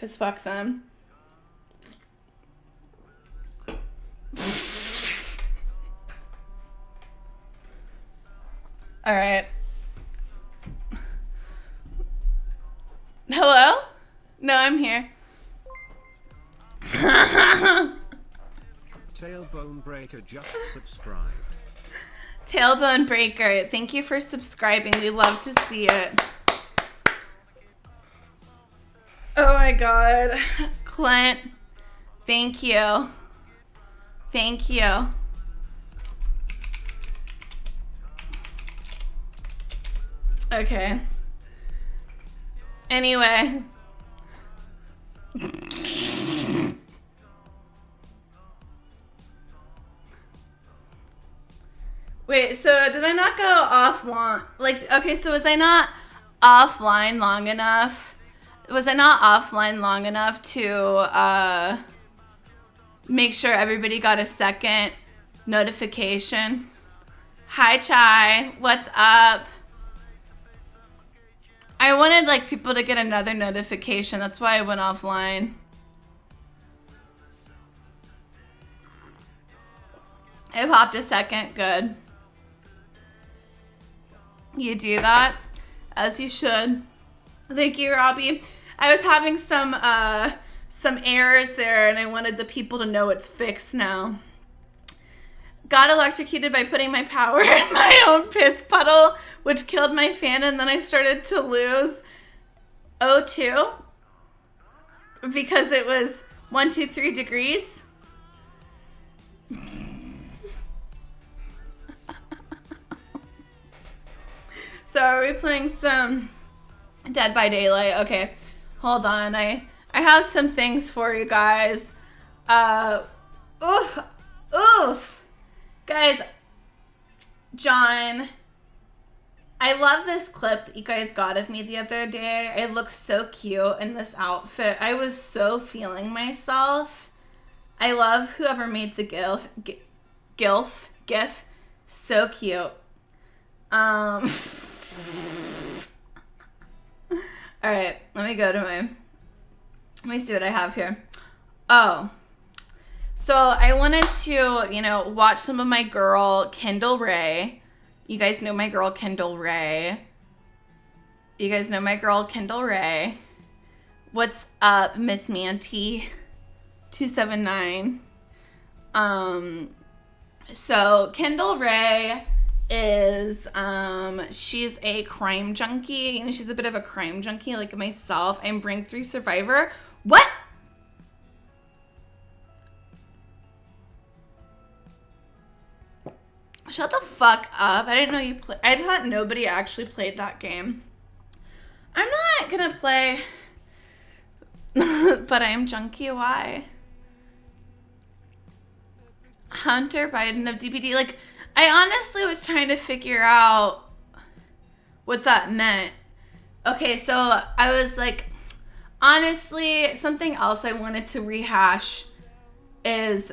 Because fuck them. All right. Hello? No, I'm here. Tailbone Breaker just subscribed. Tailbone Breaker, thank you for subscribing. We love to see it. Oh my god. Clint, thank you. Thank you. Okay. Anyway. Wait, so did I not go off long? Like, okay, so was I not offline long enough? Was I not offline long enough to make sure everybody got a second notification? Hi, Chai. What's up? I wanted, like, people to get another notification. That's why I went offline. I popped a second. Good. You do that, as you should. Thank you, Robbie. I was having some errors there, and I wanted the people to know it's fixed now. Got electrocuted by putting my power in my own piss puddle, which killed my fan, and then I started to lose O2 because it was 1, 2, 3 degrees. So are we playing some Dead by Daylight? Okay, hold on. I have some things for you guys. Oof. Guys, John, I love this clip that you guys got of me the other day. I look so cute in this outfit. I was so feeling myself. I love whoever made the GIF. So cute. All right, let me see what I have here. Oh, so I wanted to, watch some of my girl, Kendall Ray. You guys know my girl, Kendall Ray. What's up, Miss Manty 279? So Kendall Ray is she's a crime junkie, and she's a bit of a crime junkie like myself. I'm Rank 3 survivor. What? Shut the fuck up. I didn't know you play. I thought nobody actually played that game. I'm not gonna play but I'm junkie. Why? Hunter Biden of DPD. Like, I honestly was trying to figure out what that meant. Okay, so I was like, honestly, something else I wanted to rehash is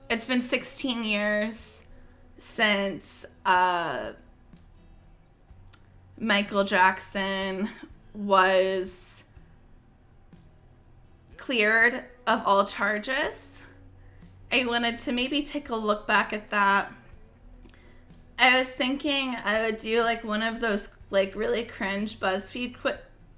it's been 16 years since Michael Jackson was cleared of all charges. I wanted to maybe take a look back at that. I was thinking I would do like one of those like really cringe BuzzFeed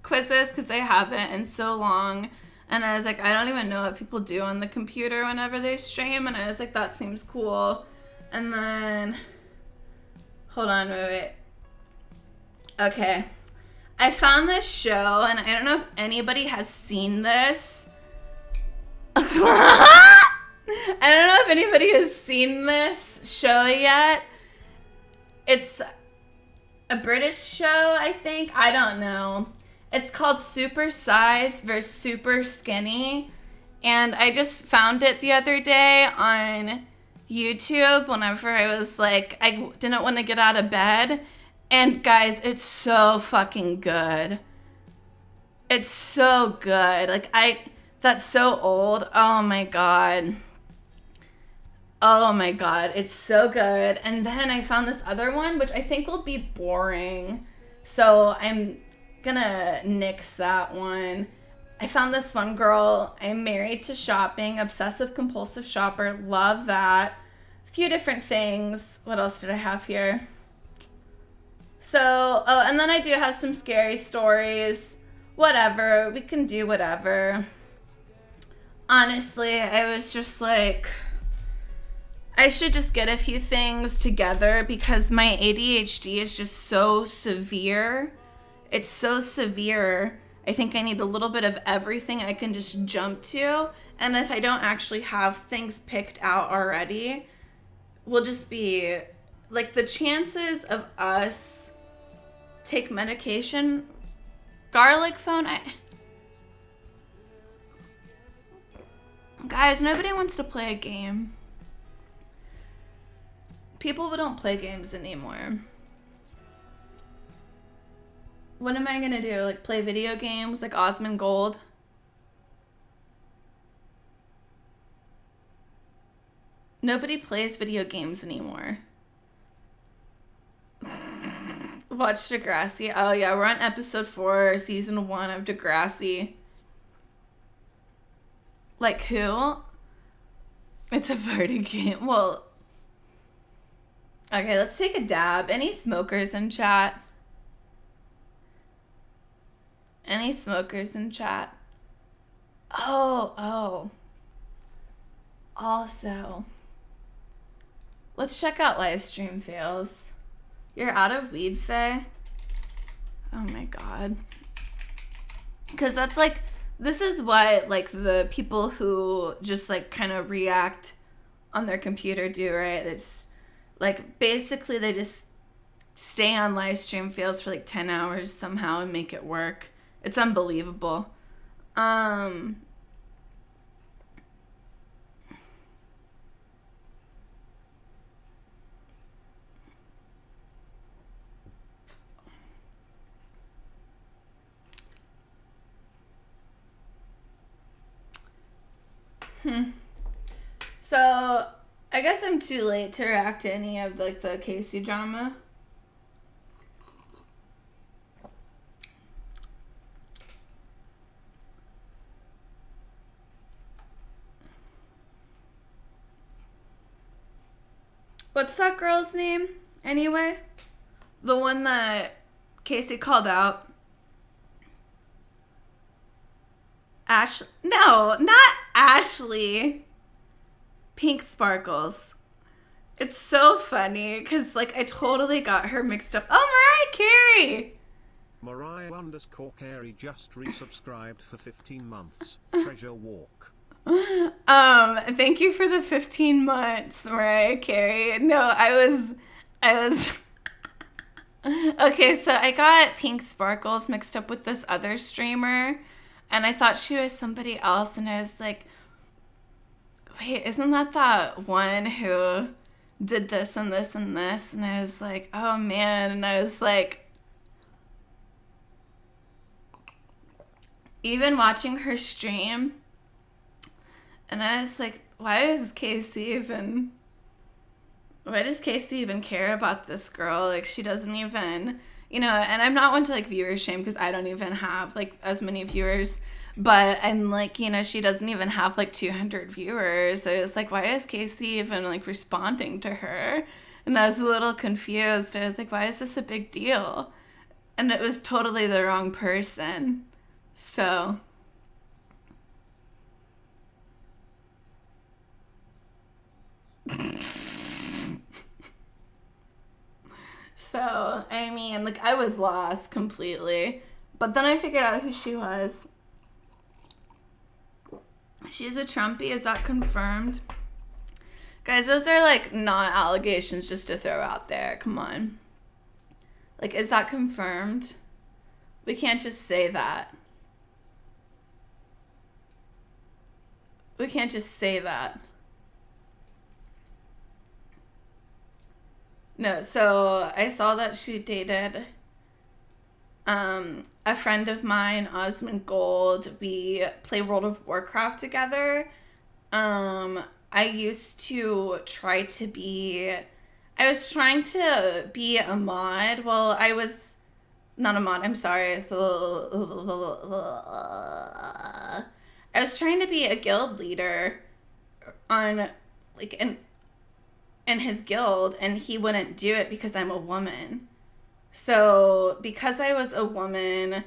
quizzes because I haven't in so long. And I was like, I don't even know what people do on the computer whenever they stream. And I was like, that seems cool. And then, hold on, wait. Okay. I found this show, and I don't know if anybody has seen this. I don't know if anybody has seen this show yet. It's a British show, I think. I don't know. It's called Super Size vs. Super Skinny. And I just found it the other day on YouTube whenever I was like, I didn't want to get out of bed. And guys, it's so fucking good. It's so good. Like, that's so old. Oh my god. Oh my god, it's so good. And then I found this other one, which I think will be boring. So I'm gonna nix that one. I found this one girl. I'm married to shopping, obsessive compulsive shopper. Love that. A few different things. What else did I have here? So, oh, and then I do have some scary stories. Whatever. We can do whatever. Honestly, I was just like, I should just get a few things together because my ADHD is just so severe. It's so severe. I think I need a little bit of everything I can just jump to. And if I don't actually have things picked out already, we'll just be like the chances of us take medication. Garlic phone. Guys, nobody wants to play a game. People don't play games anymore. What am I gonna do? Like play video games like Osmond Gold? Nobody plays video games anymore. Watch Degrassi. Oh yeah, we're on episode 4, season 1 of Degrassi. Like who? It's a party game. Well, okay, let's take a dab. Any smokers in chat? Any smokers in chat? Oh. Also, let's check out live stream fails. You're out of weed, Faye? Oh my god. Because that's like, this is what like the people who just like kind of react on their computer do, right? They just like, basically they just stay on live stream fails for like 10 hours somehow and make it work. It's unbelievable. So, I guess I'm too late to react to any of like the Casey drama. What's that girl's name, anyway? The one that Casey called out. No, not Ashley. Pink Sparkles. It's so funny, because, like, I totally got her mixed up. Oh, Mariah Carey! Mariah_Carey just resubscribed for 15 months. Treasure Walk. Thank you for the 15 months, Mariah Carey. No, I was okay, so I got Pink Sparkles mixed up with this other streamer, and I thought she was somebody else, and I was like, wait, isn't that one who did this and this and this? And I was like, oh man, and I was like, even watching her stream, and I was like, why does Casey even care about this girl? Like, she doesn't even, and I'm not one to, like, viewer shame because I don't even have, like, as many viewers, but I'm like, she doesn't even have, like, 200 viewers. I was like, why is Casey even, like, responding to her? And I was a little confused. I was like, why is this a big deal? And it was totally the wrong person. So... So, I mean, like, I was lost completely. But then I figured out who she was. She's a Trumpy. Is that confirmed? Guys, those are, like, not allegations just to throw out there. Come on. Like, is that confirmed? We can't just say that. We can't just say that. No, so I saw that she dated a friend of mine, Osmond Gold. We play World of Warcraft together. I was trying to be a mod. Well, I was Not a mod. I'm sorry. I was trying to be a guild leader on like in his guild, and he wouldn't do it because I'm a woman. So because I was a woman,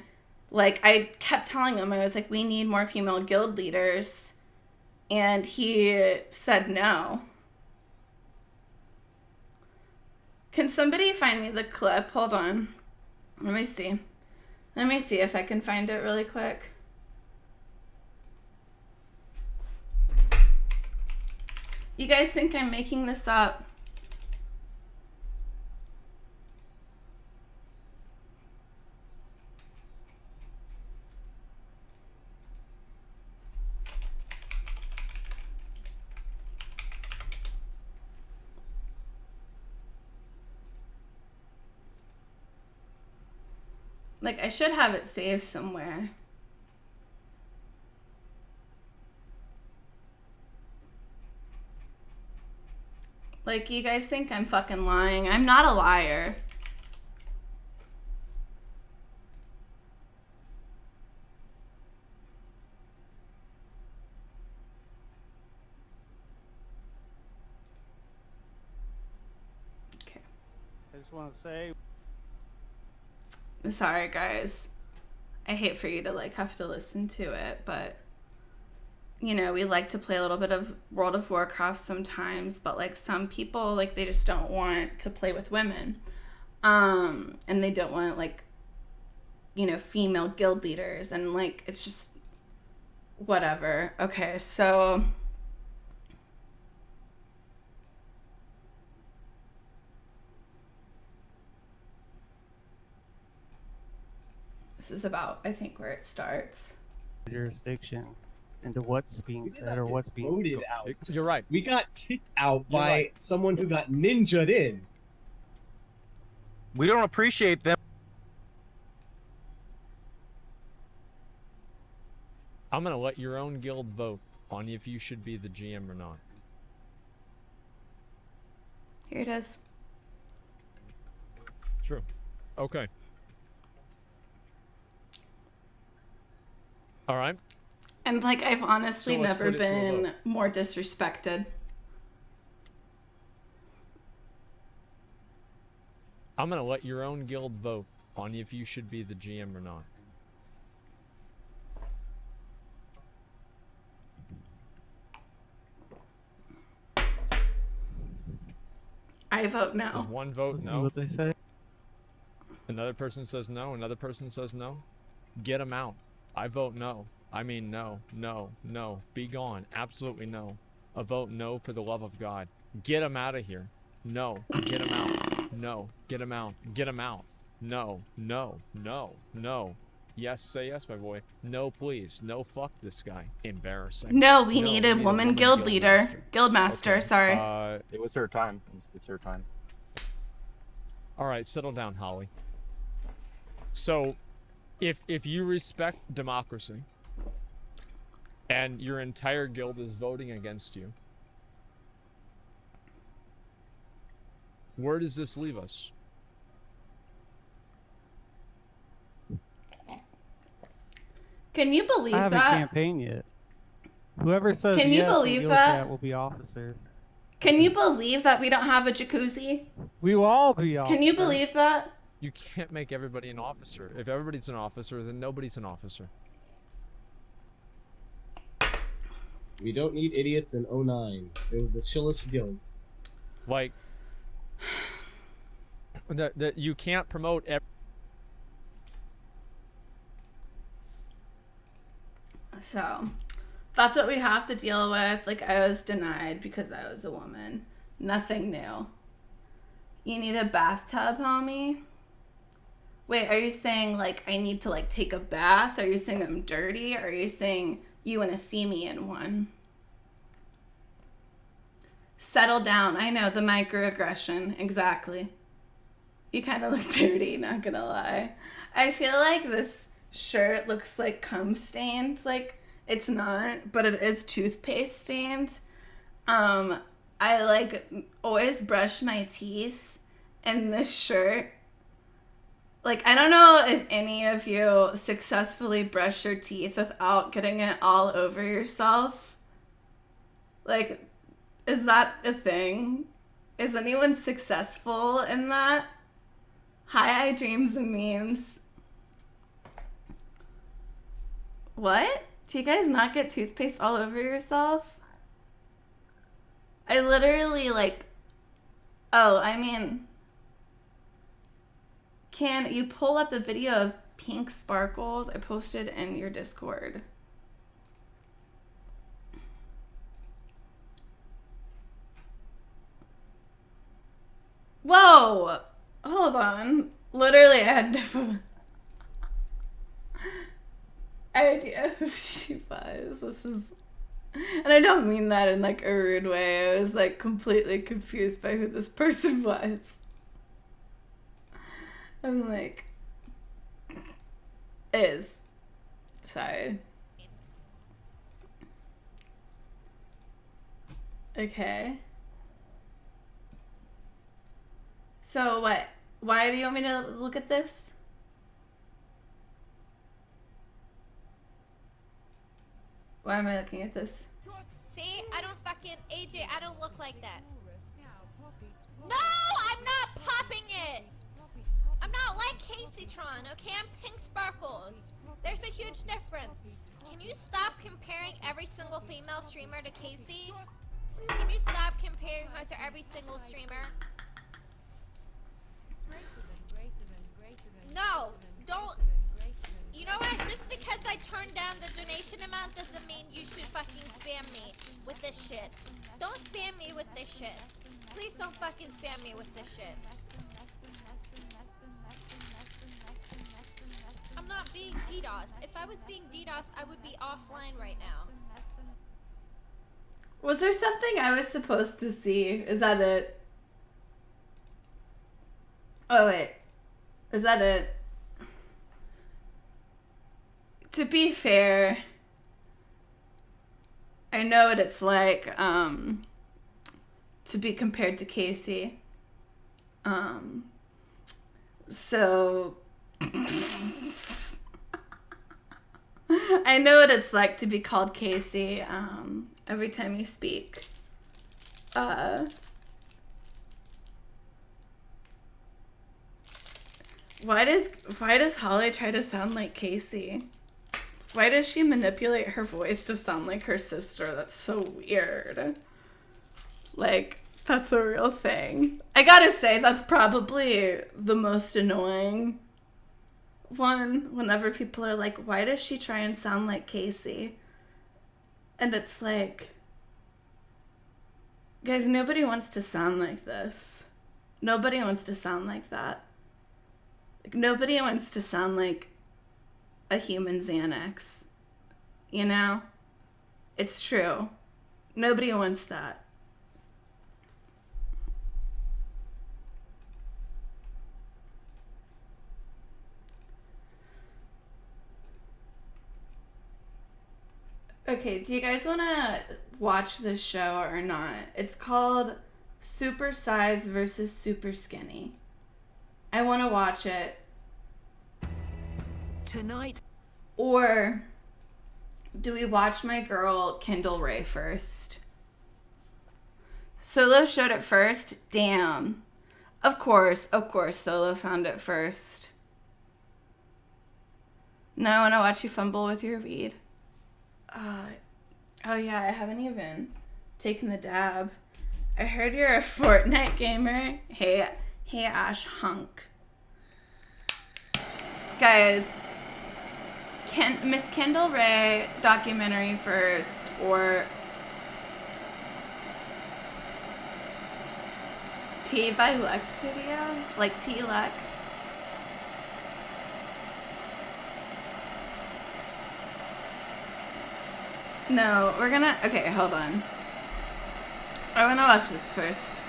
like I kept telling him, I was like, we need more female guild leaders, and he said no. Can somebody find me the clip? Hold on. Let me see. Let me see if I can find it really quick. You guys think I'm making this up? Like, I should have it saved somewhere. Like, you guys think I'm fucking lying. I'm not a liar. Okay. I just want to say, I'm sorry, guys. I hate for you to, like, have to listen to it, but, you know, we like to play a little bit of World of Warcraft sometimes, but, like, some people, like, they just don't want to play with women. And they don't want, like, you know, female guild leaders, and, like, it's just whatever. Okay, so this is about, I think, where it starts. jurisdiction into what's being said or what's being voted out. You're right. We got kicked out You're by right. someone who got ninja'd in. We don't appreciate them. I'm gonna let your own guild vote on if you should be the GM or not. Here it is. True. Okay. All right. And, like, I've honestly So let's never put it to a been vote. more disrespected. I'm gonna let your own guild vote on if you should be the GM or not. I vote There's no. one vote Listen to no. what they say. Another person says no. Another person says no. Get them out. I vote no. I mean no, no, no. Be gone. Absolutely no. A vote no for the love of God. Get them out of here. No. Get them out. No. Get them out. Get them out. No. No. No. No. Yes, say yes, my boy. No, please. No, fuck this guy. Embarrassing. No, we No, need a woman guild leader. Guild master, Okay, sorry. It was her time. It's her time. All right, settle down, Holly. So, if you respect democracy, and your entire guild is voting against you, where does this leave us? Can you believe I haven't that? campaigned yet. Whoever says Can you yes and believe guild that? chat will be officers. Can you believe that we don't have a jacuzzi? We will all be officers. Can you believe that? You can't make everybody an officer. If everybody's an officer, then nobody's an officer. We don't need idiots in 09. It was the chillest guild. Like, that you can't promote So, that's what we have to deal with. Like, I was denied because I was a woman. Nothing new. You need a bathtub, homie? Wait, are you saying, like, I need to, like, take a bath? Are you saying I'm dirty? Or are you saying you want to see me in one? Settle down. I know, the microaggression. Exactly. You kind of look dirty, not gonna lie. I feel like this shirt looks like cum stained. Like, it's not, but it is toothpaste stained. I, like, always brush my teeth, and this shirt Like, I don't know if any of you successfully brush your teeth without getting it all over yourself. Like, is that a thing? Is anyone successful in that? Hi, iDreams and Memes. What? Do you guys not get toothpaste all over yourself? I literally, like... Oh, I mean... Can you pull up the video of pink sparkles I posted in your Discord? Whoa! Hold on. Literally, I had no idea who she was. This is... And I don't mean that in, like, a rude way. I was, like, completely confused by who this person was. I'm like... Sorry. Okay. So what? Why do you want me to look at this? Why am I looking at this? See, I don't fucking AJ. I don't look like that. No, I'm not popping it. I'm not like Caseytron, okay? I'm Pink Sparkles. There's a huge difference. Can you stop comparing every single female streamer to Casey? Can you stop comparing her to every single streamer? No, don't. You know what? Just because I turned down the donation amount doesn't mean you should fucking spam me with this shit. Don't spam me with this shit. Please don't fucking spam me with this shit. I'm not being DDoS. If I was being DDoS, I would be offline right now. Was there something I was supposed to see? Is that it? Oh, wait. Is that it? To be fair, I know what it's like to be compared to Casey. So I know what it's like to be called Casey every time you speak. Why does Holly try to sound like Casey? Why does she manipulate her voice to sound like her sister? That's so weird. Like, that's a real thing. I gotta say, that's probably the most annoying one. Whenever people are like, why does she try and sound like Casey? And it's like, guys, nobody wants to sound like this. Nobody wants to sound like that. Like, nobody wants to sound like a human Xanax, you know? It's true. Nobody wants that. Okay, do you guys want to watch this show or not? It's called Super Size versus Super Skinny. I want to watch it. Tonight. Or do we watch my girl Kendall Ray first? Solo showed it first? Damn. Of course, Solo found it first. Now I want to watch you fumble with your weed. Oh yeah, I haven't even taken the dab. I heard you're a Fortnite gamer. Hey Ash Hunk. Guys, Miss Kendall Ray documentary first, or T by Lex videos, like T-Lex. No, we're gonna, okay, hold on. I wanna watch this first.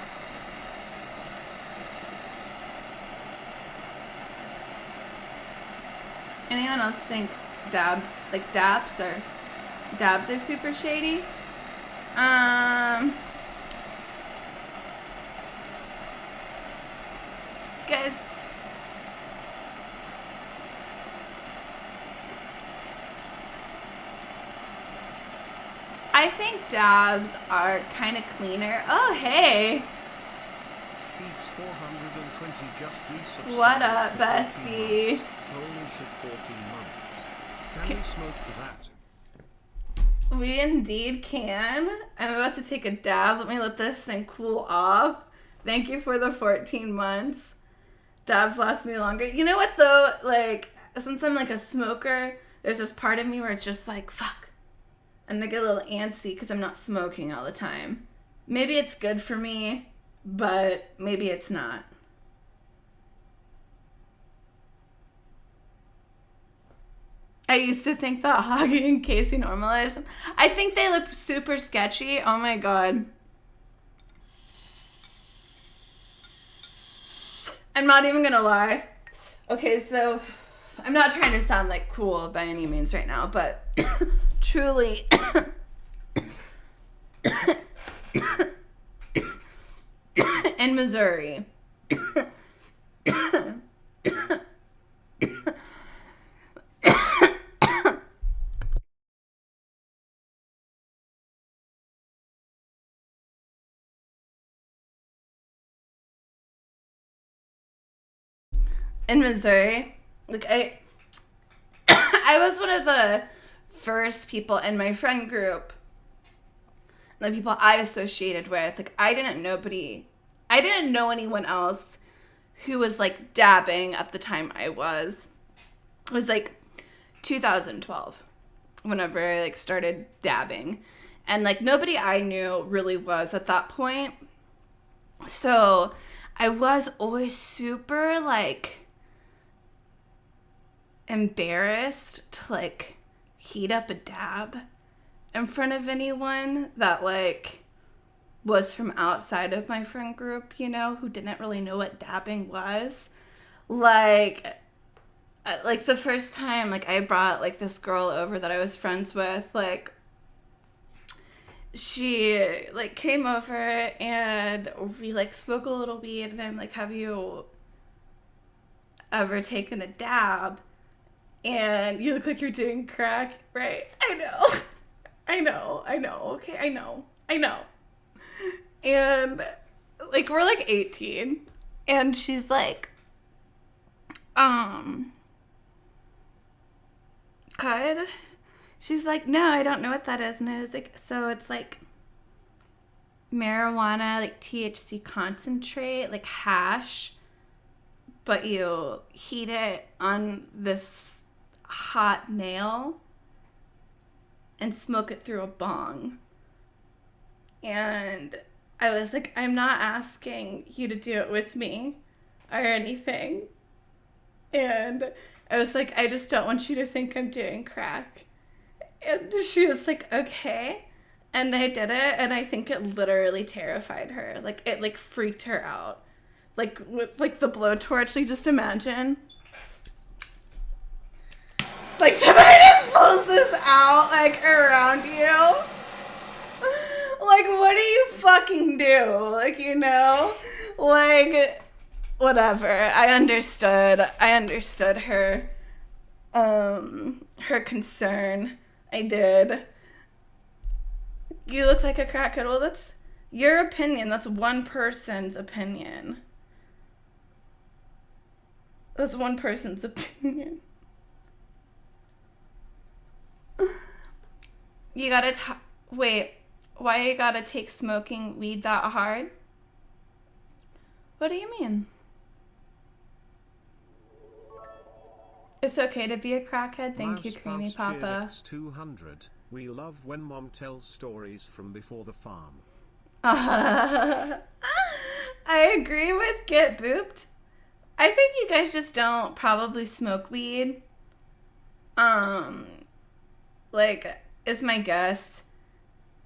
Anyone else think dabs are super shady? Guys, I think dabs are kind of cleaner. Oh, hey. Beats 420 just resubscribed What up, for 14 bestie? months. Holy shit, 14 months. Can we smoke to that? We indeed can. I'm about to take a dab. Let me let this thing cool off. Thank you for the 14 months. Dabs last me longer. You know what though? Like, since I'm like a smoker, there's this part of me where it's just like, fuck. And I get a little antsy because I'm not smoking all the time. Maybe it's good for me, but maybe it's not. I used to think that Hoggy and Casey normalized them. I think they look super sketchy. Oh my god. I'm not even gonna lie. Okay, so I'm not trying to sound like cool by any means right now, but truly in Missouri. In Missouri, like I was one of the first people in my friend group, the people I associated with. Like I didn't know anyone else who was like dabbing at the time I was. It was like 2012 whenever I like started dabbing, and like nobody I knew really was at that point. So I was always super like embarrassed to like heat up a dab in front of anyone that like was from outside of my friend group, you know, who didn't really know what dabbing was. Like the first time like I brought like this girl over that I was friends with, like she like came over and we like spoke a little weed, and I'm like, have you ever taken a dab? And you look like you're doing crack, right? I know. Okay, I know. And like we're like 18, and she's like, good. She's like, no, I don't know what that is. And I was like, so it's like marijuana, like THC concentrate, like hash, but you heat it on this hot nail and smoke it through a bong. And I was like, I'm not asking you to do it with me or anything. And I was like, I just don't want you to think I'm doing crack. And she was like, okay. And I did it, and I think it literally terrified her. Like, it like freaked her out. Like with like the blowtorch, like just imagine. Like somebody just pulls this out like around you. Like what do you fucking do? Like, you know? Like whatever. I understood her her concern. I did. You look like a crackhead. Well, that's your opinion. That's one person's opinion. That's one person's opinion. You gotta wait, why you gotta take smoking weed that hard? What do you mean? It's okay to be a crackhead. Thank you, Creamy Papa. 200. We love when Mom tells stories from before the farm. I agree with Get Booped. I think you guys just don't probably smoke weed. Like, is my guess.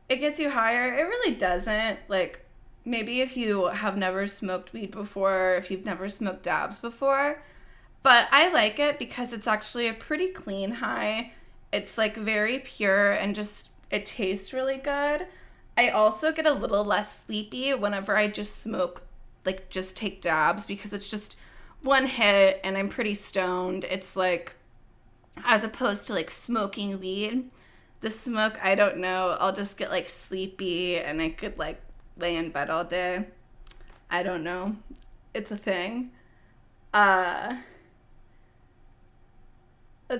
It gets you higher. It really doesn't. Like, maybe if you have never smoked weed before, if you've never smoked dabs before. But I like it because it's actually a pretty clean high. It's like very pure and just, it tastes really good. I also get a little less sleepy whenever I just smoke, like just take dabs, because it's just one hit and I'm pretty stoned. It's like, as opposed to like smoking weed, The smoke, I don't know. I'll just get like sleepy and I could like lay in bed all day. I don't know. It's a thing. It's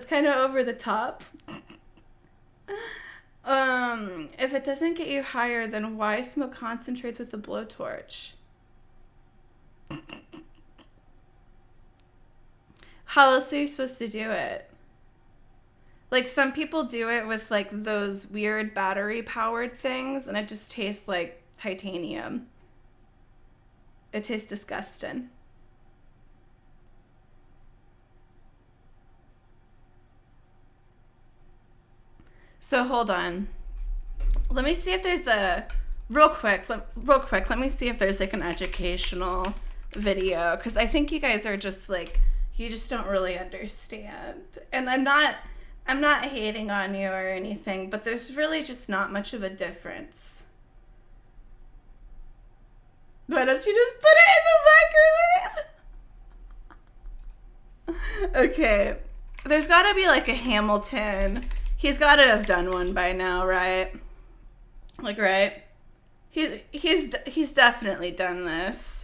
kind of over the top. If it doesn't get you higher, then why smoke concentrates with a blowtorch? How else are you supposed to do it? Like, some people do it with like those weird battery powered things and it just tastes like titanium. It tastes disgusting. So hold on. Let me see if there's a real quick. Let me see if there's like an educational video, because I think you guys are just like, you just don't really understand. And I'm not hating on you or anything, but there's really just not much of a difference. Why don't you just put it in the microwave? Okay. There's got to be like a Hamilton. He's got to have done one by now, right? Like, right? He's definitely done this.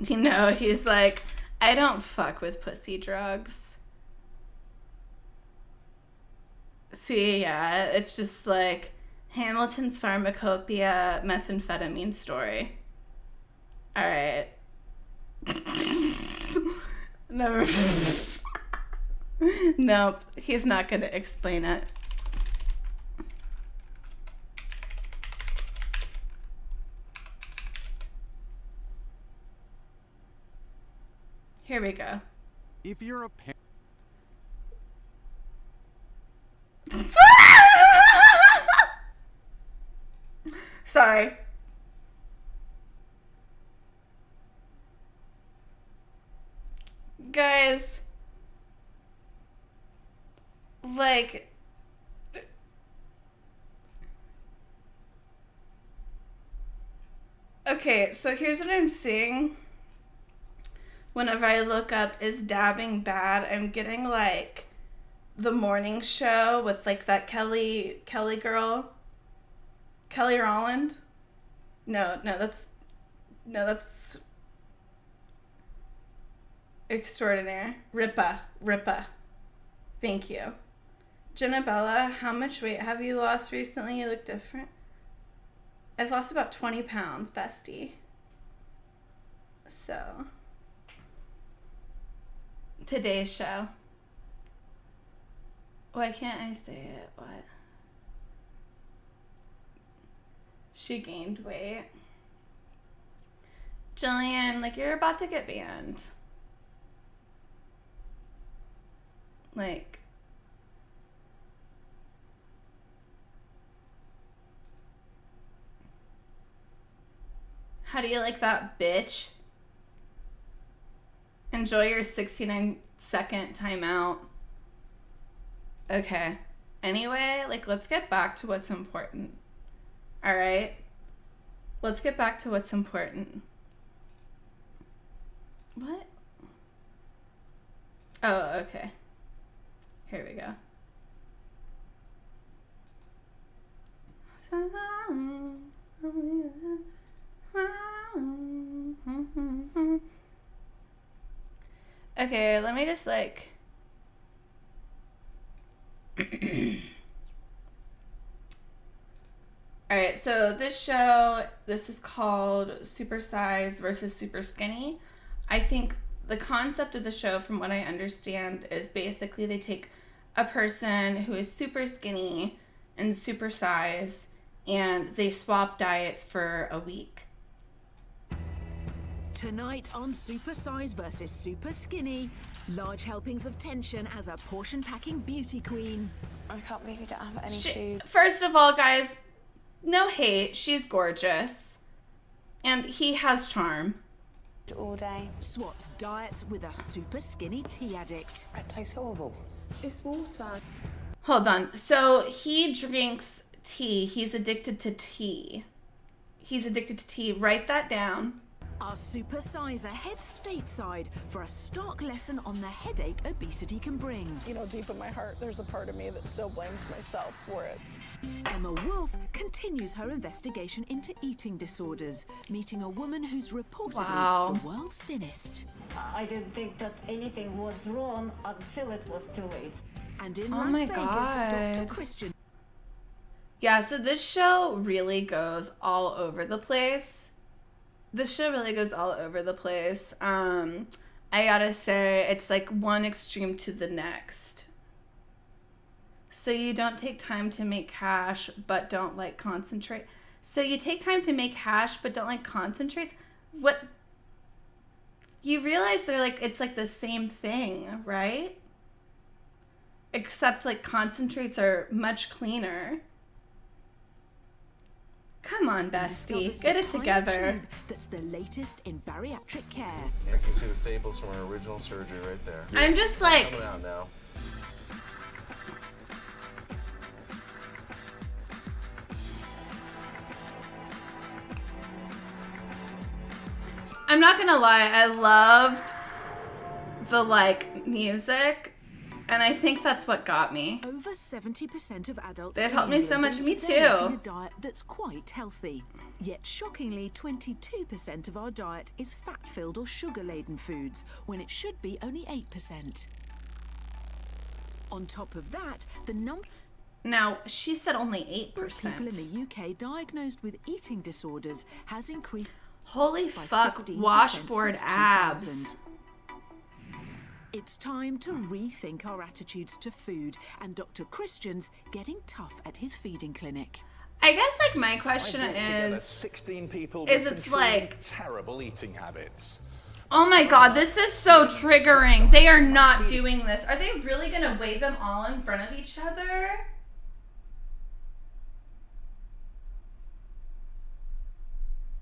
You know, he's like, I don't fuck with pussy drugs. See, yeah, it's just like Hamilton's pharmacopoeia methamphetamine story. All right. Never. Nope, he's not going to explain it. Here we go. If you're a parent. Sorry. Guys, like, okay, so here's what I'm seeing. Whenever I look up, is dabbing bad? I'm getting like the morning show with like that Kelly girl, Kelly Rowland. No, that's extraordinaire. Ripa. Thank you. Janabella, how much weight have you lost recently? You look different. I've lost about 20 pounds, bestie. So, today's show. Why can't I say it? What? She gained weight. Jillian, like, you're about to get banned. Like, how do you like that, bitch? Enjoy your 69-second timeout. Okay. Anyway, like, let's get back to what's important. All right? Let's get back to what's important. What? Oh, okay. Here we go. Okay, let me just like Alright, so this show, this is called Super Size versus Super Skinny. I think the concept of the show, from what I understand, is basically they take a person who is super skinny and super size and they swap diets for a week. Tonight on Super Size versus Super Skinny, large helpings of tension as a portion packing beauty queen. I can't believe you don't have any food. First of all, guys, no hate. She's gorgeous. And he has charm. all day. Swaps diets with a super skinny tea addict. It tastes horrible. It's water. Hold on. So he drinks tea. He's addicted to tea. He's addicted to tea. Write that down. Our supersizer heads stateside for a stark lesson on the headache obesity can bring. You know, deep in my heart, there's a part of me that still blames myself for it. Emma Wolf continues her investigation into eating disorders, meeting a woman who's reportedly the world's thinnest. I didn't think that anything was wrong until it was too late. And in Oh Las my Vegas, God. Dr. Christian. Yeah, so this show really goes all over the place. This show really goes all over the place. I gotta say, it's like one extreme to the next. So you don't take time to make cash, but don't like concentrate. So you take time to make hash, but don't like concentrates. What? You realize they're like, it's like the same thing, right? Except like concentrates are much cleaner. Come on, bestie, get it together. That's the latest in bariatric care. I can see the staples from our original surgery right there. I'm just like, Coming out now. I'm not gonna lie, I loved the like music, and I think that's what got me. Over 70% of adults They've helped me so much. Me believe they're eating too. a diet that's quite healthy. Yet shockingly, 22% of our diet is fat-filled or sugar-laden foods, when it should be only 8%. On top of that, the number Now, she said only of people in 8%. the UK diagnosed with eating disorders has increased. Holy by fuck, 15% washboard since abs. 2000. It's time to rethink our attitudes to food, and Dr. Christian's getting tough at his feeding clinic. I guess like my question I brought together is, 16 people is with it's some truly like- terrible eating habits. oh my god, this is so triggering. They are not doing this. Are they really gonna weigh them all in front of each other?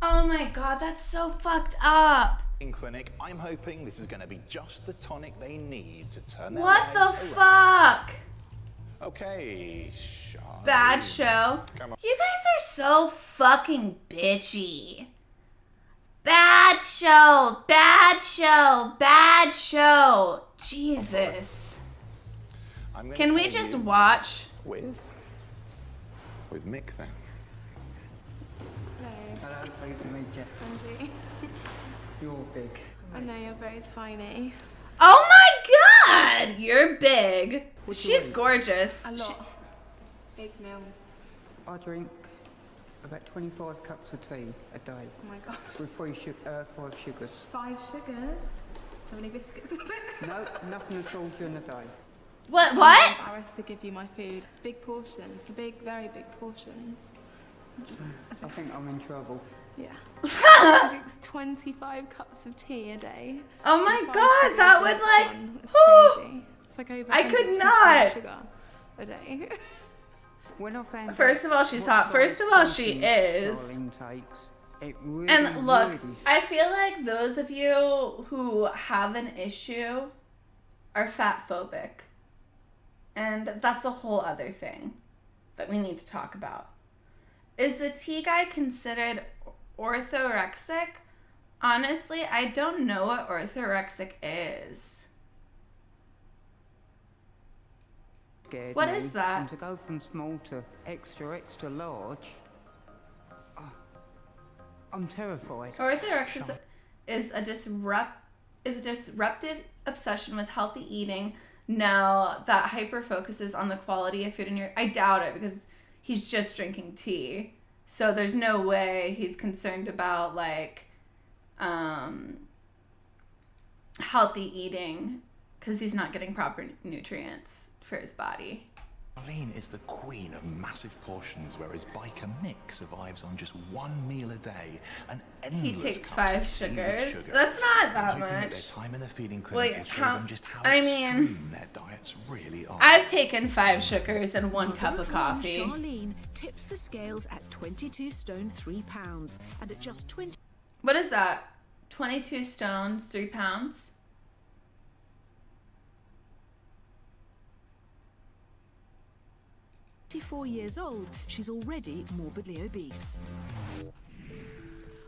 Oh my god, that's so fucked up. In clinic, I'm hoping this is going to be just the tonic they need to turn their What the lives around. fuck? Okay, Bad show. Come on. You guys are so fucking bitchy. Bad show. Bad show. Bad show. Jesus. I'm gonna Can we call just you watch? with Mick then? Hello, pleased to meet you. Angie, You're big. I know you're very tiny. Oh my god! You're big. She's gorgeous. A She- lot. Big meals. I drink about 25 cups of tea a day Oh my gosh. with 5 sugars. 5 sugars? Do you have any biscuits with it? No, nothing at all during the day. What? I'm What? embarrassed to give you my food. Big portions. Big, very big portions. I think I'm in trouble. Yeah. She drinks 25 cups of tea a day. Oh my And 5 god, sugars that in would each like. one. It's Whew. crazy. It's like over I could 100 not. teaspoons of sugar a day. When I found First out of all, she's what hot. First size of all, she protein is. Darlene takes, it really, And look, really I feel like those of you who have an issue are fat phobic. And that's a whole other thing that we need to talk about. Is the tea guy considered orthorexic? Honestly, I don't know what orthorexic is. scared What me, is that? And to go from small to extra large, I'm terrified. Orthorexia is a disruptive obsession with healthy eating. Now that hyper focuses on the quality of food in your. I doubt it because he's just drinking tea, so there's no way he's concerned about like healthy eating because he's not getting proper nutrients for his body. Darlene is the queen of massive portions, whereas Biker Mick survives on just one meal a day and He endless takes cups 5 of tea with sugars. sugar. That's not I'm that hoping that much. their time in the feeding clinic Wait, will show how- them just how I mean- extreme their diets really are. I've taken 5 sugars and 1 cup of Both coffee. Charlene tips the scales at 22 stone 3 pounds, and at just 20. What is that? 22 stones, 3 pounds. At 24 years old, she's already morbidly obese.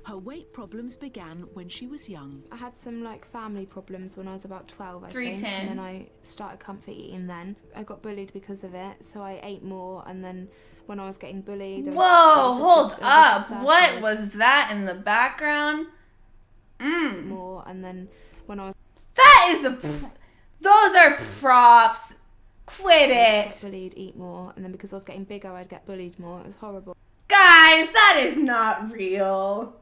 Her weight problems began when she was young. I had some like family problems when I was about 12, I 310. think, and then I started comfort eating then. I got bullied because of it, so I ate more, and then when I was getting bullied... Whoa, hold up. What was that in the background? More, and then when I was... That is a... Those are props. Quit Get it. bullied, eat more, and then because I was getting bigger, I'd get bullied more. It was horrible. Guys, that is not real.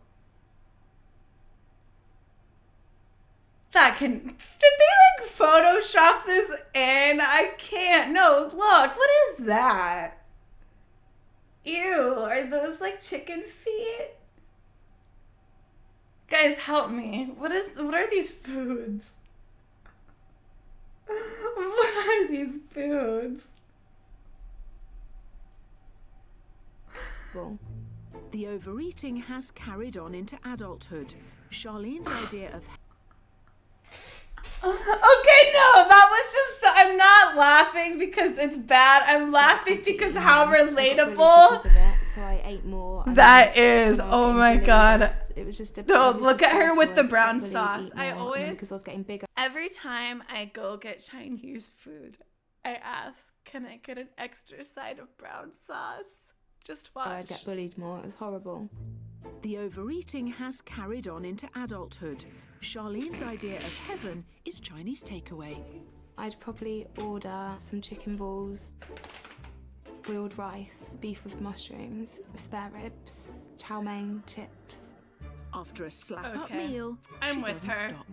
That can... Did they like Photoshop this in? I can't. No, look. What is that? Ew. Are those like chicken feet? Guys, help me. What are these foods? What are these foods? The overeating has carried on into adulthood. Charlene's idea of... Okay, no, that was just... I'm not laughing because it's bad. I'm laughing because how relatable. So I ate more. That is, oh my god. It was just a... No, look at her with the brown sauce. I always... Because I was getting bigger. Every time I go get Chinese food, I ask, can I get an extra side of brown sauce? Just watch. I'd get bullied more. It was horrible. The overeating has carried on into adulthood. Charlene's idea of heaven is Chinese takeaway. I'd probably order some chicken balls, boiled rice, beef with mushrooms, spare ribs, chow mein, chips. After a slap-up meal, I'm she with doesn't her. stop.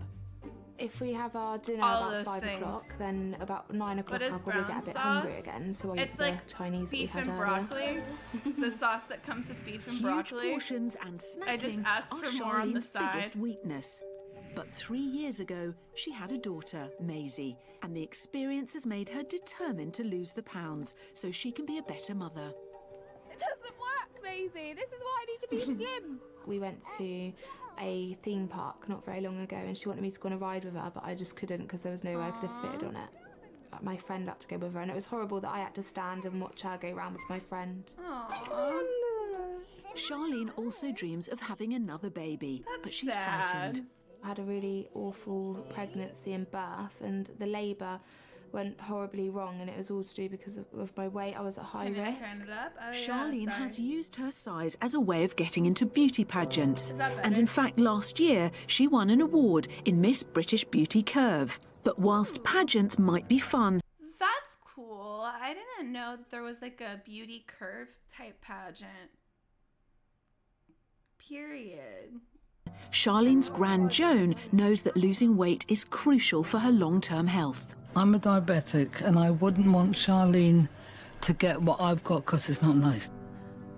If we have our dinner All about those 5 things. o'clock, then about 9 o'clock What is I'll probably get a brown bit sauce? hungry again, so I eat It's the like Chinese that we beef had and earlier. broccoli. The sauce that comes with beef and Huge broccoli. portions and snacking I just asked are for more on the Charlene's side. biggest weakness. But 3 years ago, she had a daughter, Maisie, and the experience has made her determined to lose the pounds so she can be a better mother. It doesn't work, Maisie. This is why I need to be slim. We went to a theme park not very long ago, and she wanted me to go on a ride with her, but I just couldn't because there was no way I could have fitted on it. My friend had to go with her, and it was horrible that I had to stand and watch her go round with my friend. Aww. Charlene also dreams of having another baby, but she's sad. frightened. I had a really awful pregnancy and birth, and the labour went horribly wrong, and it was all to do because of my weight. I was at high Can I risk. turn it up? Oh, Charlene yeah, has sorry. used her size as a way of getting into beauty pageants. Is that better? And in fact, last year, she won an award in Miss British Beauty Curve. But whilst pageants might be fun, That's cool. I didn't know that there was like a beauty curve type pageant. Period. Charlene's Gran Joan knows that losing weight is crucial for her long-term health. I'm a diabetic, and I wouldn't want Charlene to get what I've got because it's not nice.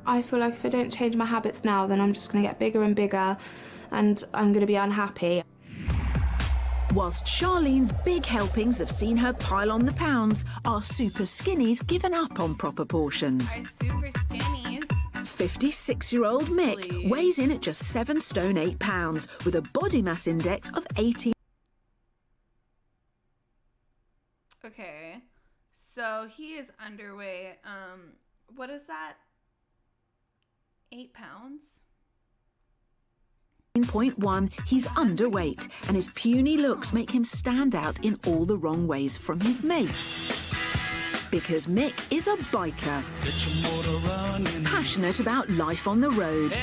I feel like if I don't change my habits now, then I'm just going to get bigger and bigger, and I'm going to be unhappy. Whilst Charlene's big helpings have seen her pile on the pounds, our super skinny's given up on proper portions. Our super skinnies. 56-year-old Mick Please. weighs in at just 7 stone 8 pounds with a body mass index of 18. Okay. So he is underweight. What is that? 8 pounds? 9.1, he's underweight, and his puny looks make him stand out in all the wrong ways from his mates. Because Mick is a biker, passionate about life on the road,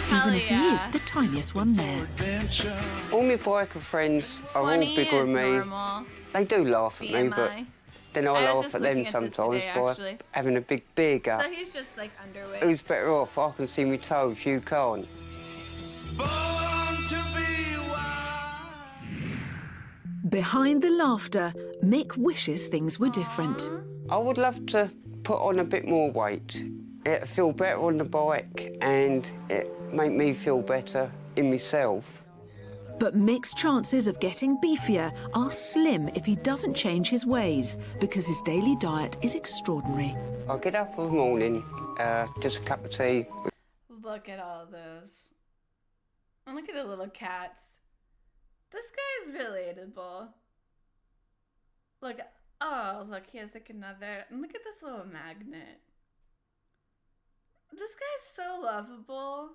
even if he is the tiniest one there. All my biker friends are all 20 bigger is than me. normal. They do laugh at me, but BMI. then I I was laugh just at them looking at this sometimes today, by actually. having a big beer gut. So he's just like underweight. Who's better off? I can see my toes, you can't. Behind the laughter, Mick wishes things were different. I would love to put on a bit more weight. It'd feel better on the bike and it make me feel better in myself. But Mick's chances of getting beefier are slim if he doesn't change his ways, because his daily diet is extraordinary. I get up in the morning, just a cup of tea. Look at all those. Oh, look at the little cats. This guy's relatable. Look, oh, look, he has like another, and look at this little magnet. This guy's so lovable.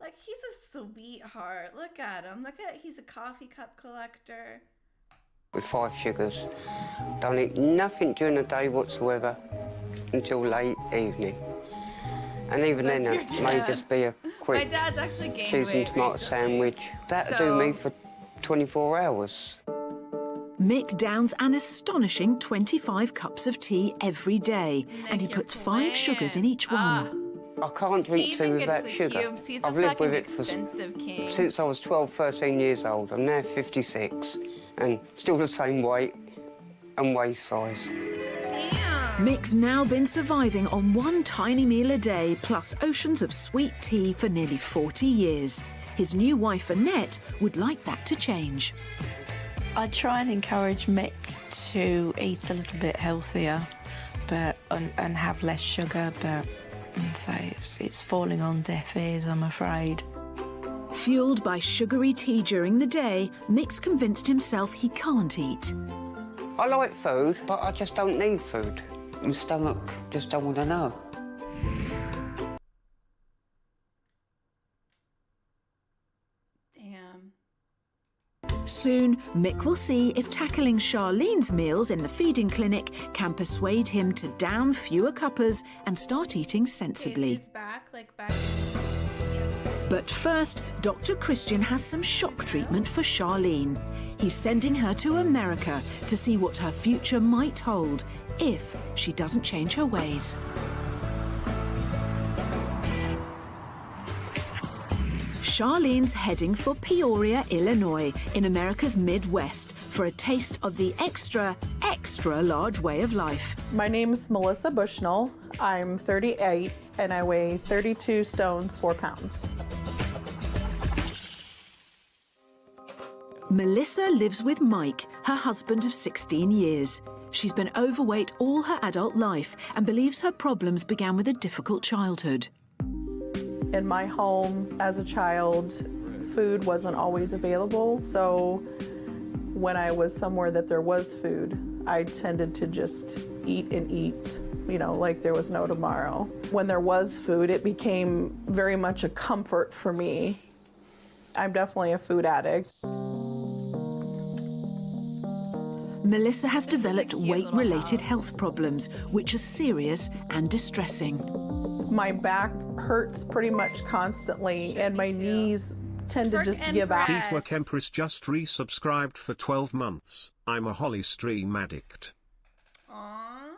Like, he's a sweetheart. Look at him. He's a coffee cup collector. With 5 sugars. Don't eat nothing during the day whatsoever until late evening. And even then, it may just be a quick My dad's actually gained cheese and weight tomato recently. sandwich. That'll do me for 24 hours. Mick downs an astonishing 25 cups of tea every day, and he puts 5 sugars in each one. I can't drink tea without sugar. Cubes. He's I've a lived with fucking it for expensive king. since I was 12, 13 years old. I'm now 56 and still the same weight and waist size. Mick's now been surviving on 1 tiny meal a day, plus oceans of sweet tea for nearly 40 years. His new wife, Annette, would like that to change. I try and encourage Mick to eat a little bit healthier, and have less sugar, but so it's falling on deaf ears, I'm afraid. Fueled by sugary tea during the day, Mick's convinced himself he can't eat. I like food, but I just don't need food. My stomach just don't want to know. Damn. Soon, Mick will see if tackling Charlene's meals in the feeding clinic can persuade him to down fewer cuppers and start eating sensibly. Casey's back, like back. But first, Dr. Christian has some shock treatment for Charlene. He's sending her to America to see what her future might hold if she doesn't change her ways. Charlene's heading for Peoria, Illinois, in America's Midwest, for a taste of the extra, extra large way of life. My name is Melissa Bushnell. I'm 38 and I weigh 32 stones, 4 pounds. Melissa lives with Mike, her husband of 16 years. She's been overweight all her adult life and believes her problems began with a difficult childhood. In my home as a child, food wasn't always available, so when I was somewhere that there was food, I tended to just eat and eat, like there was no tomorrow. When there was food, it became very much a comfort for me. I'm definitely a food addict. Melissa has developed weight-related health problems, which are serious and distressing. My back hurts pretty much constantly, and my knees tend to just give out. Feetwork Empress just resubscribed for 12 months. I'm a Holly Stream addict. Aww.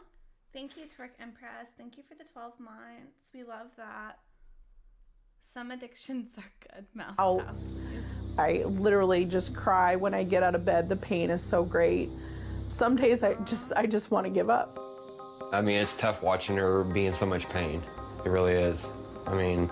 Thank you, Twerk Empress. Thank you for the 12 months. We love that. Some addictions are good. Mouse. I literally just cry when I get out of bed. The pain is so great. Some days I just want to give up. I mean, it's tough watching her be in so much pain. It really is. I mean,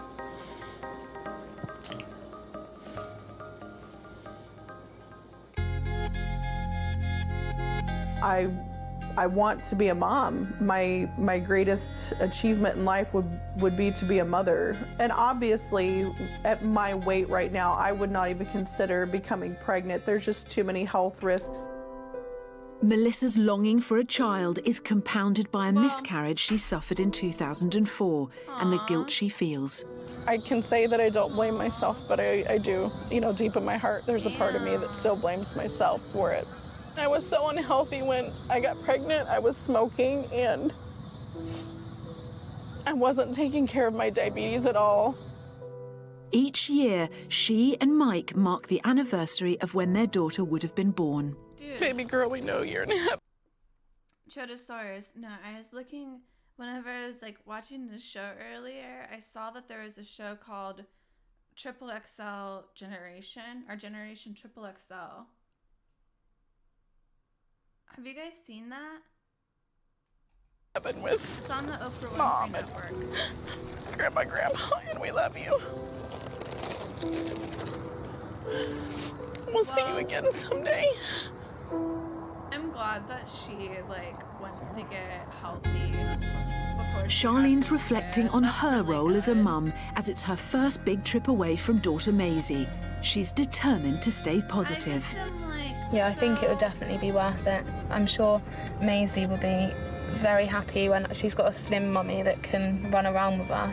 I want to be a mom. My greatest achievement in life would be to be a mother. And obviously, at my weight right now, I would not even consider becoming pregnant. There's just too many health risks. Melissa's longing for a child is compounded by a miscarriage she suffered in 2004 and the guilt she feels. I can say that I don't blame myself, but I do. Deep in my heart, there's a part of me that still blames myself for it. I was so unhealthy when I got pregnant. I was smoking and I wasn't taking care of my diabetes at all. Each year, she and Mike mark the anniversary of when their daughter would have been born. Dude. Baby girl, we know you're in heaven. Chotosaurus. No, I was looking, whenever I was watching the show earlier, I saw that there was a show called Triple XL Generation, or Generation Triple XL. Have you guys seen that? With it's on the Oprah Mom Winfrey Network. Grandma, and we love you. We'll see you again someday. I'm glad that she wants to get healthy before Charlene's reflecting on her role as a mum, as it's her first big trip away from daughter Maisie. She's determined to stay positive. Yeah, I think it would definitely be worth it. I'm sure Maisie will be very happy when she's got a slim mummy that can run around with her.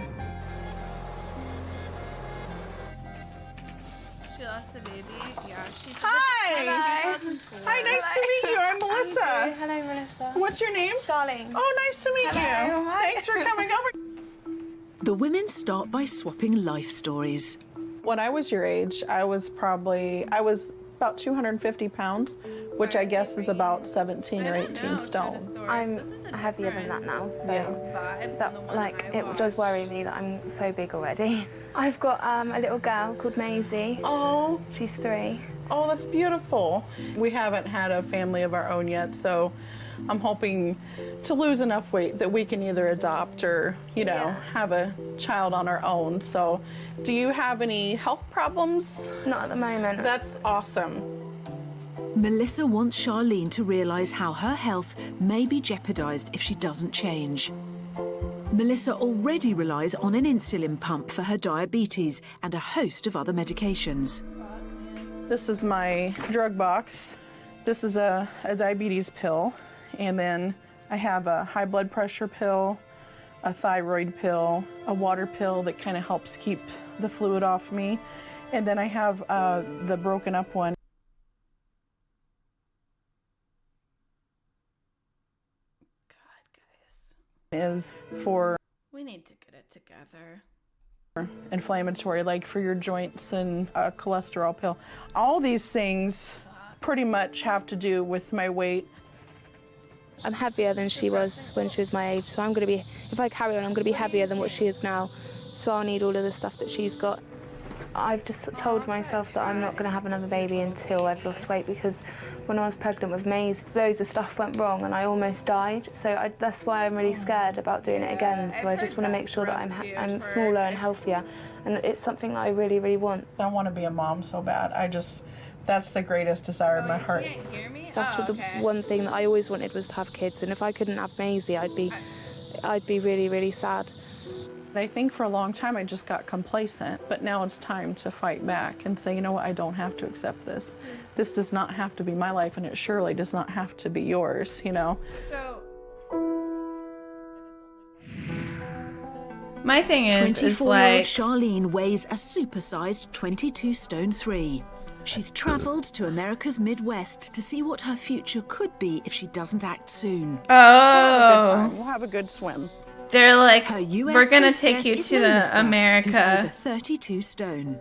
She lost the baby. Yeah, she's. Hi! Hi, nice to meet you. I'm Melissa. Hello, Melissa. What's your name? Charlene. Oh, nice to meet Hello. you. Hi. Thanks for coming over. The women start by swapping life stories. When I was your age, I was about 250 pounds, which I guess is about 17 or 18 stone. I'm heavier than that now, so it does worry me that I'm so big already. I've got a little girl called Maisie. Oh. She's 3. Oh, that's beautiful. We haven't had a family of our own yet, so I'm hoping to lose enough weight that we can either adopt or, have a child on our own. So, do you have any health problems? Not at the moment. That's awesome. Melissa wants Charlene to realise how her health may be jeopardised if she doesn't change. Melissa already relies on an insulin pump for her diabetes and a host of other medications. This is my drug box. This is a diabetes pill. And then I have a high blood pressure pill, a thyroid pill, a water pill that kind of helps keep the fluid off me. And then I have the broken up one. Is for We need to get it together. inflammatory, like for your joints, and a cholesterol pill. All these things pretty much have to do with my weight. I'm heavier than she was when she was my age, so I'm going to be, if I carry on, I'm going to be heavier than what she is now. So I'll need all of the stuff that she's got. I've just told myself that I'm not going to have another baby until I've lost weight, because when I was pregnant with Maisie, loads of stuff went wrong and I almost died. So that's why I'm really scared about doing it again. So I just want to make sure that I'm smaller and healthier. And it's something that I really, really want. I want to be a mom so bad. That's the greatest desire in my heart. That's what the one thing that I always wanted was to have kids. And if I couldn't have Maisie, I'd be really, really sad. I think for a long time I just got complacent, but now it's time to fight back and say, you know what, I don't have to accept this. This does not have to be my life, and it surely does not have to be yours, So my thing is 24-year-old Charlene weighs a supersized 22 stone 3. She's travelled to America's Midwest to see what her future could be if she doesn't act soon. Oh. We'll have a good swim. They're like, her US we're gonna hostess take you is to Melissa, America. who's over 32 stone.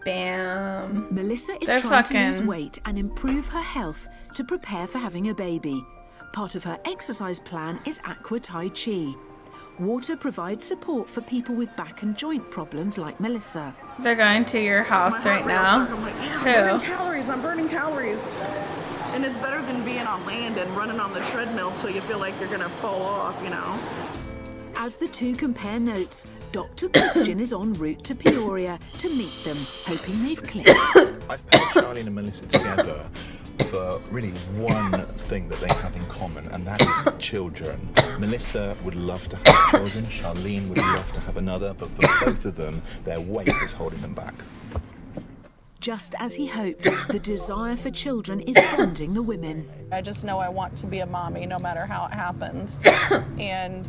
Bam. Melissa is They're trying to lose fucking- weight and improve her health to prepare for having a baby. Part of her exercise plan is Aqua Tai Chi. Water provides support for people with back and joint problems like Melissa. They're going to your house right now. I'm like, yeah, Who? I'm burning calories. And it's better than being on land and running on the treadmill till you feel like you're gonna fall off, As the two compare notes, Dr. Christian is en route to Peoria to meet them, hoping they've clicked. I've paired Charlene and Melissa together for really one thing that they have in common, and that is children. Melissa would love to have children, Charlene would love to have another, but for both of them, their weight is holding them back. Just as he hoped, the desire for children is bonding the women. I just know I want to be a mommy no matter how it happens. And,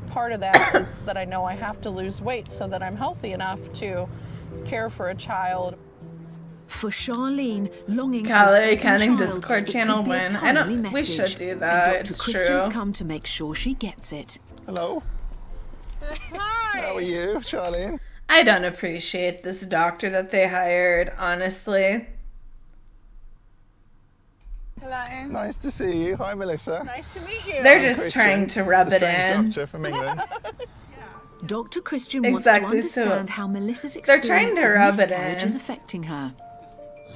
part of that is that I know I have to lose weight so that I'm healthy enough to care for a child. For Charlene, longing for a Calorie second counting child, Discord it channel could be a win. I timely don't. We message. should do And that. Dr. It's Christian's true. come to make sure she gets it. Hello. Hi. How are you, Charlene? I don't appreciate this doctor that they hired, honestly. Hello. Nice to see you. Hi, Melissa. Nice to meet you. They're just trying to rub the it strange in. doctor from England. Dr. Christian wants Exactly, to so understand how Melissa's they're experience trying to of rub it miscarriage in. is affecting her.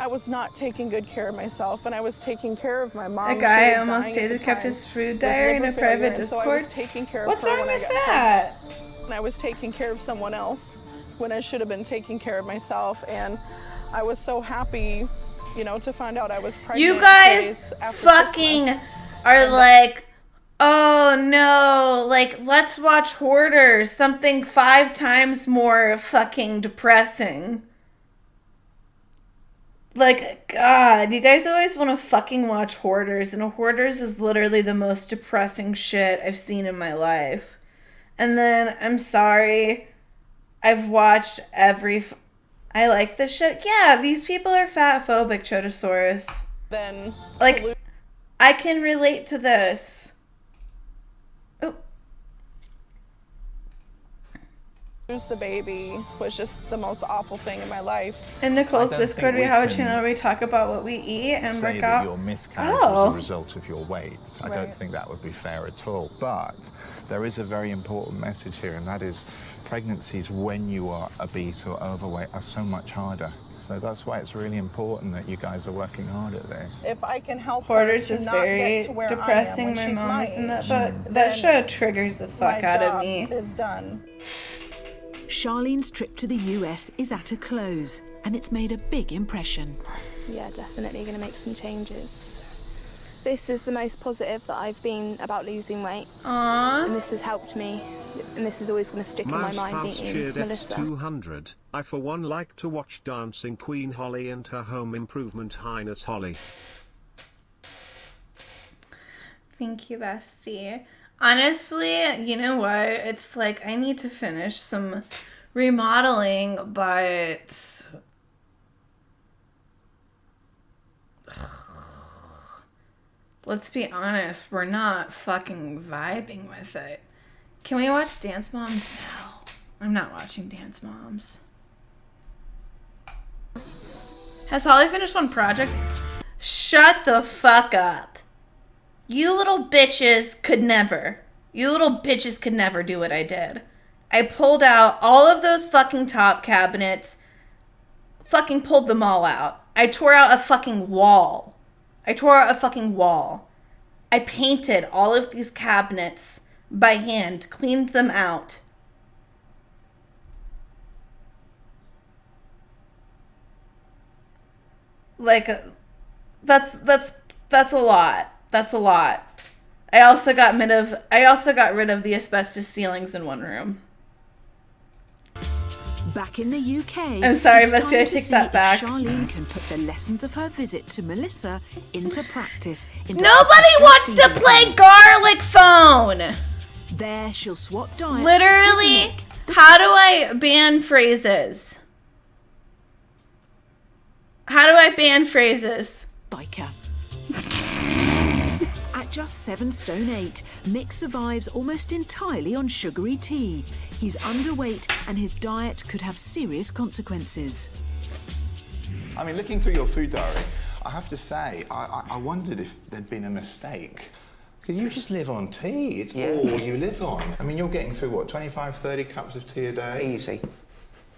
I was not taking good care of myself, and I was taking care of my mom. A guy almost dated kept his food diary in a private So I was Discord. taking care of What's her wrong when I with got that? pregnant. And I was taking care of someone else when I should have been taking care of myself. And I was so happy, to find out I was pregnant. You guys days after fucking Christmas. are like Oh no, like, let's watch Hoarders, something 5 times more fucking depressing. Like, God, you guys always want to fucking watch Hoarders, and Hoarders is literally the most depressing shit I've seen in my life. And then, I'm sorry, I've watched I like this shit. Yeah, these people are fat phobic, Chotosaurus. Then, like, I can relate to this. lose the baby was just the most awful thing in my life. In Nicole's Discord, we have a channel where we talk about what we eat and say work that out. your miscarriage was a result of your weight. I don't think that would be fair at all. But there is a very important message here, and that is pregnancies when you are obese or overweight are so much harder. So that's why it's really important that you guys are working hard at this. If I can help Hoarders her to is not very get to where depressing. I am when My she's mom is in that, age, but that show triggers the fuck my out of job me. is done. Charlene's trip to the US is at a close, and it's made a big impression. Yeah, definitely going to make some changes. This is the most positive that I've been about losing weight. Aww. And this has helped me, and this is always going to stick in my mind, Mouse being cheered Melissa. X200. I for one like to watch Dancing Queen Holly and her Home Improvement Highness Holly. Thank you, bestie. Honestly, you know what? It's like I need to finish some remodeling, but let's be honest, we're not fucking vibing with it. Can we watch Dance Moms? No. I'm not watching Dance Moms. Has Holly finished one project? Shut the fuck up. You little bitches could never. You little bitches could never do what I did. I pulled out all of those fucking top cabinets. Fucking pulled them all out. I tore out a fucking wall. I painted all of these cabinets by hand. Cleaned them out. Like, that's a lot. That's a lot. I also got rid of the asbestos ceilings in one room. Back in the UK, I'm sorry, it's Bestie, time I to take see that if back. Charlene can put the lessons of her visit to Melissa into practice. Nobody wants to play garlic phone! There, she'll swap diets. Literally, how do I ban phrases? Biker. At just 7 stone 8, Mick survives almost entirely on sugary tea. He's underweight and his diet could have serious consequences. I mean, looking through your food diary, I have to say, I wondered if there'd been a mistake. Because you just live on tea. It's all you live on. I mean, you're getting through, what, 25, 30 cups of tea a day? Easy.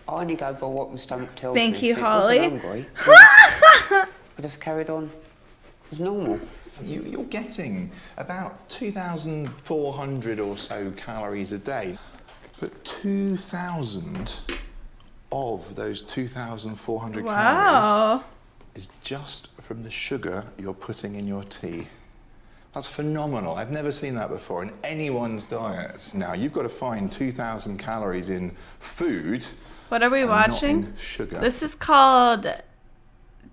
I only go by what my stomach tells me. Thank you, If it Holly. wasn't hungry, I just carried on as normal. You're getting about 2,400 or so calories a day. But 2,000 of those 2,400 calories is just from the sugar you're putting in your tea. That's phenomenal. I've never seen that before in anyone's diet. Now, you've got to find 2,000 calories in food. What are we and not watching? in sugar. This is called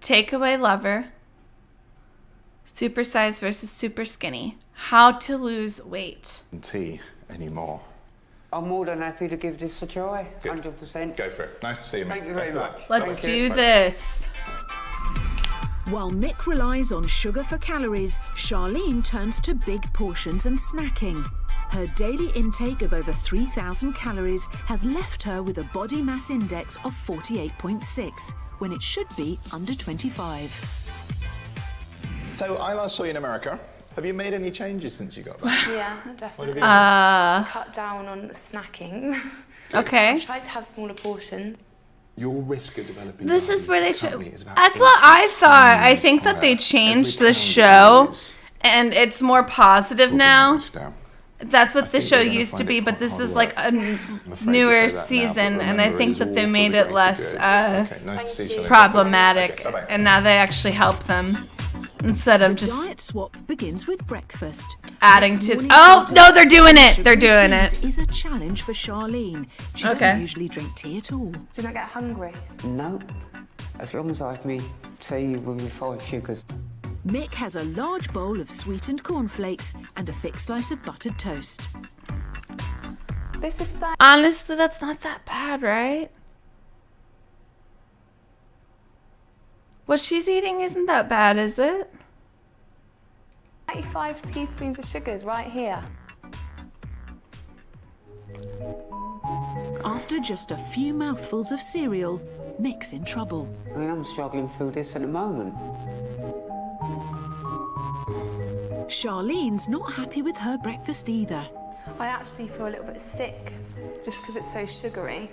Takeaway Lover. Super size versus super skinny. How to lose weight. Tea anymore. I'm more than happy to give this a try. Good. 100%. Go for it. Nice to see you, mate. Thank you very much. Let's do this. While Mick relies on sugar for calories, Charlene turns to big portions and snacking. Her daily intake of over 3,000 calories has left her with a body mass index of 48.6, when it should be under 25. So, I last saw you in America. Have you made any changes since you got back? Yeah, What definitely. have you Cut down on snacking. Okay. Try to have smaller portions. Your risk of developing This is where they should. That's what I thought. I think that they changed the show and it's more positive now. That's what the show used to be, but this is like a newer season, and I think that they made it less problematic, and now they actually help them instead of The just. diet swap begins with breakfast. adding to. Oh no, they're doing it. They're doing it. Is a challenge for Charlene. She doesn't usually drink tea at all. Do you not get hungry? No, as long as I have me tea with me 5 sugars. Mick has a large bowl of sweetened cornflakes and a thick slice of buttered toast. This is Honestly, that's not that bad, right? What she's eating isn't that bad, is it? 35 teaspoons of sugars right here. After just a few mouthfuls of cereal, Mick's in trouble. I mean, I'm struggling through this at the moment. Charlene's not happy with her breakfast either. I actually feel a little bit sick just because it's so sugary.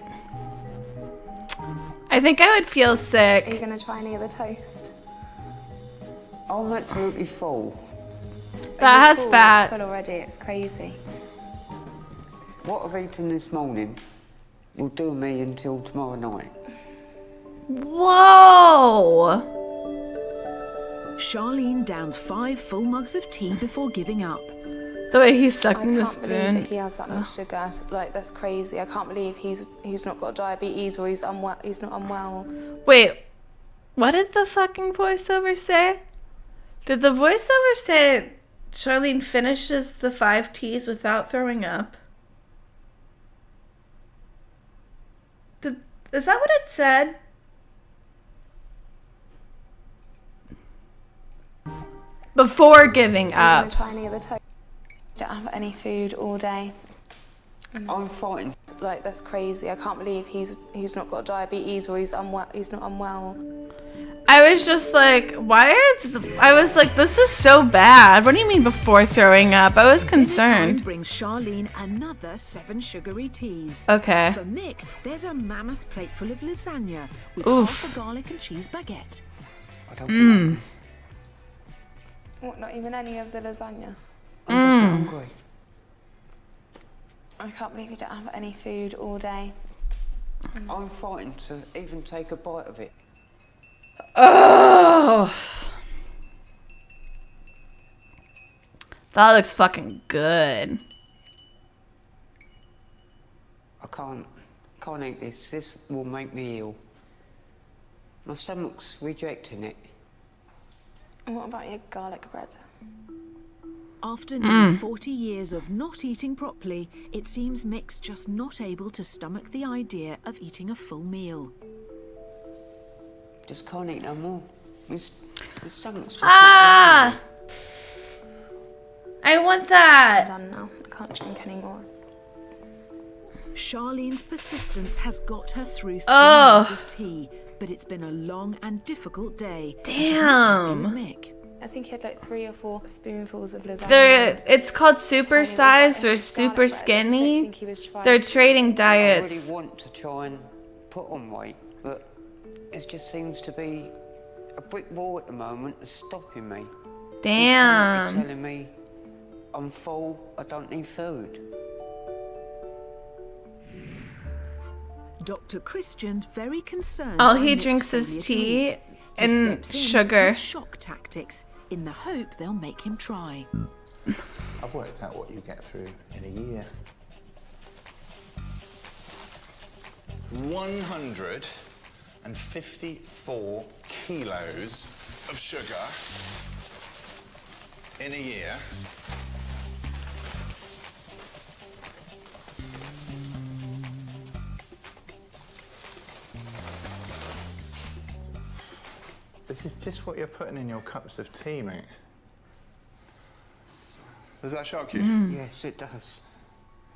I think I would feel Are sick. you going to try any of the toast? I'm absolutely full. That has fat. Full already, it's crazy. What I've eaten this morning will do me until tomorrow night. Whoa! Charlene downs 5 full mugs of tea before giving up. The way he's sucking the I can't believe spoon. that he has that much sugar. Like, that's crazy. I can't believe he's not got diabetes or he's unwell. He's not unwell. Wait, what did the fucking voiceover say? Did the voiceover say Charlene finishes the 5 teas without throwing up? Is that what it said? Before giving Are you up. going to try any of the toast? Don't have any food all day. I'm frightened. Like, that's crazy. I can't believe he's not got diabetes or he's unwell. He's not unwell. I was just like, I was like, this is so bad. What do you mean before throwing up? I was concerned. Dinner time brings Charlene another 7 sugary teas. Okay. For Mick, there's a mammoth plate full of lasagna with Oof. half a garlic and cheese baguette. I don't feel What, not even any of the lasagna? I'm just hungry. I can't believe you don't have any food all day. I'm frightened to even take a bite of it. Oh, that looks fucking good. I can't eat this. This will make me ill. My stomach's rejecting it. And what about your garlic bread? After nearly 40 years of not eating properly, it seems Mick's just not able to stomach the idea of eating a full meal. Just can't eat no more. My stomach's just I want I'm that. done now. I can't drink anymore. Charlene's persistence has got her through 3 Oh. mugs of tea, but it's been a long and difficult day. and she's not happy with Damn. Mick. I think he had like 3 or 4 spoonfuls of lasagna. It's called super Tiny little size bite or of super garlic bread. I just don't skinny. think he was trying. They're trading I diets. really want to try and put on weight, but it just seems to be a brick wall at the moment that's stopping me. It's Damn. telling me I'm full, I don't need food. Dr. Christian's very concerned. All by he Mick's drinks is failure to tea eat. He and steps in sugar. with shock tactics in the hope they'll make him try. I've worked out what you get through in a year. 154 kilos of sugar in a year. This is just what you're putting in your cups of tea, mate. Does that shock you? Yes, it does.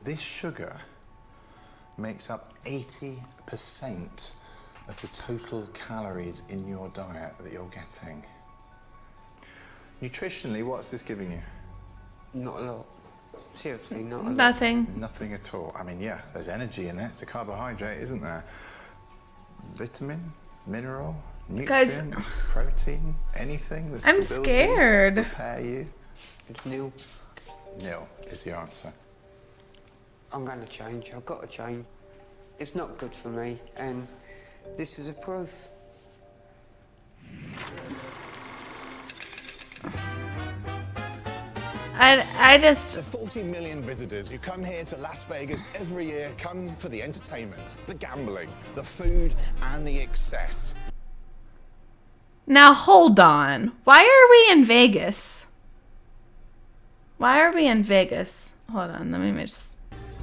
This sugar makes up 80% of the total calories in your diet that you're getting. Nutritionally, what's this giving you? Not a lot. Seriously, not a lot. Nothing. Nothing at all. I mean, yeah, there's energy in it. It's a carbohydrate, isn't there? Vitamin, mineral, Guys, nutrient, protein, anything that I'm to build scared. You, repair you. It's nil. Nil is the answer. I'm going to change. I've got to change. It's not good for me, and this is a proof. I just... The 40 million visitors who come here to Las Vegas every year come for the entertainment, the gambling, the food, and the excess. Now hold on. Why are we in Vegas? Why are we in Vegas? Hold on, let me just...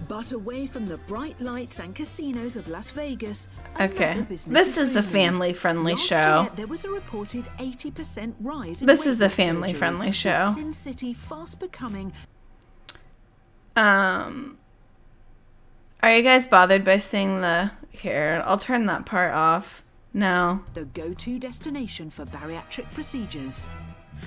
But away from the bright lights and casinos of Las Vegas. Okay, this is a family-friendly show. Year, there was a reported 80% rise in this is a weight loss family-friendly surgery, show. with Sin City fast becoming. Are you guys bothered by seeing the... Here, I'll turn that part off. No. The go-to destination for bariatric procedures.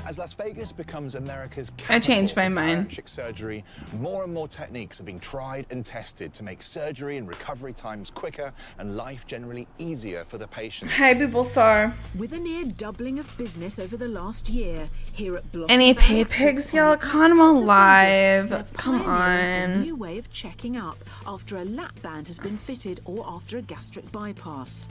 As Las Vegas becomes America's I changed my capital for mind. bariatric surgery, more and more techniques are being tried and tested to make surgery and recovery times quicker and life generally easier for the patients. Hi, Bubblesar. With a near doubling of business over the last year, here at Blossom Any pay Bariatrics pigs, on y'all? the Come outskirts of alive. Vegas, they're Come pioneering a on. new way of checking up after a lap band has been fitted or after a gastric bypass.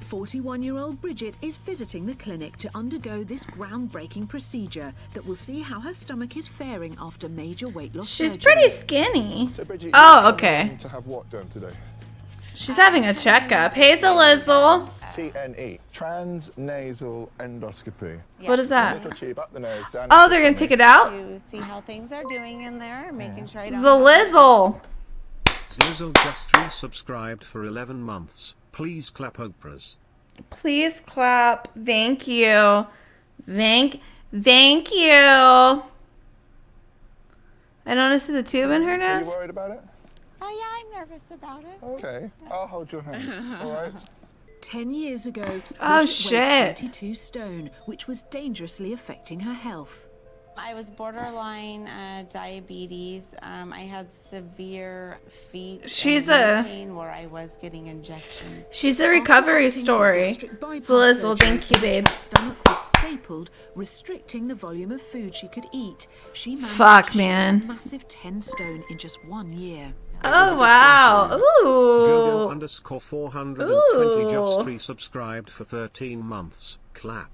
41-year-old Bridget is visiting the clinic to undergo this groundbreaking procedure that will see how her stomach is faring after major weight loss She's surgery. pretty skinny. So Bridget, Oh, you're okay. coming To have what done today? She's having a checkup. Hey, Zalizzle. TNE, transnasal endoscopy. What is that? A little tube up the nose, down Oh, into they're the gonna take it out? To see how things are doing in there, making sure I don't. Zalizzle. Zizzle just resubscribed for 11 months. Please clap Oprah's. Please clap. Thank you. Thank you. I don't want to see the tube in her Are you nose. worried about it? Oh yeah, I'm nervous about it. Okay, I'll hold your hand. All right. 10 years ago, Oh, Bridget shit. weighed 22 stone, which was dangerously affecting her health. I was borderline diabetes. I had severe feet. She's and a- pain where I was getting injections. She's a recovery story. Zalizzle, thank you, babe. Her stomach was stapled, restricting the volume of food she could eat. She managed Fuck, to shed man. a massive 10 stone in just 1 year. Oh, wow. Gogo Ooh. underscore 420 just Ooh. resubscribed for 13 months. Clap.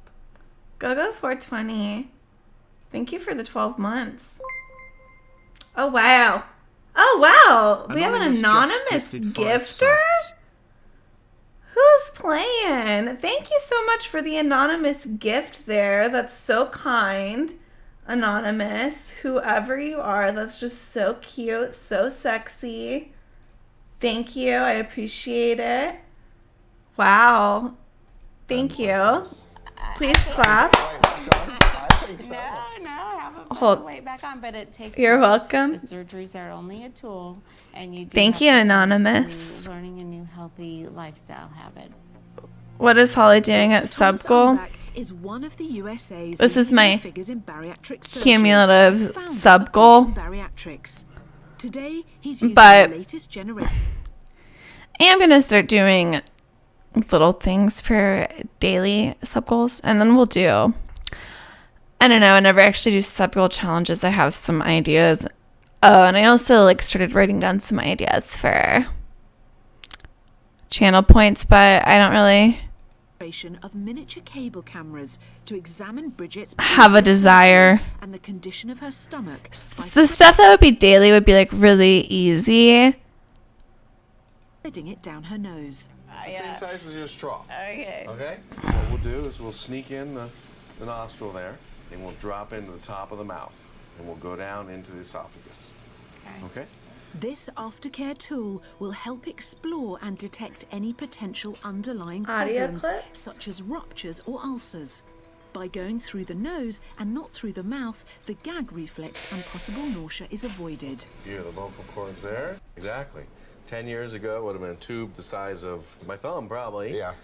Go 420. Thank you for the 12 months. Oh, wow. Oh, wow. We have an Anonymous just anonymous gifted 5 gifter? subs. Who's playing? Thank you so much for the anonymous gift there. That's so kind. Anonymous, whoever you are, that's just so cute, so sexy. Thank you. I appreciate it. Wow. Thank you. Please clap. No, I haven't put Hold- the weight back on, but it takes. You're work. welcome. The surgeries are only a tool, and you. Do Thank have you, to Anonymous. continue learning a new healthy lifestyle habit. What is Holly doing at Thomas Subgoal? Umbach is one of the USA's This is leading my figures in bariatric surgery, cumulative founder of sub-goal. Boston Bariatrics. Today, he's using But- the latest generation. I am going to start doing little things for daily sub goals, and then we'll do, I don't know, I never actually do sub goal challenges. I have some ideas. Oh, and I also started writing down some ideas for channel points, but I don't really Of miniature cable cameras to examine Bridget's have a desire. and the condition of her stomach. The stuff that would be daily would be really easy. Sliding it down her nose. It's the same size as your straw. Okay. Okay? What we'll do is we'll sneak in the nostril there, and we'll drop into the top of the mouth, and we'll go down into the esophagus. Okay? This aftercare tool will help explore and detect any potential underlying Audio problems, clips? such as ruptures or ulcers. By going through the nose and not through the mouth, the gag reflex and possible nausea is avoided. You hear the vocal cords there? Exactly. 10 years ago, it would have been a tube the size of my thumb, probably. Yeah.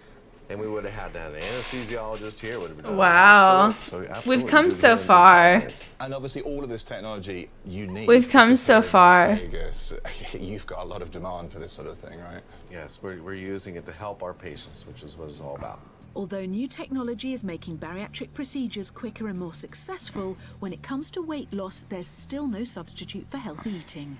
And we would have had to have an anesthesiologist here. Would have been done in the Wow. hospital. So We've absolutely come do so the far. science. And obviously, all of this technology you need. We've come because so here in Las far. Vegas, you've got a lot of demand for this sort of thing, right? Yes, we're using it to help our patients, which is what it's all about. Although new technology is making bariatric procedures quicker and more successful, when it comes to weight loss, there's still no substitute for healthy eating.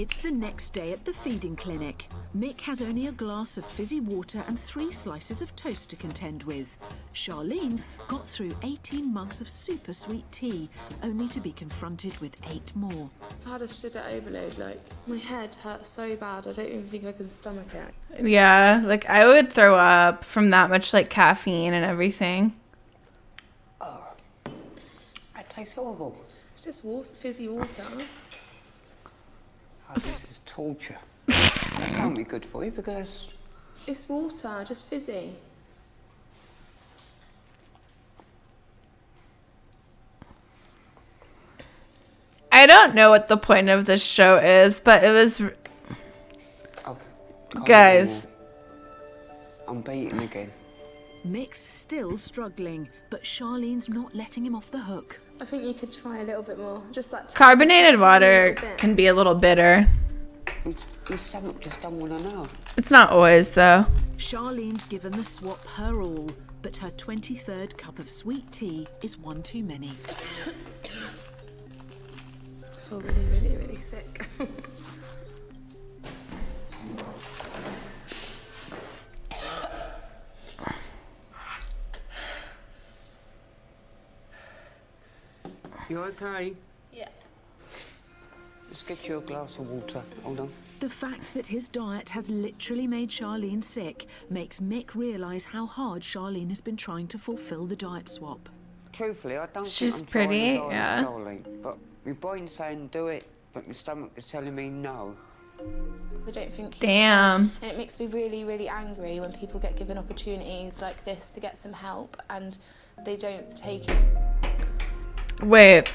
It's the next day at the feeding clinic. Mick has only a glass of fizzy water and 3 slices of toast to contend with. Charlene's got through 18 mugs of super sweet tea, only to be confronted with 8 more. I've had a sugar overload, like, my head hurts so bad, I don't even think I can stomach it. Yeah, like I would throw up from that much like caffeine and everything. It tastes horrible. It's just water, fizzy water. Oh, this is torture. That can't be good for you because... It's water, just fizzy. I don't know what the point of this show is, but it was... Guys. I'm beaten again. Mick's still struggling, but Charlene's not letting him off the hook. I think you could try a little bit more. Just that. Carbonated water can be a little bitter. My stomach just don't want to know. It's not always, though. Charlene's given the swap her all, but her 23rd cup of sweet tea is one too many. I feel really, really, really sick. You okay? Yeah. Let's get you a glass of water. Hold on. The fact that his diet has literally made Charlene sick makes Mick realise how hard Charlene has been trying to fulfil the diet swap. Truthfully, I don't She's think I'm pretty, trying as yeah. hard as Charlene, but my brain's saying do it, but my stomach is telling me no. I don't think he's Damn. trying. And it makes me really, really angry when people get given opportunities like this to get some help and they don't take it. Wait.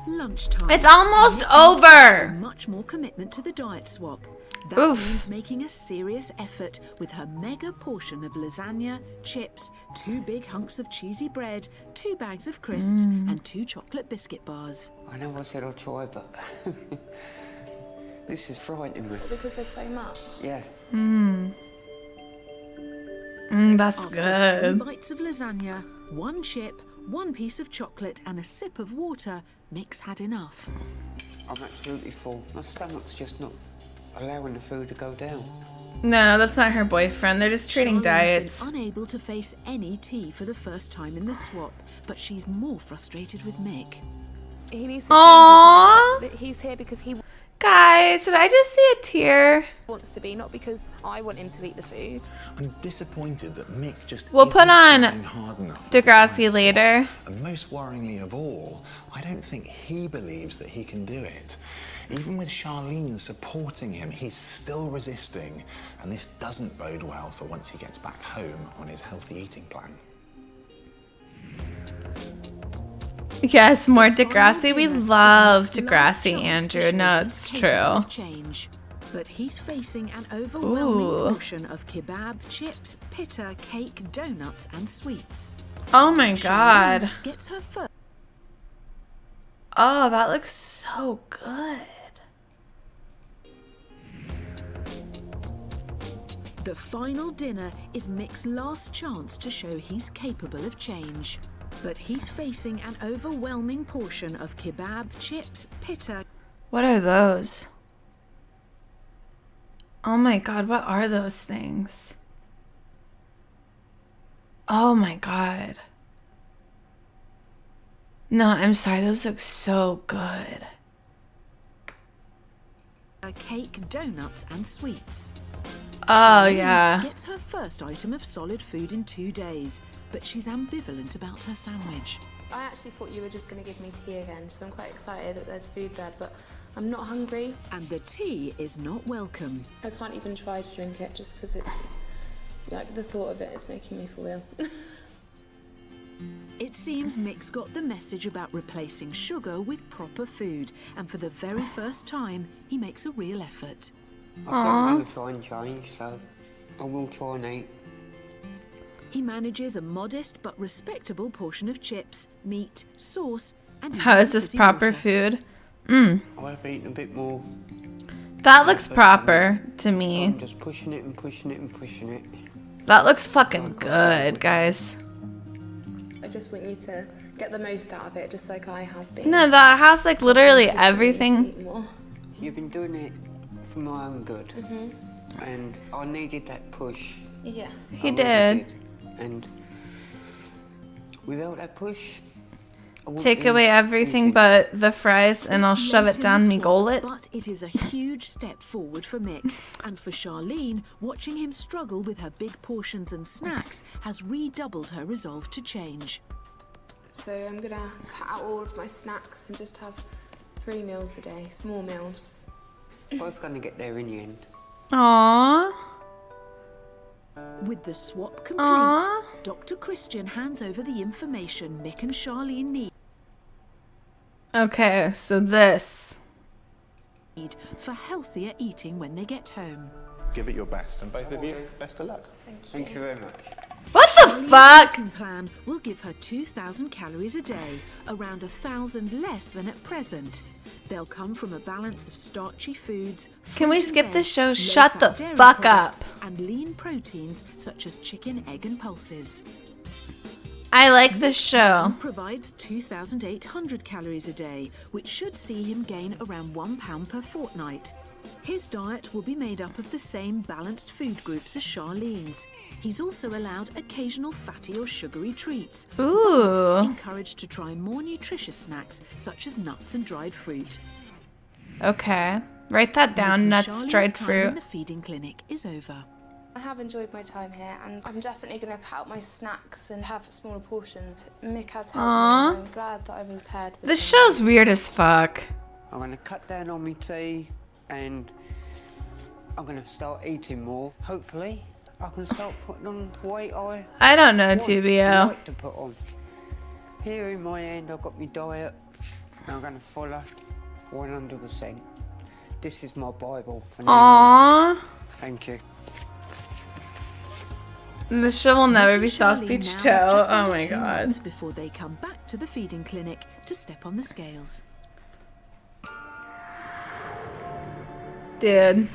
Lunchtime. It's almost Mick wants over. Much more commitment to the diet swap. That means making a serious effort with her mega portion of lasagna, chips, 2 big hunks of cheesy bread, 2 bags of crisps, and 2 chocolate biscuit bars. I know I said I'd try, but this is frightening me. Because there's so much. Yeah. That's After good. 3 bites of lasagna, 1 chip, 1 piece of chocolate, and a sip of water, Mick's had enough. I'm absolutely full. My stomach's just not allowing the food to go down. No, that's not her boyfriend. They're just trading Charlene's diets. been unable to face any tea for the first time in the swap, but she's more frustrated with Mick. He needs to Aww. change his he's here because he Guys, did I just see a tear? wants to be, not because I want him to eat the food. I'm disappointed that Mick just We'll put isn't on trying hard enough. Degrassi later. And most worryingly of all, I don't think he believes that he can do it. Even with Charlene supporting him, he's still resisting, and this doesn't bode well for once he gets back home on his healthy eating plan. Yes, more Degrassi. We love Degrassi, Andrew. No, it's true. Change. But he's facing an overwhelming Ooh. portion of kebab, chips, pitta, cake, donuts, and sweets. Oh my god. Charlene gets her first. Oh, that looks so good. The final dinner is Mick's last chance to show he's capable of change. But he's facing an overwhelming portion of kebab, chips, pitta. What are those? Oh my god, what are those things? Oh my god. No, I'm sorry, those look so good. Cake, donuts, and sweets. Oh, Charlene yeah. Gets her first item of solid food in 2 days, but she's ambivalent about her sandwich. I actually thought you were just going to give me tea again, so I'm quite excited that there's food there, but I'm not hungry. And the tea is not welcome. I can't even try to drink it just because it, like, the thought of it is making me feel ill. It seems Mick's got the message about replacing sugar with proper food, and for the very first time, he makes a real effort. I said I'm going to try and change, so I will try and eat. He manages a modest but respectable portion of chips, meat, sauce, and How is this proper food? I have eaten a bit more. That looks proper to me. I'm just pushing it and pushing it and pushing it. That looks fucking good, guys. I just want you to get the most out of it, just like I have been. No, that has like So literally I'm pushing you to everything. eat more. you've been doing it for my own good. Mm-hmm. And I needed that push. Yeah. He I really did. And without that push, I wouldn't Take be away everything eating. but the fries and I'll It's shove late it in down the me swamp, gullet. But it is a huge step forward for Mick. And for Charlene, watching him struggle with her big portions and snacks has redoubled her resolve to change. So I'm gonna cut out all of my snacks and just have 3 meals a day, small meals. Both going to get there in the end. Aww. With the swap complete, Aww. Dr. Christian hands over the information Mick and Charlene need Okay, so this. for healthier eating when they get home. Give it your best, and both of you, best of luck. Thank you very much. What the Charlene's fuck? eating plan will give her 2,000 calories a day, around 1,000 less than at present. They'll come from a balance of starchy foods. Can we fruit and skip veg, this show? low Shut fat the dairy fuck products, up. And lean proteins such as chicken, egg, and pulses. I like this show. Provides 2,800 calories a day, which should see him gain around 1 pound per fortnight. His diet will be made up of the same balanced food groups as Charlene's. He's also allowed occasional fatty or sugary treats. Ooh. But encouraged to try more nutritious snacks such as nuts and dried fruit. Okay. Write that down. Mick and Nuts, Charlene's dried time fruit. in the feeding clinic is over. I have enjoyed my time here, and I'm definitely going to cut out my snacks and have smaller portions. Mick has helped Aww. me, and I'm glad that I was paired with This him. show's weird as fuck. I'm going to cut down on my tea and I'm going to start eating more. Hopefully, I can start putting on the weight I don't know, want, TBO. like to put on. Here in my hand, I've got my diet, and I'm going to follow 100%. This is my Bible for now on. Aww. Thank you. This show will never be Mick South and Beach Charlene Toe. now have just Oh under my 2 god. months before they come back to the feeding clinic to step on the scales. Dude.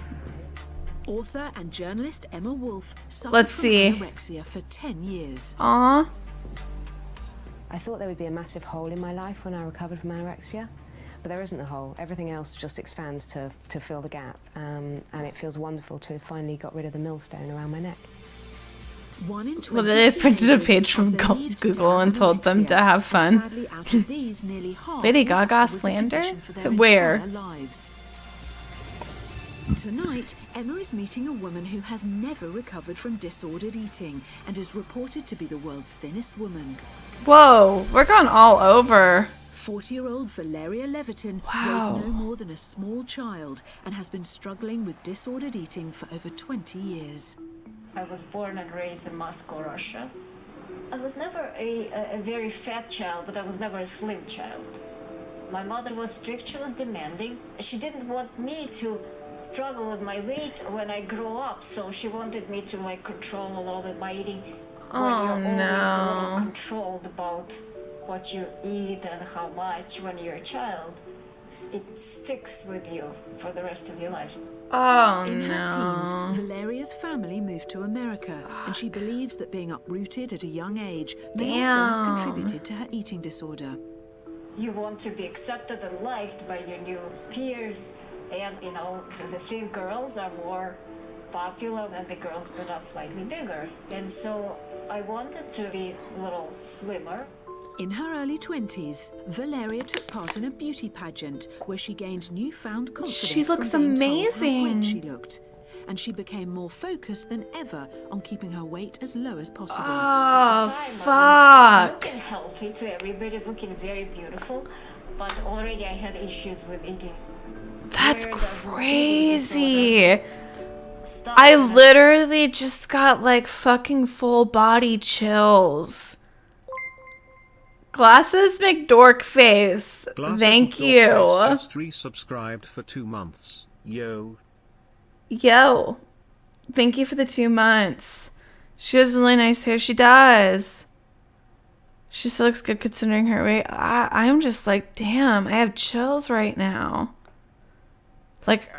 Author and journalist Emma Wolfe suffered Let's from see. anorexia for 10 years. Aww. I thought there would be a massive hole in my life when I recovered from anorexia, but there isn't a hole. Everything else just expands to fill the gap, and it feels wonderful to finally got rid of the millstone around my neck. 1 in 20 Well, they printed a teenagers page from have believed to Google and told them to have fun. Sadly, out of these, nearly half Lady will Gaga battle with the slander? condition for their Where? entire lives. Tonight, Emma is meeting a woman who has never recovered from disordered eating and is reported to be the world's thinnest woman. Whoa, we're going all over. 40-year-old Valeria Levitin Wow. weighs no more than a small child and has been struggling with disordered eating for over 20 years. I was born and raised in Moscow, Russia. I was never a very fat child, but I was never a slim child. My mother was strict, she was demanding. She didn't want me to struggle with my weight when I grow up, so she wanted me to like control a little bit my eating. When Oh, you're always a no. little controlled about what you eat and how much when you're a child, it sticks with you for the rest of your life. Oh In her no. teens, Valeria's family moved to America, and she believes that being uprooted at a young age may also have Damn. contributed to her eating disorder. You want to be accepted and liked by your new peers, and you know the thin girls are more popular than the girls that are slightly bigger, and so I wanted to be a little slimmer. In her early 20s, Valeria took part in a beauty pageant where she gained newfound confidence. She looks from being told how amazing. great she looked, and she became more focused than ever on keeping her weight as low as possible. Oh, I was fuck. looking healthy to everybody, looking very beautiful, but already I had issues with eating. That's Weird, eating crazy. disorder. I literally just got like fucking full body chills. Glasses McDork face. Glass Thank of Milk Face you. just resubscribed for 2 months. Yo. Yo. Thank you for the 2 months. She has really nice hair. She does. She still looks good considering her weight. I'm just like, damn, I have chills right now. Like,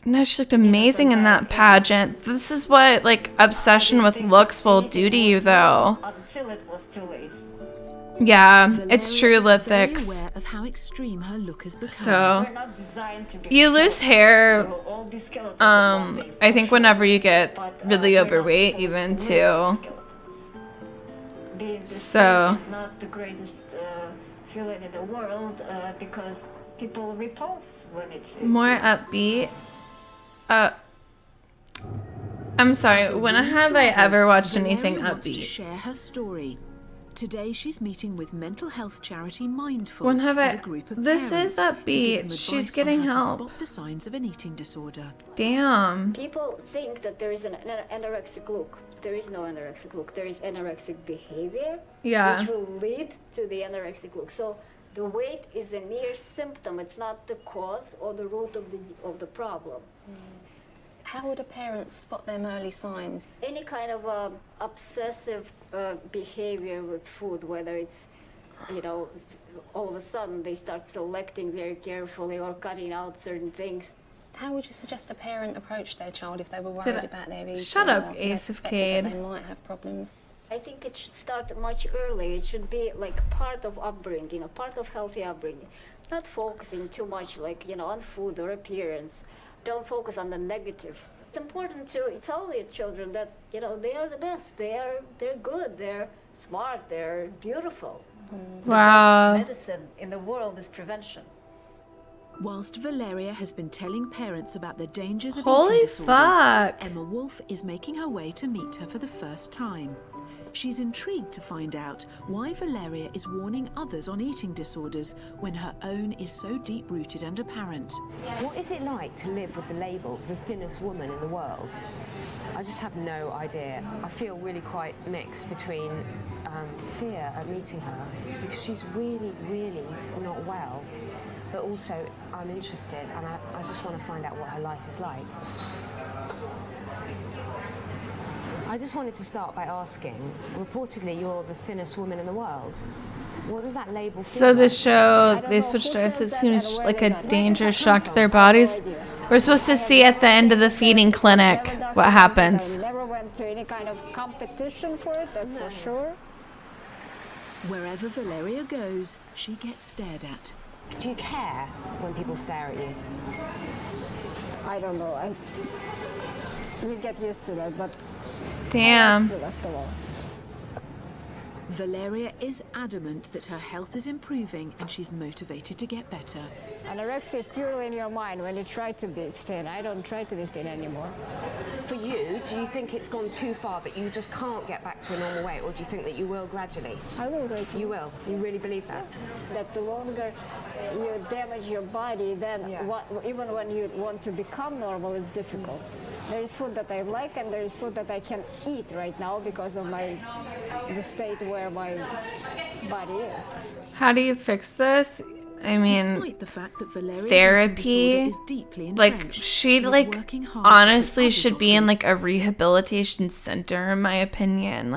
no, she looked amazing in that pageant. This is what, like, obsession with looks will do to you, though. Until it was too late. Yeah, it's true, Very lithics. aware of how extreme her look has become. So you lose hair. I think whenever you get really overweight, even too. So is not the greatest feeling in the world because people repulse when it's more upbeat. I'm sorry. When have I ever watched anything Valeria wants to upbeat? share her story. Today she's meeting with mental health charity Mindful When have and I- a group of this parents is to give upbeat. them She's advice getting on how help. to spot the signs of an eating disorder. Damn. People think that there is an anorexic look. There is no anorexic look. There is anorexic behavior, Yeah. which will lead to the anorexic look. So the weight is a mere symptom. It's not the cause or the root of the problem. How would a parent spot them early signs? Any kind of obsessive behavior with food, whether it's, all of a sudden they start selecting very carefully or cutting out certain things. How would you suggest a parent approach their child if they were Did worried I- about their eating? Shut up, or Ace suspected Cade. that they might have problems? I think it should start much earlier. It should be like part of upbringing, part of healthy upbringing. Not focusing too much on food or appearance. Don't focus on the negative. It's important to tell your children that, they are the best. They're good. They're smart. They're beautiful. Wow. The best medicine in the world is prevention. Whilst Valeria has been telling parents about the dangers of Holy eating disorders, fuck. Emma Wolf is making her way to meet her for the first time. She's intrigued to find out why Valeria is warning others on eating disorders when her own is so deep-rooted and apparent. What is it like to live with the label, the thinnest woman in the world? I just have no idea. I feel really quite mixed between fear at meeting her because she's really, really not well. But also, I'm interested and I just want to find out what her life is like. I just wanted to start by asking, reportedly you're the thinnest woman in the world. What does that label feel So the like? show, they switched it to seem like a dangerous shock to their bodies. We're supposed to see at the end of the feeding clinic what happens. I never went to any kind of competition for it, that's for sure. Wherever Valeria goes, she gets stared at. Do you care when people stare at you? I don't know. We get used to that, but Damn. after all. Valeria is adamant that her health is improving and she's motivated to get better. Anorexia is purely in your mind when you try to be thin. I don't try to be thin anymore. For you, do you think it's gone too far that you just can't get back to a normal weight, or do you think that you will gradually? I will gradually. You will? You really believe that? That the longer you damage your body, then even when you want to become normal, it's difficult. There is food that I like and there is food that I can eat right now because of the state where my body is. How do you fix this? I mean, Despite the fact that Valeria's therapy, eating disorder is deeply entrenched, she she's working hard to put honestly others should off be in food. like a rehabilitation center, in my opinion.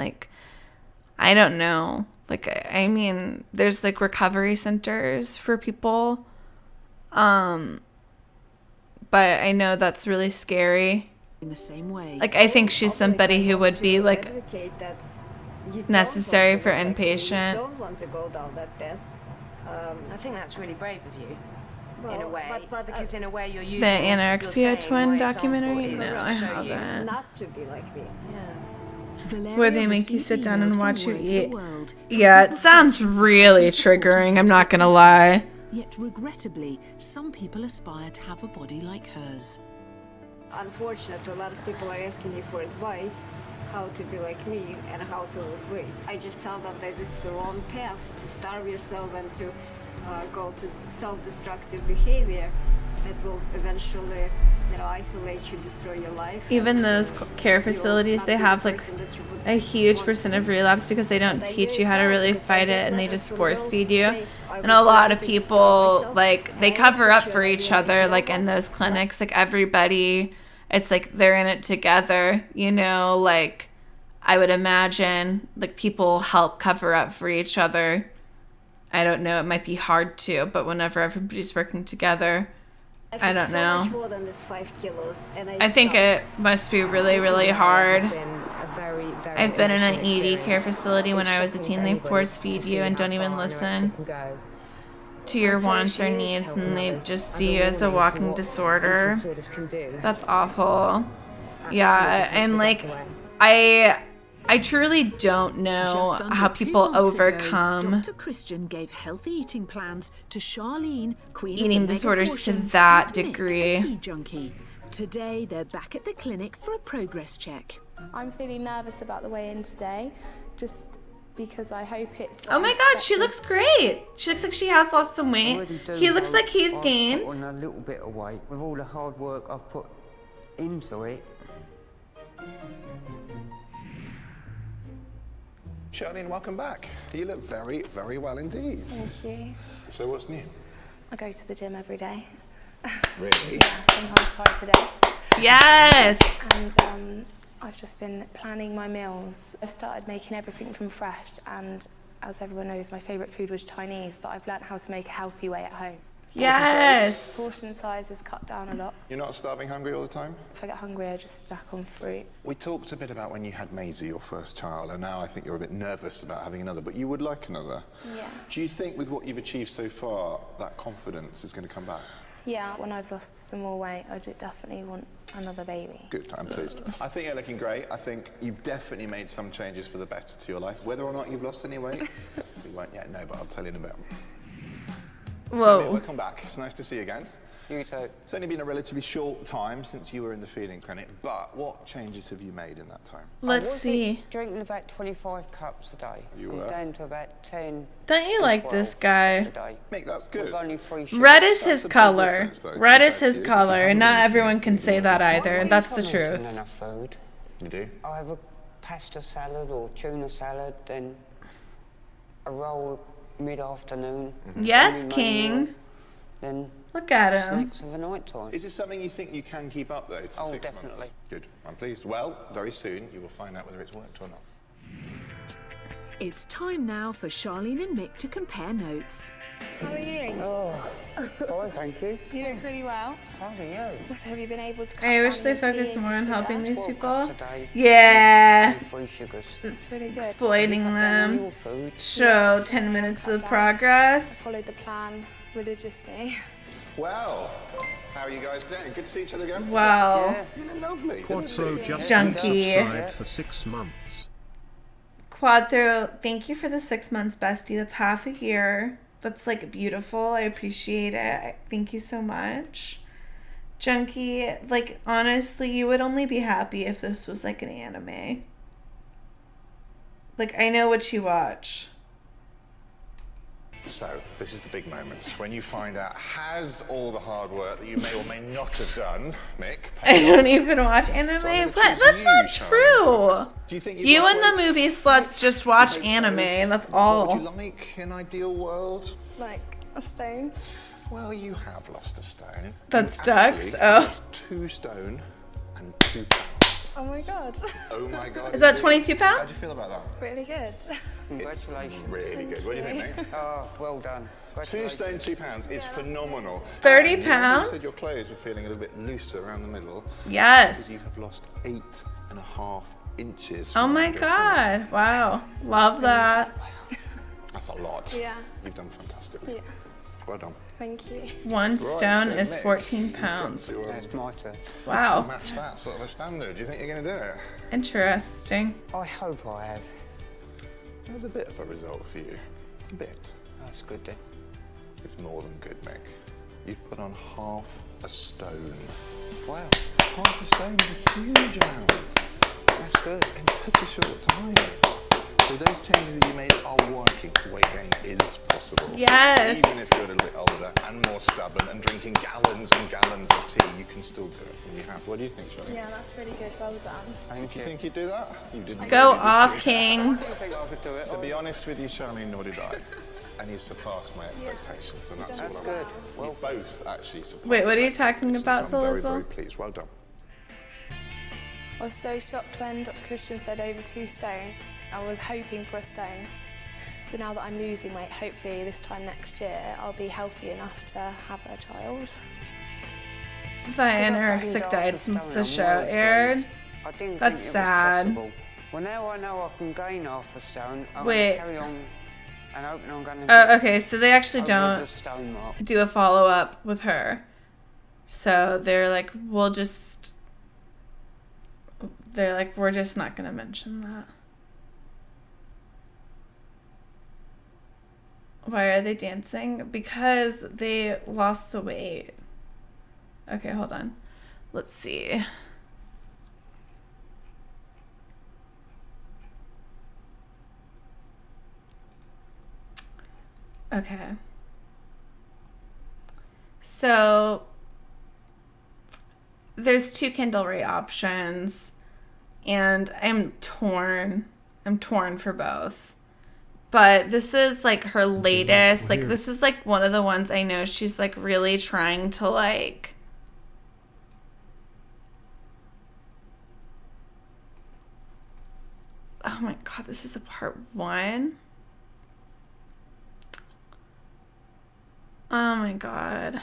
I don't know. I mean, there's recovery centers for people. But I know that's really scary. In the same way. I think she's somebody who would be Advocate that you necessary don't for want to go that way. inpatient. You don't want to go down that path. I think that's really brave of you, in a Well, way, but, because in a way you're using The you're anorexia saying twin my documentary? example is No, to I show you haven't. Not to be like me. Where they make you sit down and watch you eat. Yeah, it sounds really triggering, I'm not gonna lie. Yet regrettably, some people aspire to have a body like hers. Unfortunately, a lot of people are asking me for advice how to be like me and how to lose weight. I just tell them that it's the wrong path to starve yourself and to go to self-destructive behavior that will eventually, isolate you, destroy your life. Even those care facilities, they have a huge percent of relapse because they don't teach you how to really fight it and they just force feed you. And a lot of people, they cover up for each other, in those clinics, everybody, it's they're in it together, I would imagine, people help cover up for each other. I don't know, it might be hard to, but whenever everybody's working together, I don't know. So much more than this 5 kilos, and I think it must be really, really hard. It's been a very very, very. I've been in an ED emotional care experience. facility when It's I was a shocking teen. to They anybody force to feed see you and how don't even far listen anorexia can go. to your And so wants or she is needs, helping and they others just as see you as a warning to walking what disorder. eating disorders can do. That's awful. Absolutely Yeah, take and your like breath away. I truly don't know Just under how 2 people months ago, overcome Dr. Christian gave healthy eating plans to Charlene, queen of eating the disorders to mega-portion, that and Nick, degree. a tea junkie. Today, they're back at the clinic for a progress check. I'm feeling nervous about the way in today, just because I hope it's. Oh my god, she looks great. She looks like she has lost some weight. Already do, He looks though. like he's I've gained. put on a little bit of weight with all the hard work I've put into it. Charlene, welcome back. You look very, very well indeed. Thank you. So what's new? I go to the gym every day. Really? Yeah, sometimes twice a day. Yes. And I've just been planning my meals. I've started making everything from fresh, and as everyone knows, my favourite food was Chinese, but I've learnt how to make a healthy way at home. Yes. Portion size is cut down a lot. You're not starving hungry all the time? If I get hungry, I just snack on fruit. We talked a bit about when you had Maisie, your first child, and now I think you're a bit nervous about having another, but you would like another. Yeah. Do you think with what you've achieved so far, that confidence is going to come back? Yeah, when I've lost some more weight, I do definitely want another baby. Good, I'm pleased. I think you're looking great. I think you've definitely made some changes for the better to your life. Whether or not you've lost any weight, we won't yet know, but I'll tell you in a bit. Whoa. Welcome back. It's nice to see you again. You too. It's only been a relatively short time since you were in the feeding clinic, but what changes have you made in that time? Let's see. Drinking about 25 cups a day. You I'm were? down to about 10. Don't you or like 12 this guy? a day. Mick, that's good. With only 3 sugars. Red is That's his a big color. difference, though, to Red be is fair his to you. color, and not Haven't everyone eaten can say that either, and that's the I've not truth. eaten enough food. You do? I have a pasta salad or tuna salad, then a roll mid-afternoon. Yes, then my King. meal, Then Look at him. snacks of the night time. Is this something you think you can keep up, though, to Oh, 6 definitely. months? Good, I'm pleased. Well, very soon you will find out whether it's worked or not. It's time now for Charlene and Mick to compare notes. How are you? Oh, fine, thank you. You look really well. So do you. So have you been able to cut I wish down they your tea focused and more on sugar? helping these 12 people. cups a day. Yeah. And 3 sugars. That's really good. Exploiting them. Your food. Show 10 minutes of I progress. followed the plan religiously. Well, how are you guys doing? Good to see each other again. Wow. Yeah, you look lovely. Quattro just Junkie. subscribed for 6 months. Quadro, thank you for the 6 months, bestie. That's half a year. That's like beautiful. I appreciate it. Thank you so much. Junkie, like honestly, you would only be happy if this was like an anime. Like, I know what you watch. So, this is the big moment. When you find out, has all the hard work that you may or may not have done, Mick, I don't even watch anime. So I'm What? gonna choose That's you, not Charlie, true. first. Do you think you've You lost and the weight? movie sluts just watch anime. That's What all. would you like in an ideal world? Like a stone. Well, you have lost a stone. That's You ducks? actually Oh. lost 2 stone and 2 pounds. Oh my god. Oh my god. Is that indeed. 22 pounds? How do you feel about that? Really good. Congratulations. Really good. What do you think, mate? Oh, well done. 2 stone, 2 pounds is phenomenal. 30 And pounds? You said your clothes were feeling a little bit looser around the middle. Yes. Because you have lost 8.5 inches. Oh from my around your tummy. god. Wow. Love that. That's a lot. Yeah. You've done fantastically. Yeah. Well done. Thank you. 1 stone so is Nick, 14 you've got pounds. to, That's my turn. Wow. match that sort of a standard. Do you think you're going to do it? Interesting. I hope I have. There's a bit of a result for you. A bit. That's good then. It's more than good, Mick. You've put on half a stone. Wow, Half a stone is a huge amount that's good. in such a short time. So those changes that you made are working. Weight gain is possible. Yes. Even if you're a little bit older and more stubborn and drinking gallons and gallons of tea, you can still do it. And you have. What do you think, Charlie? Yeah, that's really good. Well done. Thank you. Think you'd do that? You didn't. Go really, did off, you? King. I think I could do it. To be honest with you, Charlene, nor did I. And you surpassed my expectations, and that's That's what good. I want. You both actually surpassed Wait, what are my you talking expectations, about, so I'm very, Salizzle? very pleased. Well done. I was so shocked when Dr. Christian said over 2 stone. I was hoping for a stone. So now that I'm losing weight, hopefully this time next year, I'll be healthy enough to have a child. The anorexic died since the show aired. I didn't That's think it sad. was possible. Well, now I know I can gain half a stone. I'm Wait. going to carry on and hoping I'm going to Okay, so they actually over don't the stone mark. do a follow-up with her. So they're like, we're just not going to mention that. Why are they dancing? Because they lost the weight. Okay, hold on. Let's see. Okay. So there's 2 Kendall Ray options, and I'm torn. I'm torn for both. But this is like her latest. Like, this is like one of the ones I know she's like really trying to like. Oh my God, this is a part 1. Oh my God.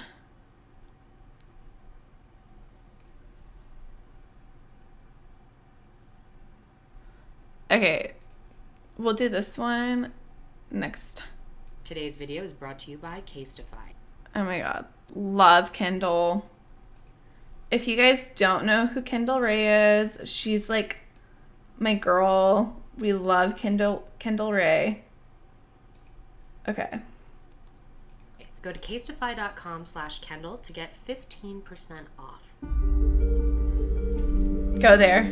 Okay, we'll do this one next. Today's video is brought to you by Casetify. Oh my God, love Kendall. If you guys don't know who Kendall Ray is, she's like my girl. We love Kendall Ray. Okay. Go to casetify.com/Kendall to get 15% off. Go there.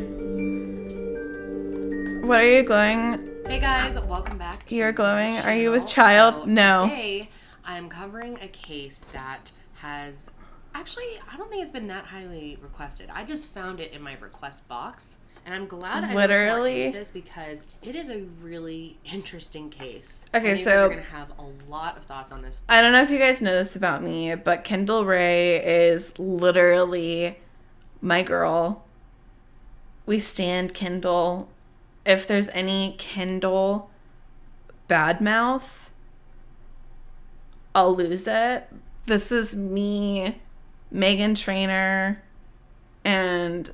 What are you glowing? Hey guys, welcome back to You're glowing. the Are you with channel. child? So No. Today, I'm covering a case that has actually, I don't think it's been that highly requested. I just found it in my request box. And I'm glad I looked more into this because it is a really interesting case. Okay, and you guys so are gonna have a lot of thoughts on this. I don't know if you guys know this about me, but Kendall Ray is literally my girl. We stand Kendall. If there's any Kendall badmouth, I'll lose it. This is me, Meghan Trainor, and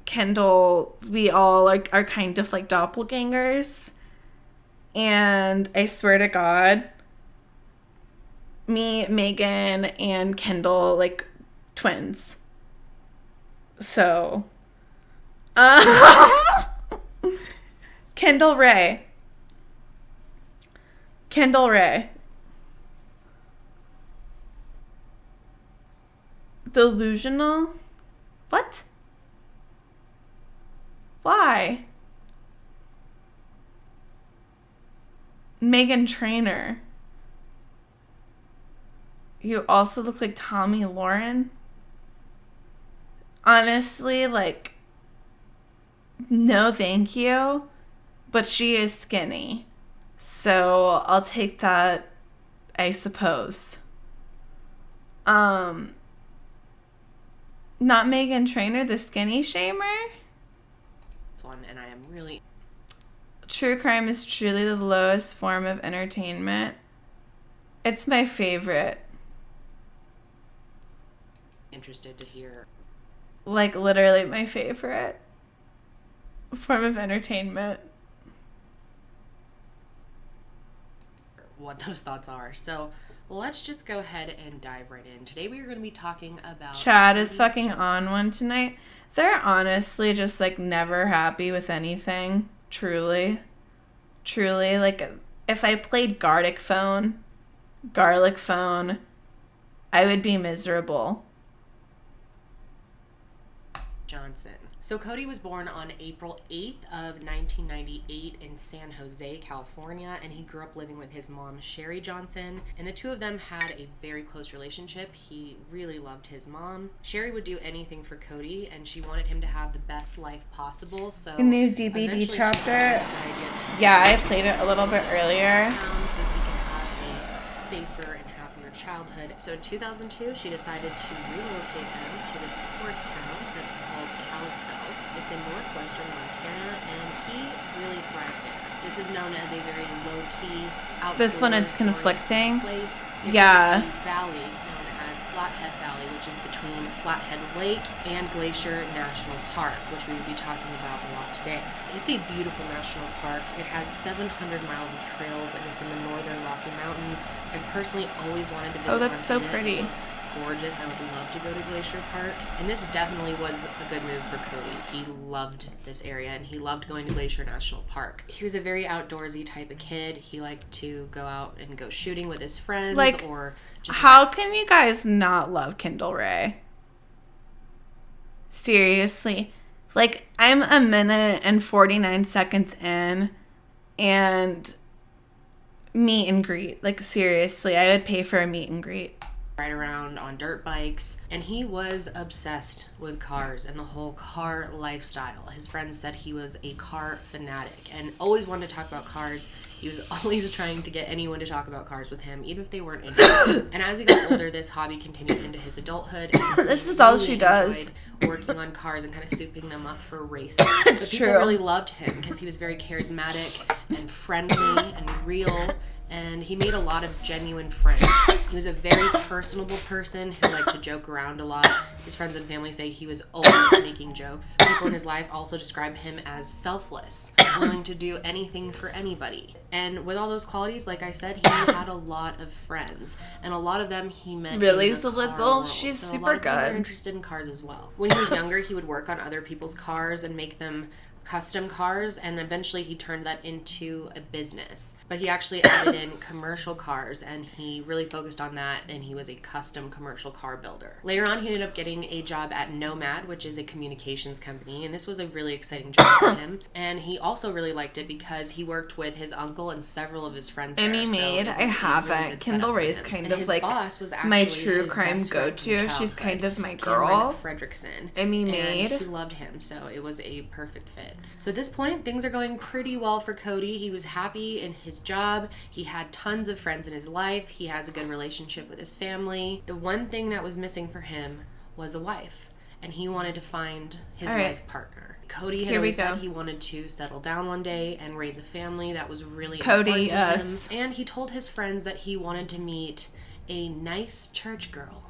Kendall. We all are kind of like doppelgangers. And I swear to God, me, Megan, and Kendall, like twins. So, Kendall Ray. Kendall Ray. Delusional? What? Why? Meghan Trainor. You also look like Tommy Lauren. Honestly, like, no thank you. But she is skinny. So I'll take that, I suppose. Not Meghan Trainor, the skinny shamer? One, and I am really True crime is truly the lowest form of entertainment. It's my favorite. interested to hear Like, literally my favorite form of entertainment. what those thoughts are. So let's just go ahead and dive right in. Today we are going to be talking about Chad is fucking on one tonight. They're honestly just like never happy with anything. Truly. Like, if I played Garlic Phone, I would be miserable. Johnson. So Cody was born on April 8th of 1998 in San Jose, California, and he grew up living with his mom, Sherry Johnson, and the two of them had a very close relationship. He really loved his mom. Sherry would do anything for Cody, and she wanted him to have the best life possible. So A new DVD chapter. Yeah, I played it a little bit earlier. So he can have a safer and happier childhood. So in 2002, she decided to relocate him to this forest town that's called Kalispell. It's in northwestern Montana, and he really thrived there. This is known as a very low-key, outdoor This one, it's conflicting. place. Yeah. It's a valley known as Flathead Valley, which is between Flathead Lake and Glacier National Park, which we will be talking about a lot today. It's a beautiful national park. It has 700 miles of trails, and it's in the northern Rocky Mountains. I personally always wanted to visit. Oh, that's so Montana. pretty. It looks gorgeous. I would love to go to Glacier Park, and this definitely was a good move for Cody. He loved this area, and he loved going to Glacier National Park. He was a very outdoorsy type of kid. He liked to go out and go shooting with his friends, Like, or just how can you guys not love Kendall Ray? Seriously. Like, I'm a minute and 49 seconds in, and meet and greet. Like, seriously, I would pay for a meet and greet. ride around on dirt bikes, and he was obsessed with cars and the whole car lifestyle. His friends said he was a car fanatic and always wanted to talk about cars. He was always trying to get anyone to talk about cars with him, even if they weren't interested. And as he got older, this hobby continued into his adulthood. This is all she does. Working on cars and kind of souping them up for racing. It's But people true. really loved him because he was very charismatic and friendly and real, and he made a lot of genuine friends. He was a very personable person who liked to joke around a lot. His friends and family say he was always making jokes. People in his life also describe him as selfless, willing to do anything for anybody. And with all those qualities, like I said, he had a lot of friends, and a lot of them he met Really, in the car Zalizzle? world. She's So a super lot of people are good. interested in cars as well. When he was younger, he would work on other people's cars and make them custom cars, and eventually he turned that into a business. But he actually added in commercial cars, and he really focused on that, and he was a custom commercial car builder. Later on, he ended up getting a job at Nomad, which is a communications company, and this was a really exciting job for him. And he also really liked it because he worked with his uncle and several of his friends there. Emmy So Maid, it I was a haven't. really good Kendall setup for Ray's him. kind And of his like boss was my actually true his crime best friend from go-to. She's childhood, kind of my Cameron girl. Fredrickson. Emmy And Maid. he loved him, so it was a perfect fit. So at this point, things are going pretty well for Cody. He was happy in his job. He had tons of friends in his life. He has a good relationship with his family. The one thing that was missing for him was a wife, and he wanted to find his All right. life partner. Cody had Here we always said go. he wanted to settle down one day and raise a family. That was really Cody, important to yes. him. And he told his friends that he wanted to meet a nice church girl.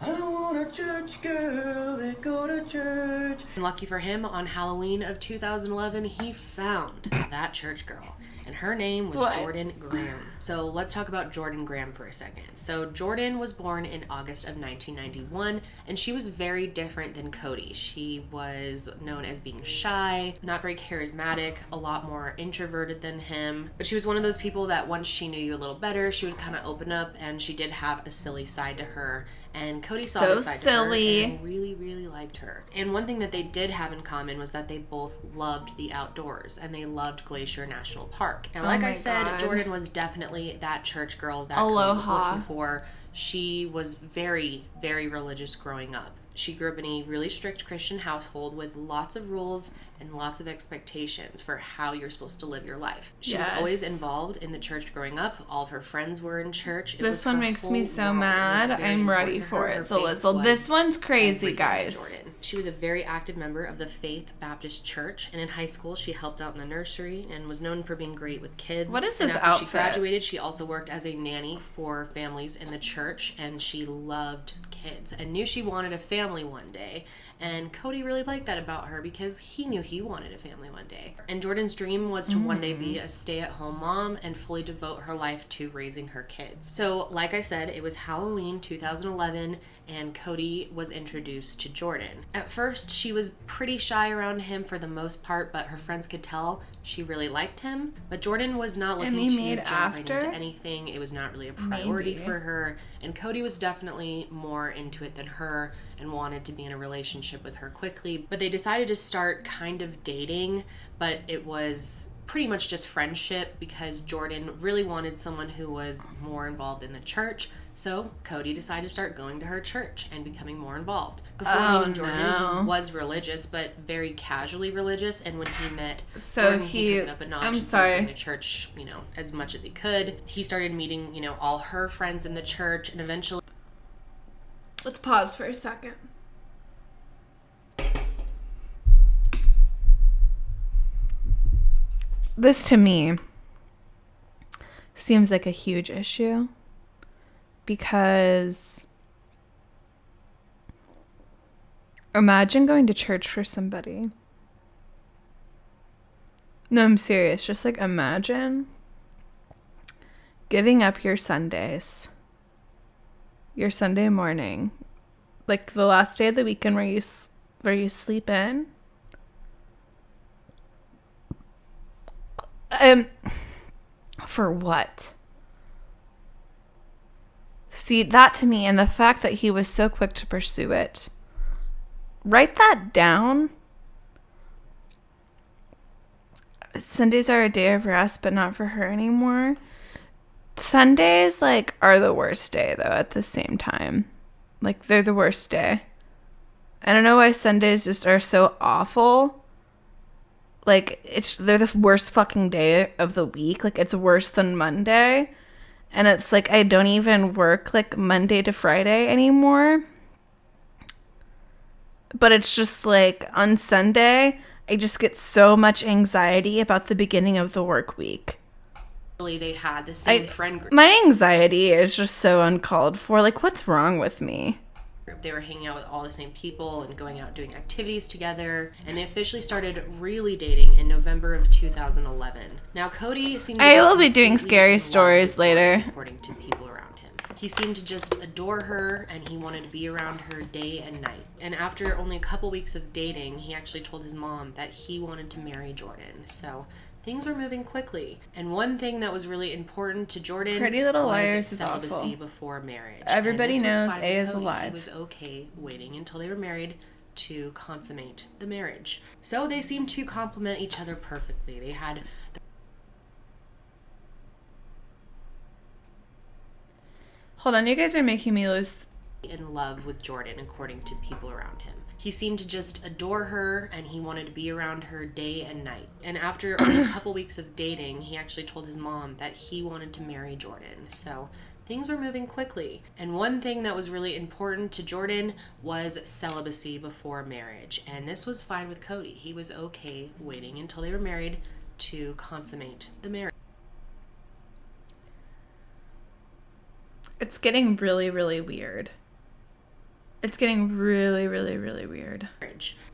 I want a church girl that go to church. And lucky for him, on Halloween of 2011, he found that church girl. And her name was What? Jordan Graham. So let's talk about Jordan Graham for a second. So Jordan was born in August of 1991, and she was very different than Cody. She was known as being shy, not very charismatic, a lot more introverted than him. But she was one of those people that once she knew you a little better, she would kind of open up, and she did have a silly side to her. And Cody saw So this side silly. to her and really, really liked her. And one thing that they did have in common was that they both loved the outdoors, and they loved Glacier National Park. And Oh like my I said, God. Jordan was definitely that church girl that Cody was Aloha. looking for. She was very, very religious growing up. She grew up in a really strict Christian household with lots of rules and lots of expectations for how you're supposed to live your life. She was always Yes. involved in the church growing up. All of her friends were in church. It This was one her makes me whole so world. It was mad. very I'm ready important to for her. it. Her So faith listen, was this one's crazy, everything to guys. Jordan. She was a very active member of the Faith Baptist Church, and in high school she helped out in the nursery and was known for being great with kids. What is And this after she outfit? graduated, she also worked as a nanny for families in the church, and she loved kids and knew she wanted a family one day. And Cody really liked that about her because he knew he wanted a family one day. And Jordan's dream was to one day be a stay-at-home mom and fully devote her life to raising her kids. So, like I said, it was Halloween 2011, and Cody was introduced to Jordan. At first, she was pretty shy around him for the most part, but her friends could tell she really liked him. But Jordan was not looking Emmy to Maid jump right after? into anything. It was not really a priority Maybe. for her, and Cody was definitely more into it than her and wanted to be in a relationship with her quickly. But they decided to start kind of dating, but it was pretty much just friendship because Jordan really wanted someone who was more involved in the church. So Cody decided to start going to her church and becoming more involved. Before Oh, meeting Jordan, no. he was religious, but very casually religious. And when he met So Jordan, he- took it up a notch I'm and started sorry. going to church, as much as he could. He started meeting, all her friends in the church, and eventually Let's pause for a second. This to me seems like a huge issue because Imagine going to church for somebody. No, I'm serious. Just like imagine giving up your Sundays, your Sunday morning, like the last day of the weekend where you sleep in. For what? See, that to me, and the fact that he was so quick to pursue it. Write that down. Sundays are a day of rest, but not for her anymore. Sundays, like, are the worst day, though, at the same time. Like, they're the worst day. I don't know why Sundays just are so awful. Like, they're the worst fucking day of the week. Like, it's worse than Monday. And it's like, I don't even work, like, Monday to Friday anymore. But it's just, like, on Sunday, I just get so much anxiety about the beginning of the work week. They had the same friend group. My anxiety is just so uncalled for. Like, what's wrong with me? They were hanging out with all the same people and going out doing activities together, and they officially started really dating in November of 2011. Now, Cody seemed to I will be doing scary stories later. According to people around him. He seemed to just adore her, and he wanted to be around her day and night. And after only a couple weeks of dating, he actually told his mom that he wanted to marry Jordan. So things were moving quickly. And one thing that was really important to Jordan Pretty Little was Liars is celibacy awful. before marriage. Everybody And this was knows fine A with is Cody. alive. He was okay waiting until they were married to consummate the marriage. So they seemed to complement each other perfectly. They had Hold on, you guys are making me lose. in love with Jordan, according to people around him. He seemed to just adore her, and he wanted to be around her day and night. And after only a couple weeks of dating, he actually told his mom that he wanted to marry Jordan. So things were moving quickly. And one thing that was really important to Jordan was celibacy before marriage. And this was fine with Cody. He was okay waiting until they were married to consummate the marriage. It's getting really, really weird. It's getting really, really, really weird.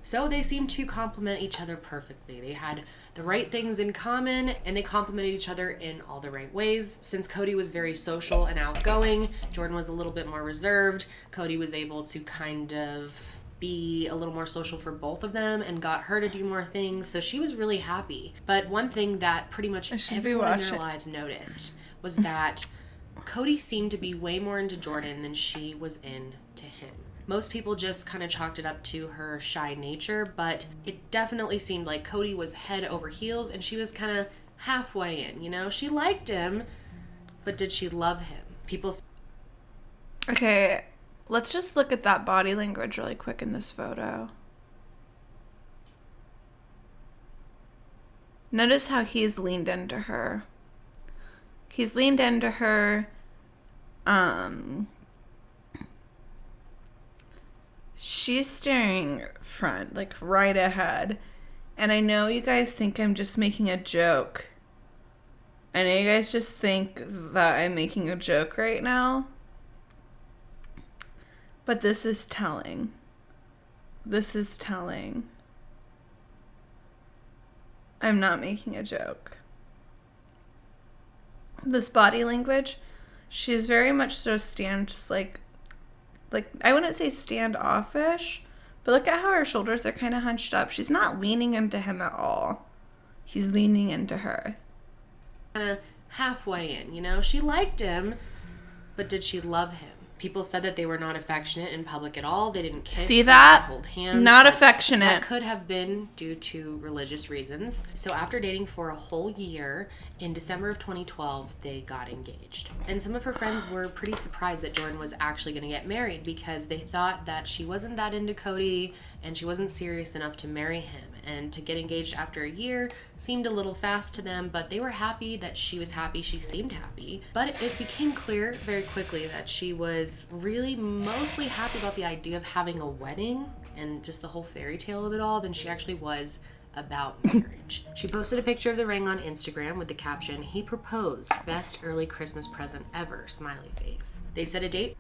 So they seemed to complement each other perfectly. They had the right things in common, and they complemented each other in all the right ways. Since Cody was very social and outgoing, Jordan was a little bit more reserved. Cody was able to kind of be a little more social for both of them and got her to do more things, so she was really happy. But one thing that pretty much everyone in their lives noticed was that Cody seemed to be way more into Jordan than she was into him. Most people just kind of chalked it up to her shy nature, but it definitely seemed like Cody was head over heels and she was kind of halfway in, you know? She liked him, but did she love him? People... Okay, let's just look at that body language really quick in this photo. Notice how he's leaned into her. He's leaned into her. She's staring front, like right ahead. And I know you guys think I'm just making a joke. I know you guys just think that I'm making a joke right now. But this is telling. This is telling. I'm not making a joke. This body language, she's very much so like I wouldn't say standoffish, but look at how her shoulders are kind of hunched up. She's not leaning into him at all. He's leaning into her. Kind of halfway in, you know? She liked him, but did she love him? People said that they were not affectionate in public at all. They didn't kiss. See that? Hold hands. Not affectionate. That could have been due to religious reasons. So after dating for a whole year, in December of 2012, they got engaged. And some of her friends were pretty surprised that Jordan was actually going to get married because they thought that she wasn't that into Cody and she wasn't serious enough to marry him. And to get engaged after a year seemed a little fast to them, but they were happy that she was happy. She seemed happy. But it became clear very quickly that she was really mostly happy about the idea of having a wedding and just the whole fairy tale of it all than she actually was about marriage. She posted a picture of the ring on Instagram with the caption, "He proposed, best early Christmas present ever, smiley face." They set a date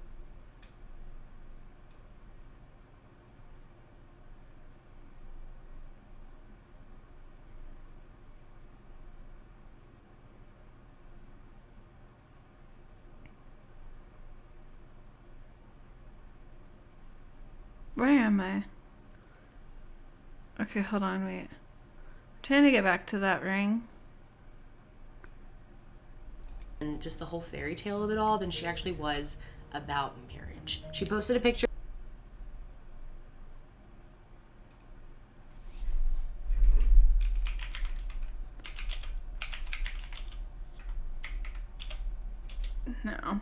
Where am I? Okay, hold on, wait. I'm trying to get back to that ring. And just the whole fairy tale of it all than she actually was about marriage. She posted a picture. No.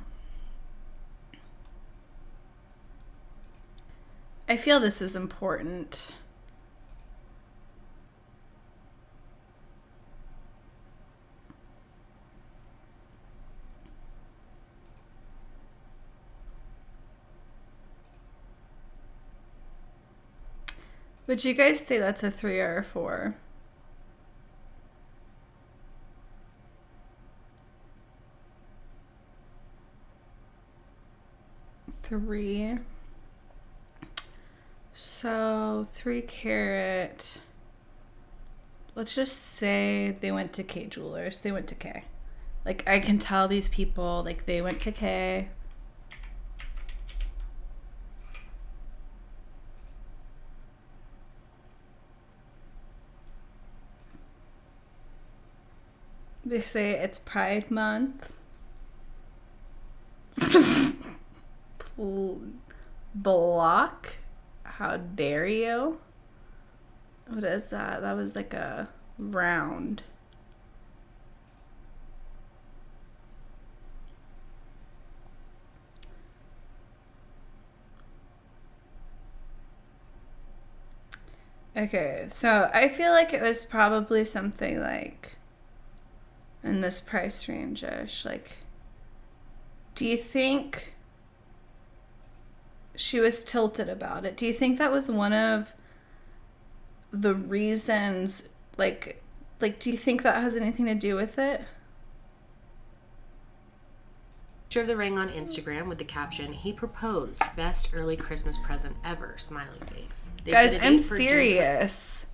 I feel this is important. Would you guys say that's a 3 or a 4? Three. So 3 carat. Let's just say they went to K Jewelers. They went to K. Like, I can tell these people, like, they went to K. They say it's Pride Month. Block? How dare you? What is that? That was like a round. Okay, so I feel like it was probably something like in this price range-ish. Like, do you think she was tilted about it? Do you think that was one of the reasons, like do you think that has anything to do with it? Picture of the ring on Instagram with the caption, "He proposed, best early Christmas present ever, smiley face." Guys, I'm serious.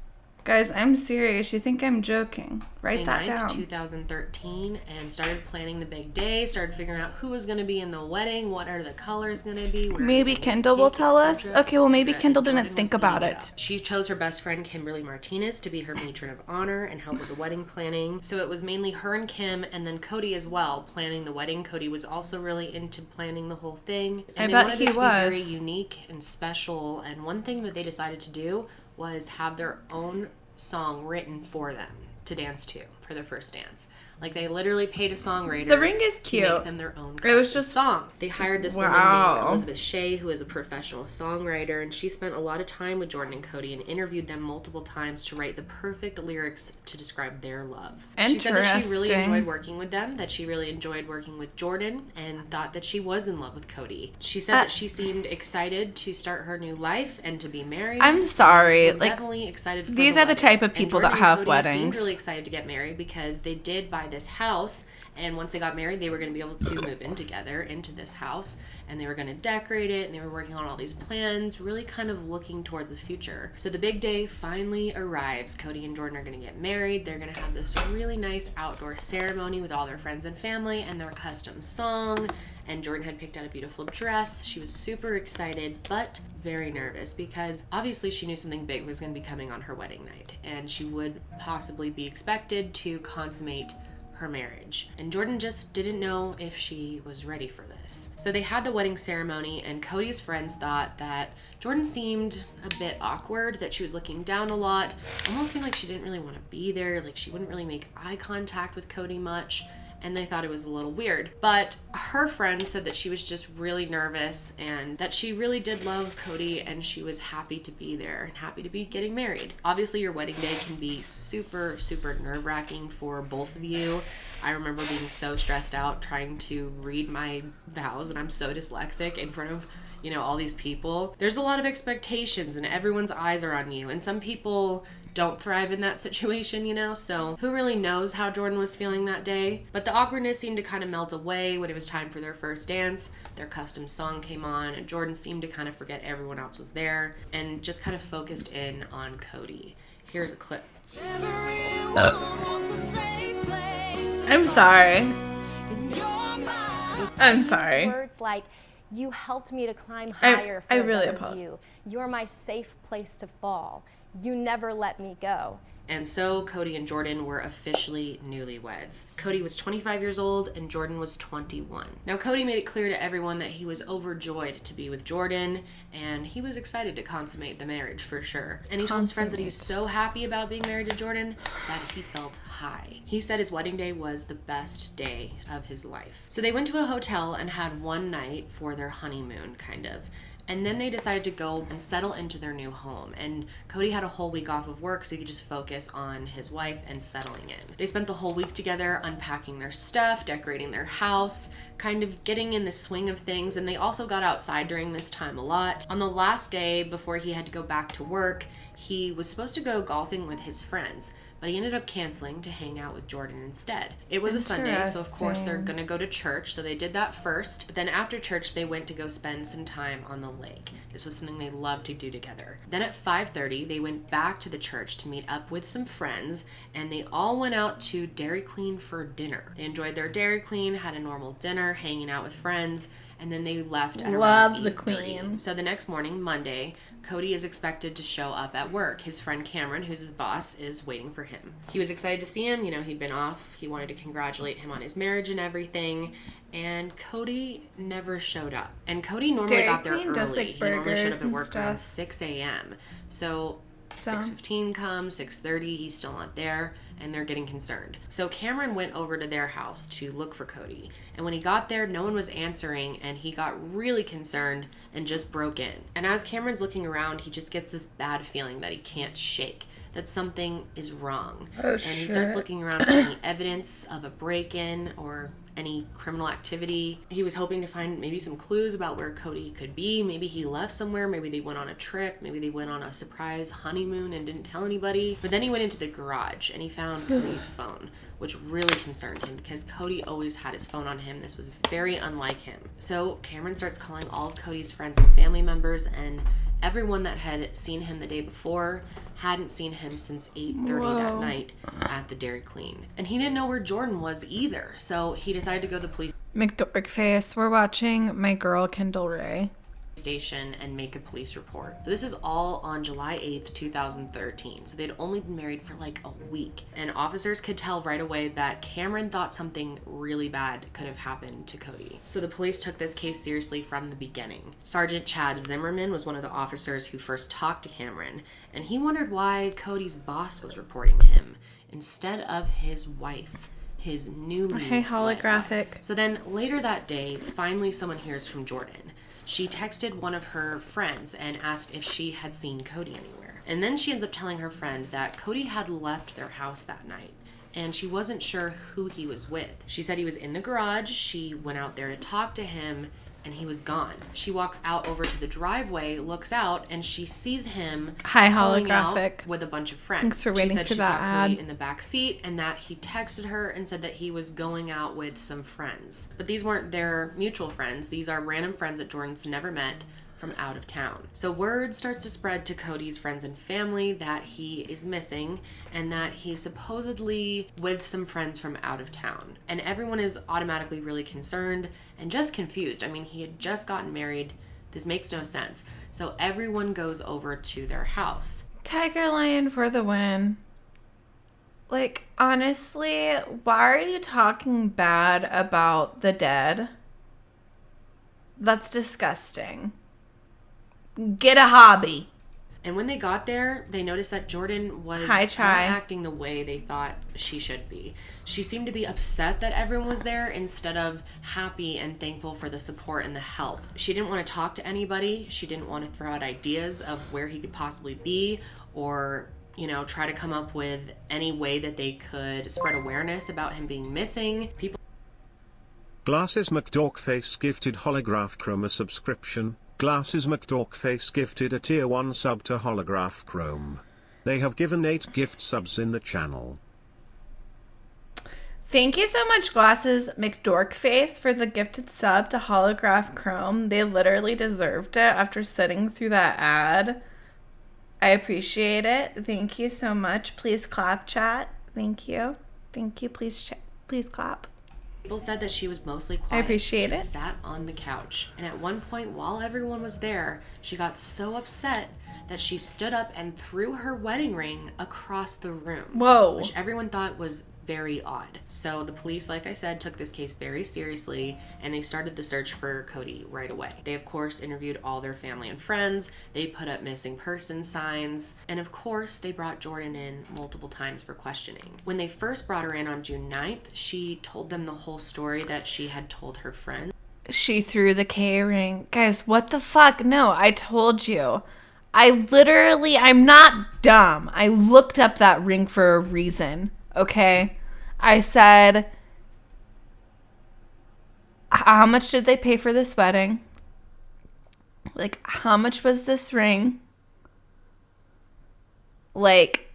Guys, I'm serious. You think I'm joking? Write that down. 2013, and started planning the big day, started figuring out who was going to be in the wedding, what are the colors going to be. Maybe Kendall will tell us. Okay, well, maybe Kendall didn't think about it. She chose her best friend, Kimberly Martinez, to be her matron of honor and help with the wedding planning. So it was mainly her and Kim, and then Cody as well, planning the wedding. Cody was also really into planning the whole thing. And I bet he was. They wanted it to be very unique and special, and one thing that they decided to do was have their own song written for them to dance to for their first dance. Like, they literally paid a songwriter. The ring is cute. To make them their own it was just song. They hired this woman named Elizabeth Shea, who is a professional songwriter, and she spent a lot of time with Jordan and Cody and interviewed them multiple times to write the perfect lyrics to describe their love. She said that she really enjoyed working with them, that she really enjoyed working with Jordan, and thought that she was in love with Cody. She said that she seemed excited to start her new life and to be married. I'm sorry. Was definitely excited for these are the type of people that have weddings. Seemed really excited to get married because they did buy this house, and once they got married they were going to be able to move in together into this house, and they were going to decorate it, and they were working on all these plans, really kind of looking towards the future. So the big day finally arrives. Cody and Jordan are going to get married. They're going to have this really nice outdoor ceremony with all their friends and family and their custom song. And Jordan had picked out a beautiful dress. She was super excited, but very nervous because obviously she knew something big was going to be coming on her wedding night, and she would possibly be expected to consummate her marriage. And Jordan just didn't know if she was ready for this. So they had the wedding ceremony, and Cody's friends thought that Jordan seemed a bit awkward, that she was looking down a lot, almost seemed like she didn't really want to be there, like she wouldn't really make eye contact with Cody much. And they thought it was a little weird. But her friend said that she was just really nervous and that she really did love Cody, and she was happy to be there and happy to be getting married. Obviously, your wedding day can be super, super nerve-wracking for both of you. I remember being so stressed out trying to read my vows, and I'm so dyslexic, in front of, you know, all these people. There's a lot of expectations and everyone's eyes are on you, and some people don't thrive in that situation, you know, so who really knows how Jordan was feeling that day. But the awkwardness seemed to kind of melt away when it was time for their first dance. Their custom song came on, and Jordan seemed to kind of forget everyone else was there and just kind of focused in on Cody. Here's a clip. I'm sorry. I'm sorry. Words like, You helped me to climb higher for I a really better apologize. view. You're my safe place to fall. You never let me go. And so Cody and Jordan were officially newlyweds. Cody was 25 years old and Jordan was 21. Now Cody made it clear to everyone that he was overjoyed to be with Jordan and he was excited to consummate the marriage for sure. And he told his friends that he was so happy about being married to Jordan that he felt high. He said his wedding day was the best day of his life. So they went to a hotel and had one night for their honeymoon, kind of. And then they decided to go and settle into their new home. And Cody had a whole week off of work so he could just focus on his wife and settling in. They spent the whole week together unpacking their stuff, decorating their house, kind of getting in the swing of things. And they also got outside during this time a lot. On the last day before he had to go back to work, he was supposed to go golfing with his friends, but he ended up canceling to hang out with Jordan instead. It was a Sunday, so of course they're gonna go to church, so they did that first. But then after church, they went to go spend some time on the lake. This was something they loved to do together. Then at 5:30, they went back to the church to meet up with some friends, and they all went out to Dairy Queen for dinner. They enjoyed their Dairy Queen, had a normal dinner, hanging out with friends, and then they left at around 8:30. Love the Queen. So the next morning, Monday, Cody is expected to show up at work. His friend Cameron, who's his boss, is waiting for him. He was excited to see him. You know, he'd been off. He wanted to congratulate him on his marriage and everything. And Cody never showed up. And Cody normally Dairy got there Queen early. does, like, He normally should burgers have been and working around stuff. 6 a.m. So 6:15 comes, 6:30, he's still not there, and they're getting concerned. So Cameron went over to their house to look for Cody. And when he got there, no one was answering, and he got really concerned and just broke in. And as Cameron's looking around, he just gets this bad feeling that he can't shake, that something is wrong. Oh, and he shit. starts looking around for any evidence of a break-in or any criminal activity. He was hoping to find maybe some clues about where Cody could be. Maybe he left somewhere. Maybe they went on a trip. Maybe they went on a surprise honeymoon and didn't tell anybody. But then he went into the garage and he found Cody's phone, which really concerned him because Cody always had his phone on him. This was very unlike him. So Cameron starts calling all of Cody's friends and family members, and everyone that had seen him the day before hadn't seen him since 8:30 that Whoa. night at the Dairy Queen. And he didn't know where Jordan was either, so he decided to go to the police McDorkface, we're watching my girl Kendall Ray. station and make a police report. So this is all on July 8th, 2013. So they'd only been married for like a week. And officers could tell right away that Cameron thought something really bad could have happened to Cody. So the police took this case seriously from the beginning. Sergeant Chad Zimmerman was one of the officers who first talked to Cameron, and he wondered why Cody's boss was reporting him instead of his wife, his newly Hey, wed holographic. wife. So then later that day, finally someone hears from Jordan. She texted one of her friends and asked if she had seen Cody anywhere. And then she ends up telling her friend that Cody had left their house that night, and she wasn't sure who he was with. She said he was in the garage. She went out there to talk to him, and he was gone. She walks out over to the driveway, looks out, and she sees him Hi, pulling out holographic. with a bunch of friends. Thanks for She waiting said for she that saw Cody ad. in the back seat and that he texted her and said that he was going out with some friends. But these weren't their mutual friends. These are random friends that Jordan's never met from out of town. So word starts to spread to Cody's friends and family that he is missing and that he's supposedly with some friends from out of town. And everyone is automatically really concerned and just confused. I mean, he had just gotten married. This makes no sense. So everyone goes over to their house. Tiger Lion for the win. Like, honestly, why are you talking bad about the dead? That's disgusting. Get a hobby. And when they got there, they noticed that Jordan was Hi, not Chai. acting the way they thought she should be. She seemed to be upset that everyone was there instead of happy and thankful for the support and the help. She didn't want to talk to anybody. She didn't want to throw out ideas of where he could possibly be or, you know, try to come up with any way that they could spread awareness about him being missing. People Glasses McDorkface gifted Holograph Chrome a subscription. Glasses McDorkface gifted a tier 1 sub to Holograph Chrome. They have given 8 gift subs in the channel. Thank you so much, Glasses McDorkface, for the gifted sub to Holograph Chrome. They literally deserved it after sitting through that ad. I appreciate it. Thank you so much. Please clap, chat. Thank you. Thank you. Please clap. People said that she was mostly quiet. I appreciate just it. Sat on the couch. And at one point, while everyone was there, she got so upset that she stood up and threw her wedding ring across the room. Whoa. Which everyone thought was very odd. So the police, like I said, took this case very seriously, and they started the search for Cody right away. They, of course, interviewed all their family and friends. They put up missing person signs. And of course, they brought Jordan in multiple times for questioning. When they first brought her in on June 9th, she told them the whole story that she had told her friend. She threw the K-ring. Guys, what the fuck? No, I told you. I'm not dumb. I looked up that ring for a reason. Okay, I said, how much did they pay for this wedding? Like, how much was this ring? Like,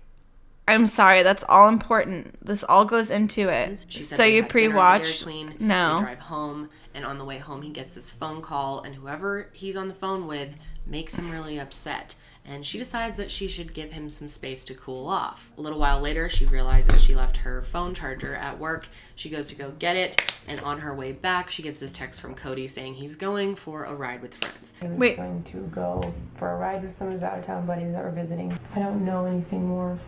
I'm sorry, that's all important. This all goes into it. She said So they you had dinner at the pre-watched? Dairy Queen, No. They drive home, and on the way home, he gets this phone call, and whoever he's on the phone with makes him really upset. And she decides that she should give him some space to cool off. A little while later, she realizes she left her phone charger at work. She goes to go get it, and on her way back, she gets this text from Cody saying he's going for a ride with friends. I was going to go for a ride with some of his out-of-town buddies that were visiting. I don't know anything more,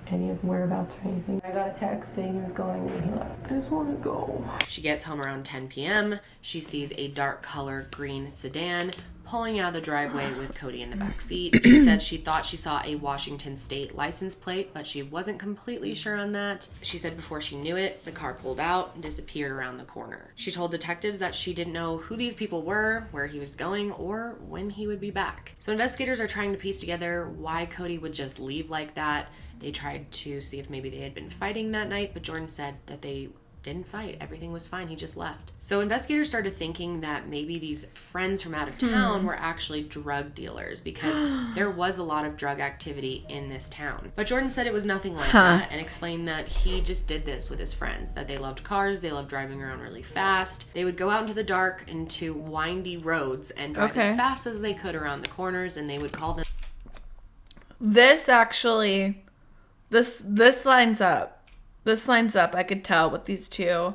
any of whereabouts or anything. I got a text saying he was going and he left. I just want to go. She gets home around 10 p.m. She sees a dark color green sedan pulling out of the driveway with Cody in the back seat. She said she thought she saw a Washington State license plate, but she wasn't completely sure on that. She said before she knew it, the car pulled out and disappeared around the corner. She told detectives that she didn't know who these people were, where he was going, or when he would be back. So investigators are trying to piece together why Cody would just leave like that. They tried to see if maybe they had been fighting that night, but Jordan said that they didn't fight. Everything was fine. He just left. So investigators started thinking that maybe these friends from out of town were actually drug dealers because there was a lot of drug activity in this town. But Jordan said it was nothing like that and explained that he just did this with his friends, that they loved cars, they loved driving around really fast. They would go out into the dark, into windy roads and drive as fast as they could around the corners, and they would call them... This actually, this lines up. This lines up, I could tell, with these two.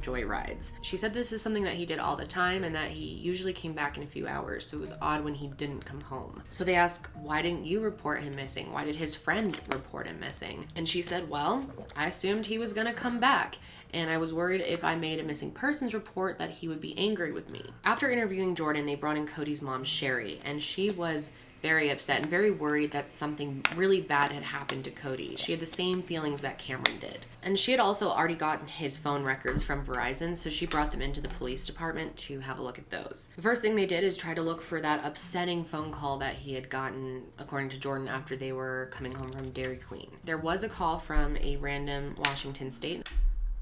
Joy rides. She said this is something that he did all the time and that he usually came back in a few hours, so it was odd when he didn't come home. So they asked, why didn't you report him missing? Why did his friend report him missing? And she said, well, I assumed he was gonna come back, and I was worried if I made a missing persons report that he would be angry with me. After interviewing Jordan, they brought in Cody's mom, Sherry, and she was very upset and very worried that something really bad had happened to Cody. She had the same feelings that Cameron did. And she had also already gotten his phone records from Verizon, so she brought them into the police department to have a look at those. The first thing they did is try to look for that upsetting phone call that he had gotten, according to Jordan, after they were coming home from Dairy Queen. There was a call from a random Washington State.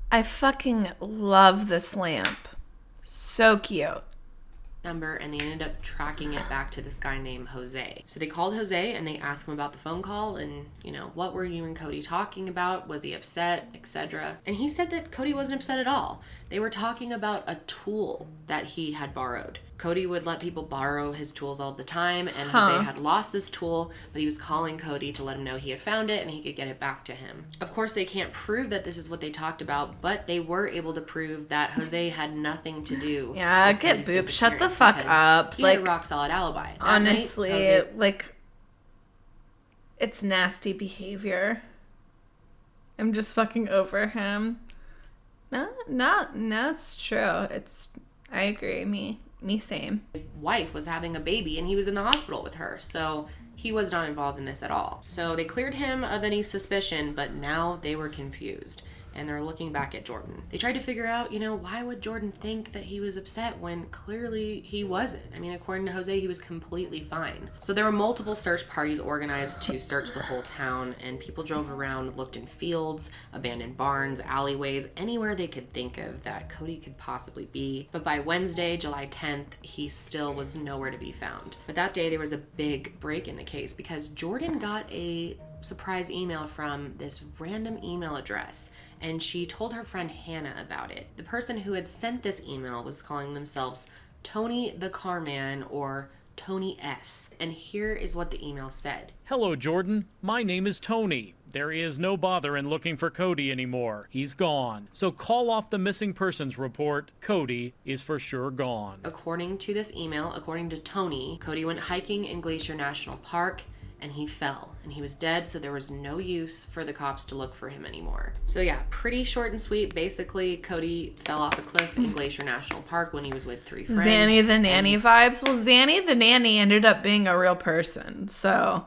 I fucking love this lamp. So cute. Number, and they ended up tracking it back to this guy named Jose. So they called Jose and they asked him about the phone call and, you know, what were you and Cody talking about? Was he upset, etc. And he said that Cody wasn't upset at all. They were talking about a tool that he had borrowed. Cody would let people borrow his tools all the time, and Jose had lost this tool, but he was calling Cody to let him know he had found it and he could get it back to him. Of course, they can't prove that this is what they talked about, but they were able to prove that Jose had nothing to do. Yeah, get boop. Shut the fuck up. He had a rock solid alibi. That Honestly, night, like, it's nasty behavior. I'm just fucking over him. No, it's true. I agree. Me same. His wife was having a baby and he was in the hospital with her, so he was not involved in this at all. So they cleared him of any suspicion, but now they were confused and they're looking back at Jordan. They tried to figure out, you know, why would Jordan think that he was upset when clearly he wasn't? I mean, according to Jose, he was completely fine. So there were multiple search parties organized to search the whole town, and people drove around, looked in fields, abandoned barns, alleyways, anywhere they could think of that Cody could possibly be. But by Wednesday, July 10th, he still was nowhere to be found. But that day there was a big break in the case because Jordan got a surprise email from this random email address, and she told her friend Hannah about it. The person who had sent this email was calling themselves Tony the Carman, or Tony S. And here is what the email said. Hello, Jordan. My name is Tony. There is no bother in looking for Cody anymore. He's gone. So call off the missing persons report. Cody is for sure gone. According to this email, according to Tony, Cody went hiking in Glacier National Park and he fell and he was dead, so there was no use for the cops to look for him anymore. So yeah, pretty short and sweet. Basically, Cody fell off a cliff in Glacier National Park when he was with 3 friends. Zanny the Nanny vibes. Well, Zanny the Nanny ended up being a real person, so...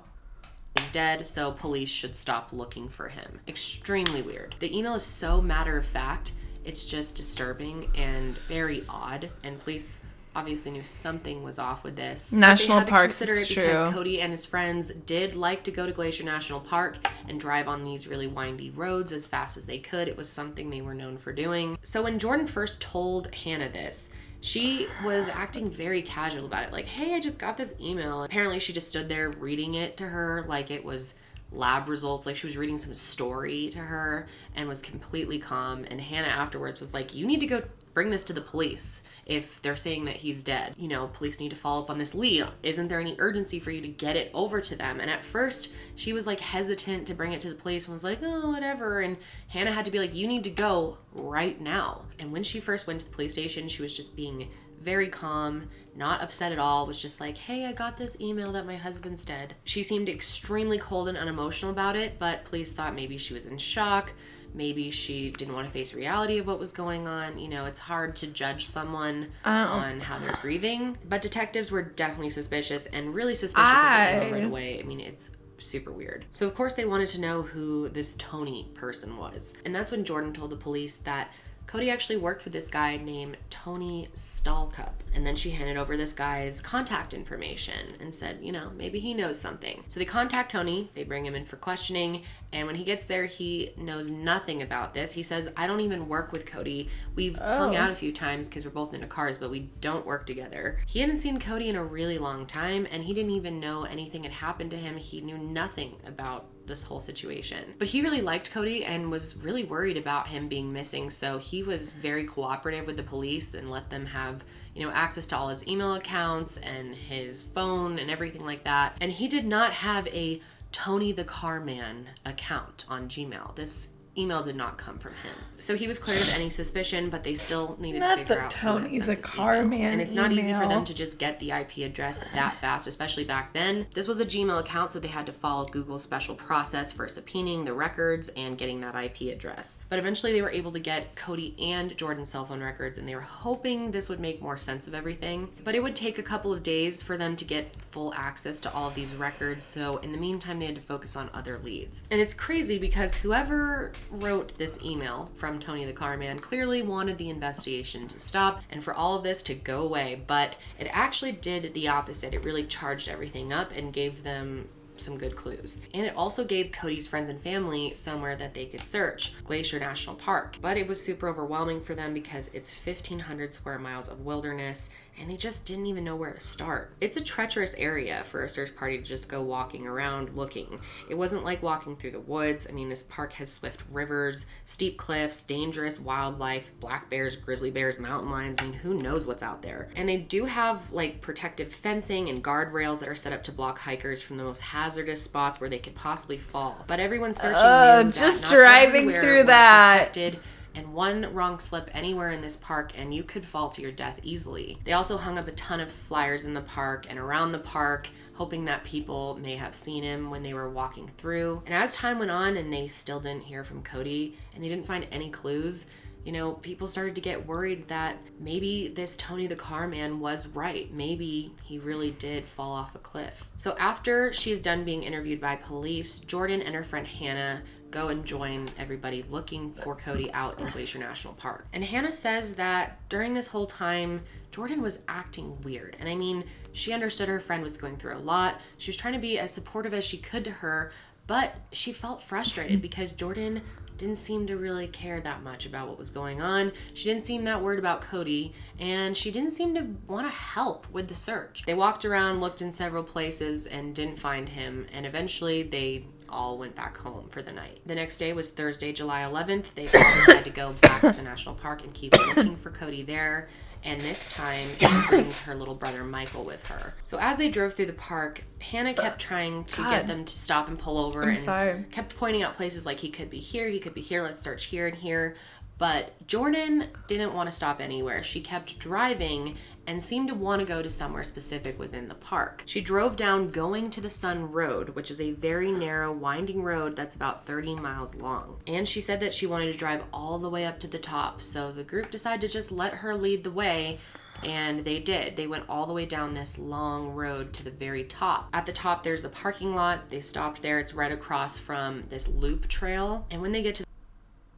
He's dead, so police should stop looking for him. Extremely weird. The email is so matter of fact, it's just disturbing and very odd, and police obviously knew something was off with this. National but they had parks, to consider it's it because true. Cody and his friends did like to go to Glacier National Park and drive on these really windy roads as fast as they could. It was something they were known for doing. So when Jordan first told Hannah this, she was acting very casual about it. Like, hey, I just got this email. Apparently she just stood there reading it to her like it was lab results, like she was reading some story to her, and was completely calm. And Hannah afterwards was like, you need to go bring this to the police. If they're saying that he's dead, you know, police need to follow up on this lead. Isn't there any urgency for you to get it over to them? And at first she was like hesitant to bring it to the police and was like, oh, whatever. And Hannah had to be like, you need to go right now. And when she first went to the police station, she was just being very calm, not upset at all, was just like, hey, I got this email that my husband's dead. She seemed extremely cold and unemotional about it, but police thought maybe she was in shock. Maybe she didn't want to face reality of what was going on. You know, it's hard to judge someone on how they're grieving. But detectives were definitely suspicious, and really suspicious of the email right away. I mean, it's super weird. So of course they wanted to know who this Tony person was. And that's when Jordan told the police that Cody actually worked with this guy named Tony Stallcup. And then she handed over this guy's contact information and said, you know, maybe he knows something. So they contact Tony, they bring him in for questioning, and when he gets there, he knows nothing about this. He says, I don't even work with Cody. We've hung out a few times because we're both into cars, but we don't work together. He hadn't seen Cody in a really long time, and he didn't even know anything had happened to him. He knew nothing about this whole situation. But he really liked Cody and was really worried about him being missing, so he was very cooperative with the police and let them have, you know, access to all his email accounts and his phone and everything like that. And he did not have a Tony the Carman account on Gmail. This email did not come from him. So he was cleared of any suspicion, but they still needed to figure out who had sent this email. And it's not easy for them to just get the IP address that fast, especially back then. This was a Gmail account, so they had to follow Google's special process for subpoenaing the records and getting that IP address. But eventually they were able to get Cody and Jordan's cell phone records, and they were hoping this would make more sense of everything. But it would take a couple of days for them to get full access to all of these records, so in the meantime they had to focus on other leads. And it's crazy because whoever wrote this email from Tony the Carman clearly wanted the investigation to stop and for all of this to go away, but it actually did the opposite. It really charged everything up and gave them some good clues. And it also gave Cody's friends and family somewhere that they could search, Glacier National Park. But it was super overwhelming for them because it's 1,500 square miles of wilderness, and they just didn't even know where to start. It's a treacherous area for a search party to just go walking around looking. It wasn't like walking through the woods. I mean, this park has swift rivers, steep cliffs, dangerous wildlife, black bears, grizzly bears, mountain lions. I mean, who knows what's out there? And they do have like protective fencing and guardrails that are set up to block hikers from the most hazardous spots where they could possibly fall. But everyone searching knew that just not driving everywhere through was that. protected, and one wrong slip anywhere in this park and you could fall to your death easily. They also hung up a ton of flyers in the park and around the park, hoping that people may have seen him when they were walking through. And as time went on and they still didn't hear from Cody and they didn't find any clues, you know, people started to get worried that maybe this Tony the Carman was right. Maybe he really did fall off a cliff. So after she is done being interviewed by police, Jordan and her friend Hannah go and join everybody looking for Cody out in Glacier National Park. And Hannah says that during this whole time, Jordan was acting weird. And I mean, she understood her friend was going through a lot. She was trying to be as supportive as she could to her, but she felt frustrated because Jordan didn't seem to really care that much about what was going on. She didn't seem that worried about Cody, and she didn't seem to want to help with the search. They walked around, looked in several places, and didn't find him, and eventually they all went back home for the night. The next day was Thursday, July 11th. They all decided to go back to the national park and keep looking for Cody there. And this time, she brings her little brother Michael with her. So as they drove through the park, Hannah kept trying to get them to stop and pull over, and kept pointing out places like he could be here, let's search here and here. But Jordan didn't want to stop anywhere. She kept driving and seemed to want to go to somewhere specific within the park. She drove down Going to the Sun Road, which is a very narrow, winding road that's about 30 miles long. And she said that she wanted to drive all the way up to the top. So the group decided to just let her lead the way, and they did. They went all the way down this long road to the very top. At the top, there's a parking lot. They stopped there. It's right across from this loop trail. And when they get to...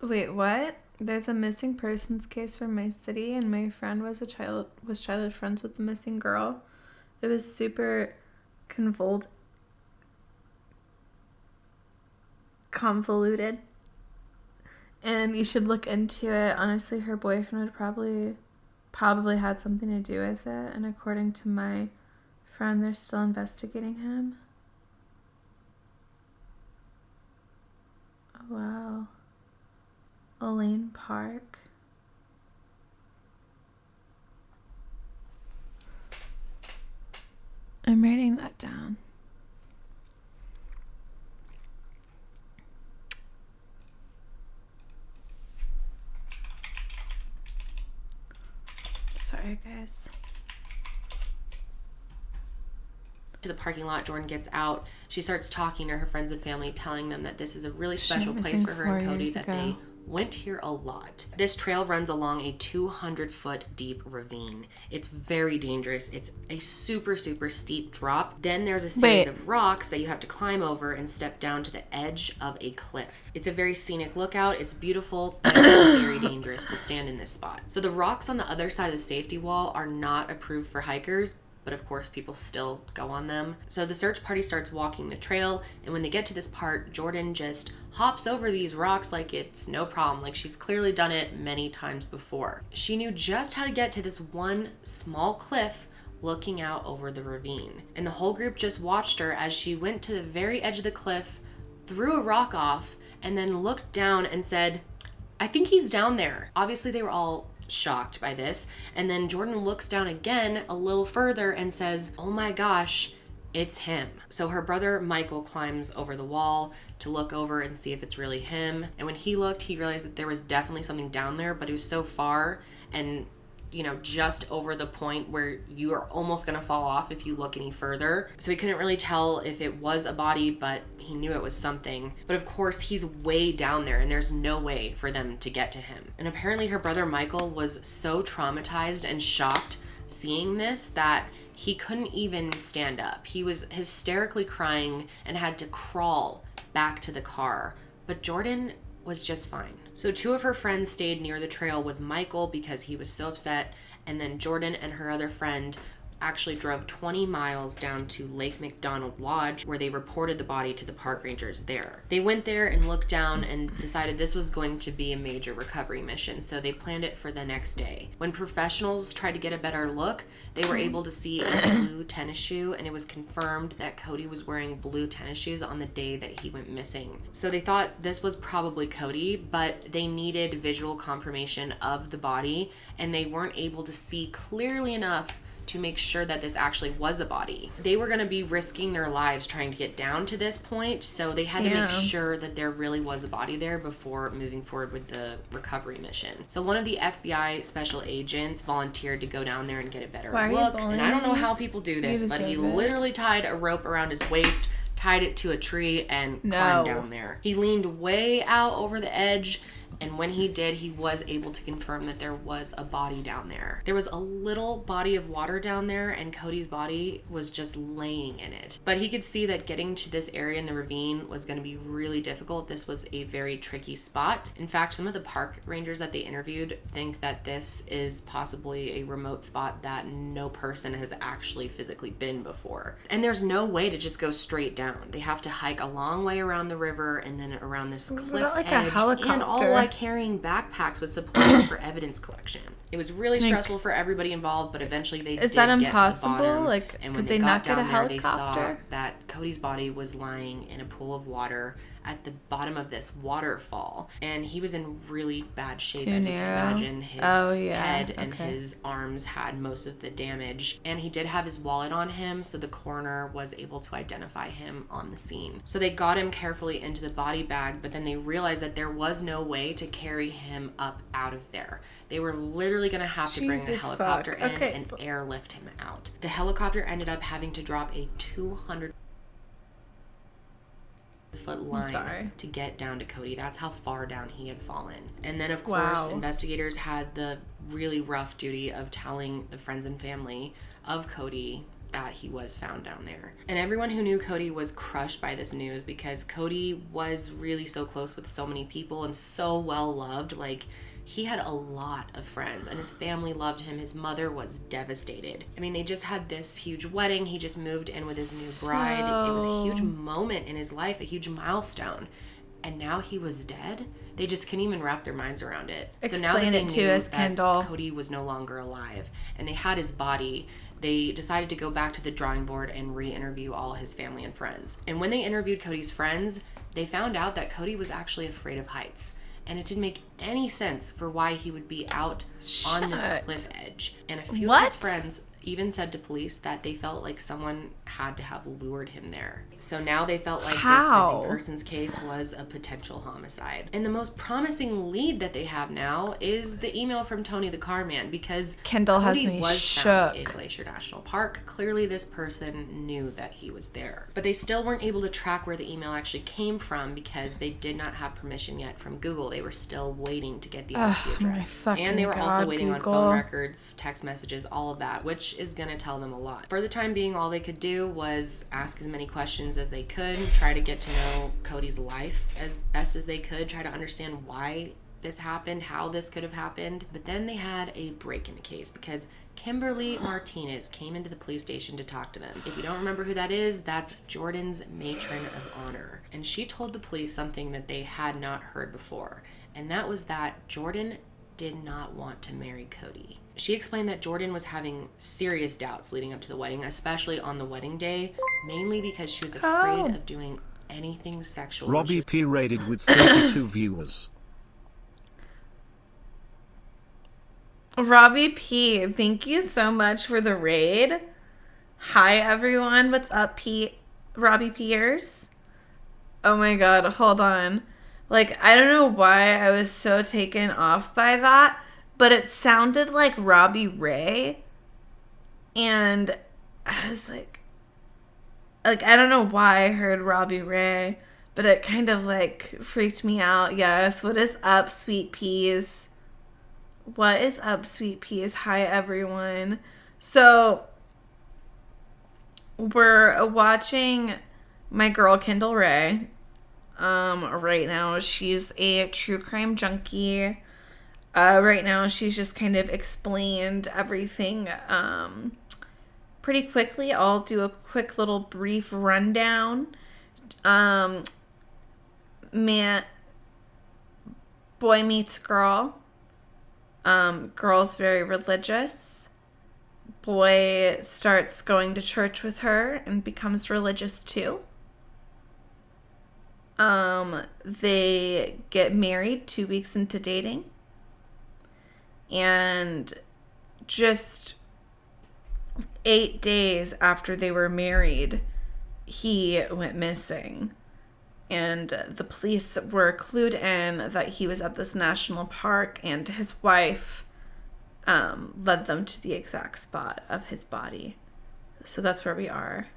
Wait, what? There's a missing persons case from my city, and my friend was childhood friends with the missing girl. It was super convoluted, and you should look into it. Honestly, her boyfriend would probably had something to do with it, and according to my friend, they're still investigating him. Oh, wow. Elaine Park. I'm writing that down. Sorry, guys. To the parking lot, Jordan gets out. She starts talking to her friends and family, telling them that this is a really special place for her and Cody, that they went here a lot. This trail runs along a 200-foot deep ravine. It's very dangerous. It's a super, super steep drop. Then there's a series of rocks that you have to climb over and step down to the edge of a cliff. It's a very scenic lookout. It's beautiful, but it's very dangerous to stand in this spot. So the rocks on the other side of the safety wall are not approved for hikers, but of course people still go on them. So the search party starts walking the trail, and when they get to this part, Jordan just hops over these rocks like it's no problem, like she's clearly done it many times before. She knew just how to get to this one small cliff looking out over the ravine. And the whole group just watched her as she went to the very edge of the cliff, threw a rock off, and then looked down and said, "I think he's down there." Obviously they were all shocked by this, and then Jordan looks down again a little further and says, "Oh my gosh, it's him." So her brother Michael climbs over the wall to look over and see if it's really him, and when he looked, he realized that there was definitely something down there, but it was so far and, you know, just over the point where you are almost gonna fall off if you look any further. So he couldn't really tell if it was a body, but he knew it was something. But of course, he's way down there and there's no way for them to get to him. And apparently her brother Michael was so traumatized and shocked seeing this that he couldn't even stand up. He was hysterically crying and had to crawl back to the car. But Jordan was just fine. So two of her friends stayed near the trail with Michael because he was so upset, and then Jordan and her other friend actually drove 20 miles down to Lake McDonald Lodge, where they reported the body to the park rangers there. They went there and looked down and decided this was going to be a major recovery mission, so they planned it for the next day. When professionals tried to get a better look, they were able to see a blue tennis shoe, and it was confirmed that Cody was wearing blue tennis shoes on the day that he went missing. So they thought this was probably Cody, but they needed visual confirmation of the body, and they weren't able to see clearly enough to make sure that this actually was a body. They were going to be risking their lives trying to get down to this point, so they had to make sure that there really was a body there before moving forward with the recovery mission. So one of the FBI special agents volunteered to go down there and get a better look, and I don't know how people do this, but he literally tied a rope around his waist, tied it to a tree, and climbed down there. He leaned way out over the edge, and when he did, he was able to confirm that there was a body down there. There was a little body of water down there, and Cody's body was just laying in it. But he could see that getting to this area in the ravine was going to be really difficult. This was a very tricky spot. In fact, some of the park rangers that they interviewed think that this is possibly a remote spot that no person has actually physically been before. And there's no way to just go straight down. They have to hike a long way around the river and then around this cliff edge, and all by carrying backpacks with supplies for evidence collection. It was really stressful for everybody involved, but eventually they did that get impossible? to the bottom. Like, and could when they got not get down a there, they saw helicopter? that Cody's body was lying in a pool of water at the bottom of this waterfall, and he was in really bad shape. Too as narrow. You can imagine. His head and okay. his arms had most of the damage, and he did have his wallet on him, so the coroner was able to identify him on the scene. So they got him carefully into the body bag, but then they realized that there was no way to carry him up out of there. They were literally going to have to bring the Jesus helicopter fuck. in Okay. and airlift him out. The helicopter ended up having to drop a 200-foot line to get down to Cody. That's how far down he had fallen. And then, of course, investigators had the really rough duty of telling the friends and family of Cody that he was found down there. And everyone who knew Cody was crushed by this news, because Cody was really so close with so many people and so well loved. Like, he had a lot of friends, and his family loved him. His mother was devastated. I mean, they just had this huge wedding. He just moved in with his new bride. It was a huge moment in his life, a huge milestone. And now he was dead? They just couldn't even wrap their minds around it. So now that they knew that Cody was no longer alive and they had his body, they decided to go back to the drawing board and re-interview all his family and friends. And when they interviewed Cody's friends, they found out that Cody was actually afraid of heights. And it didn't make any sense for why he would be out on this cliff edge. And a few of his friends even said to police that they felt like someone had to have lured him there. So now they felt like this missing persons case was a potential homicide. And the most promising lead that they have now is the email from Tony the car man, because Kendall Cody has me was shook. found in Glacier National Park. Clearly this person knew that he was there. But they still weren't able to track where the email actually came from because they did not have permission yet from Google. They were still waiting to get the IP address. And they were also waiting on phone records, text messages, all of that, which is going to tell them a lot. For the time being, all they could do was ask as many questions as they could, try to get to know Cody's life as best as they could, try to understand why this happened, how this could have happened. But then they had a break in the case because Kimberly Martinez came into the police station to talk to them. If you don't remember who that is, that's Jordan's matron of honor. And she told the police something that they had not heard before, and that was that Jordan did not want to marry Cody. She explained that Jordan was having serious doubts leading up to the wedding, especially on the wedding day, mainly because she was afraid of doing anything sexual. Robbie P rated with 32 viewers. Robbie P, thank you so much for the raid. Hi everyone, what's up, P? Robbie Piers? Oh my god, hold on. Like, I don't know why I was so taken off by that, but it sounded like Robbie Ray. And I was like, I don't know why I heard Robbie Ray, but it kind of like freaked me out. Yes, what is up, sweet peas? What is up, sweet peas? Hi, everyone. So, we're watching my girl, Kendall Ray. Right now, she's a true crime junkie. Right now, she's just kind of explained everything, pretty quickly. I'll do a quick little brief rundown. Boy meets girl. Girl's very religious. Boy starts going to church with her and becomes religious too. They get married 2 weeks into dating. And just 8 days after they were married, he went missing. And the police were clued in that he was at this national park, and his wife led them to the exact spot of his body. So that's where we are.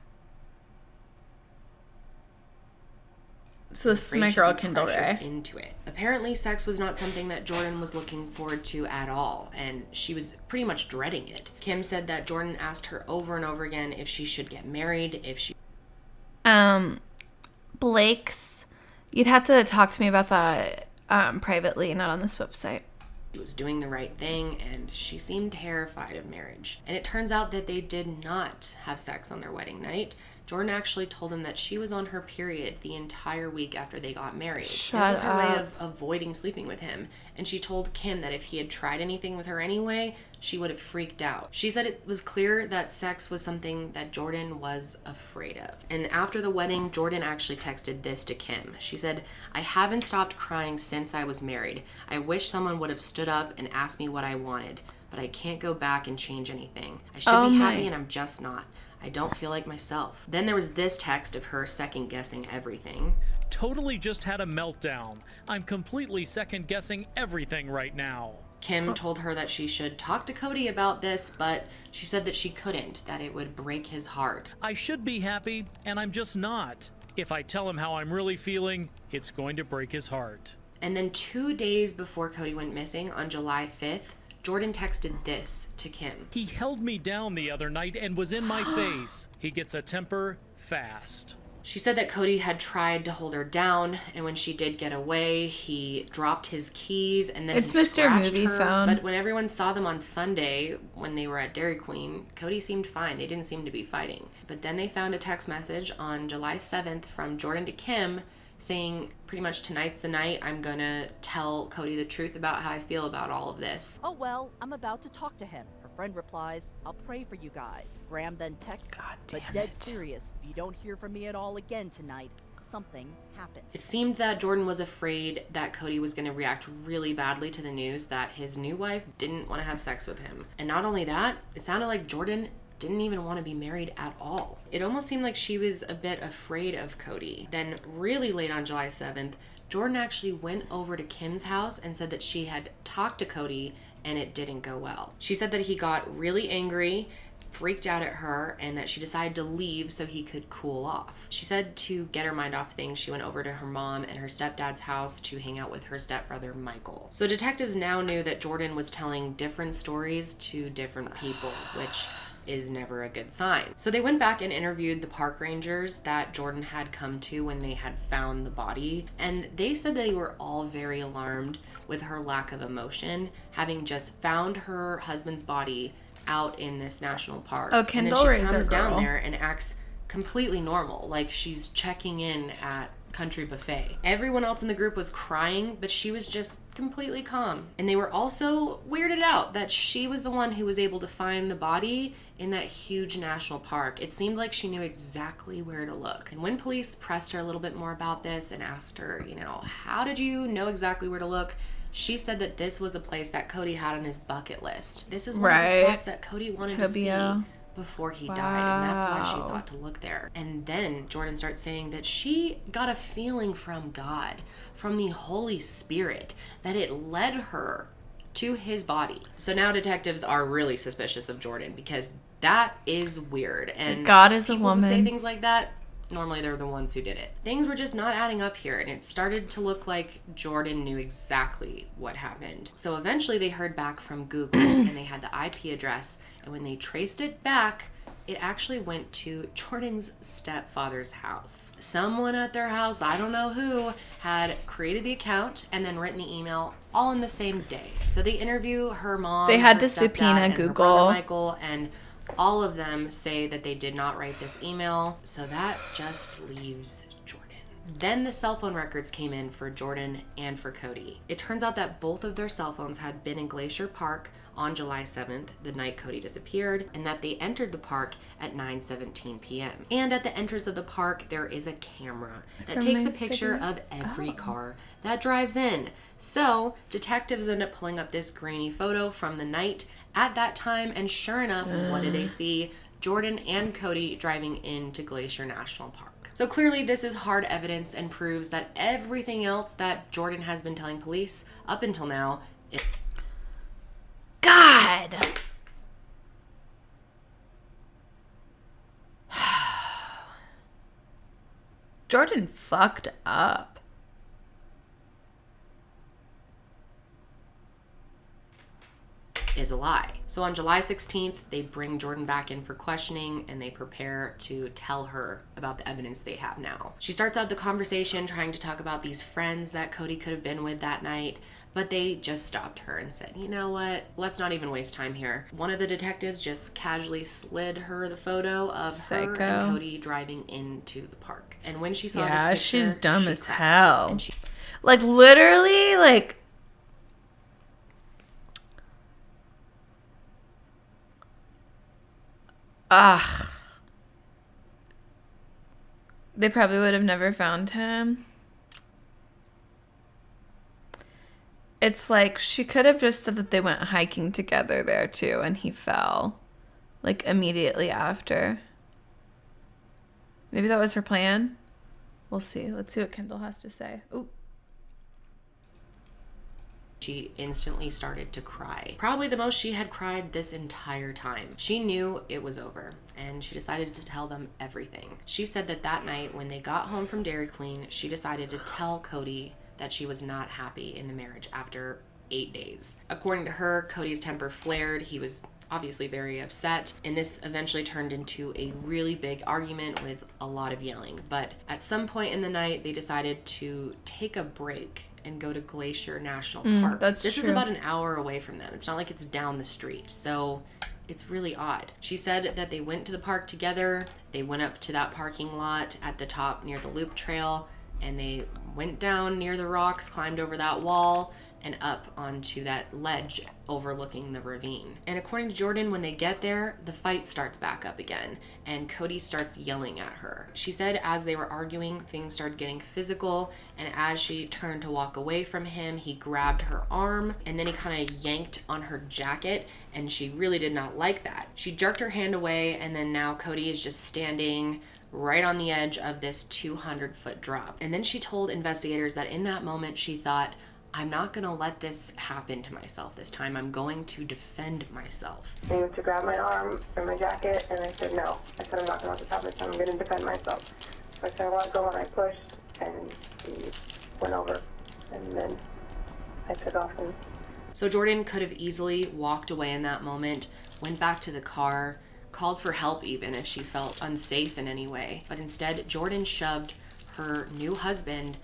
So this is my girl, Kendall Ray. Into it. Apparently, sex was not something that Jordan was looking forward to at all, and she was pretty much dreading it. Kim said that Jordan asked her over and over again if she should get married, if she... Blake's, you'd have to talk to me about that privately, not on this website. She was doing the right thing, and she seemed terrified of marriage. And it turns out that they did not have sex on their wedding night. Jordan actually told him that she was on her period the entire week after they got married. Shut This was her way up. of avoiding sleeping with him. And she told Kim that if he had tried anything with her anyway, she would have freaked out. She said it was clear that sex was something that Jordan was afraid of. And after the wedding, Jordan actually texted this to Kim. She said, "I haven't stopped crying since I was married. I wish someone would have stood up and asked me what I wanted, but I can't go back and change anything. I should Oh be my. happy and I'm just not. I don't feel like myself." Then there was this text of her second guessing everything. Totally just had a meltdown. I'm completely second guessing everything right now. Kim told her that she should talk to Cody about this, but she said that she couldn't, that it would break his heart. I should be happy, and I'm just not. If I tell him how I'm really feeling, it's going to break his heart. And then 2 days before Cody went missing, on July 5th, Jordan texted this to Kim. He held me down the other night and was in my face. He gets a temper fast. She said that Cody had tried to hold her down, and when she did get away, he dropped his keys and then It's he Mr. scratched Movie her. Phone. But when everyone saw them on Sunday, when they were at Dairy Queen, Cody seemed fine. They didn't seem to be fighting. But then they found a text message on July 7th from Jordan to Kim saying, pretty much, "Tonight's the night. I'm gonna tell Cody the truth about how I feel about all of this." Oh, well, I'm about to talk to him. Her friend replies, "I'll pray for you guys." Graham then texts, "But dead serious, if you don't hear from me at all again tonight, something happened." It seemed that Jordan was afraid that Cody was going to react really badly to the news that his new wife didn't want to have sex with him. And not only that, it sounded like Jordan didn't even want to be married at all. It almost seemed like she was a bit afraid of Cody. Then really late on July 7th, Jordan actually went over to Kim's house and said that she had talked to Cody and it didn't go well. She said that he got really angry, freaked out at her, and that she decided to leave so he could cool off. She said to get her mind off things, she went over to her mom and her stepdad's house to hang out with her stepbrother, Michael. So detectives now knew that Jordan was telling different stories to different people, which is never a good sign. So they went back and interviewed the park rangers that Jordan had come to when they had found the body, and they said they were all very alarmed with her lack of emotion, having just found her husband's body out in this national park. Oh, and Kendall then she Razor comes down girl. there and acts completely normal, like she's checking in at Country Buffet. Everyone else in the group was crying, but she was just completely calm. And they were also weirded out that she was the one who was able to find the body in that huge national park. It seemed like she knew exactly where to look. And when police pressed her a little bit more about this and asked her, how did you know exactly where to look? She said that this was a place that Cody had on his bucket list. This is one of the spots that Cody wanted to see before he died, and that's why she Wow. thought to look there. And then Jordan starts saying that she got a feeling from God, from the Holy Spirit, that it led her to his body. So now detectives are really suspicious of Jordan because that is weird. And God is a people who say woman. things like that, normally they're the ones who did it. Things were just not adding up here, and it started to look like Jordan knew exactly what happened. So eventually they heard back from Google and they had the IP address, and when they traced it back, it actually went to Jordan's stepfather's house. Someone at their house, I don't know who, had created the account and then written the email all in the same day. So they interview her mom, They had her to stepdad, subpoena and her Google. brother Michael, and all of them say that they did not write this email. So that just leaves Jordan. Then the cell phone records came in for Jordan and for Cody. It turns out that both of their cell phones had been in Glacier Park on July 7th, the night Cody disappeared, and that they entered the park at 9:17 p.m. And at the entrance of the park, there is a camera that From takes a my picture city? of every car that drives in. So detectives end up pulling up this grainy photo from the night at that time, and sure enough, what do they see? Jordan and Cody driving into Glacier National Park. So clearly this is hard evidence and proves that everything else that Jordan has been telling police up until now is God. Jordan fucked up. a lie. So on July 16th, they bring Jordan back in for questioning and they prepare to tell her about the evidence they have now. She starts out the conversation trying to talk about these friends that Cody could have been with that night, But they just stopped her and said, you know what, let's not even waste time here. One of the detectives just casually slid her the photo of her and Cody driving into the park. And when she saw this picture, she's dumb she as cracked. hell. And she Like, literally, like... Ugh. They probably would have never found him. It's like she could have just said that they went hiking together there too and he fell. Like immediately after. Maybe that was her plan. We'll see. Let's see what Kendall has to say. Ooh. She instantly started to cry. Probably the most she had cried this entire time. She knew it was over, and she decided to tell them everything. She said that that night when they got home from Dairy Queen, she decided to tell Cody that she was not happy in the marriage after 8 days. According to her, Cody's temper flared. He was obviously very upset, and this eventually turned into a really big argument with a lot of yelling. But at some point in the night, they decided to take a break and go to Glacier National Park. That's this true. is about an hour away from them. It's not like it's down the street, so it's really odd. She said that they went to the park together. They went up to that parking lot at the top near the loop trail, and they went down near the rocks, climbed over that wall, and up onto that ledge overlooking the ravine. And according to Jordan, when they get there, the fight starts back up again, and Cody starts yelling at her. She said as they were arguing, things started getting physical, and as she turned to walk away from him, he grabbed her arm, and then he kind of yanked on her jacket, and she really did not like that. She jerked her hand away, and then now Cody is just standing right on the edge of this 200-foot drop. And then she told investigators that in that moment she thought, I'm not gonna let this happen to myself this time. I'm going to defend myself. He went to grab my arm and my jacket, and I said no. I said I'm not gonna let this happen this time. I'm gonna defend myself. So I said I let go, and I pushed, and he went over, and then I took off. And So Jordan could have easily walked away in that moment, went back to the car, called for help even if she felt unsafe in any way. But instead, Jordan shoved her new husband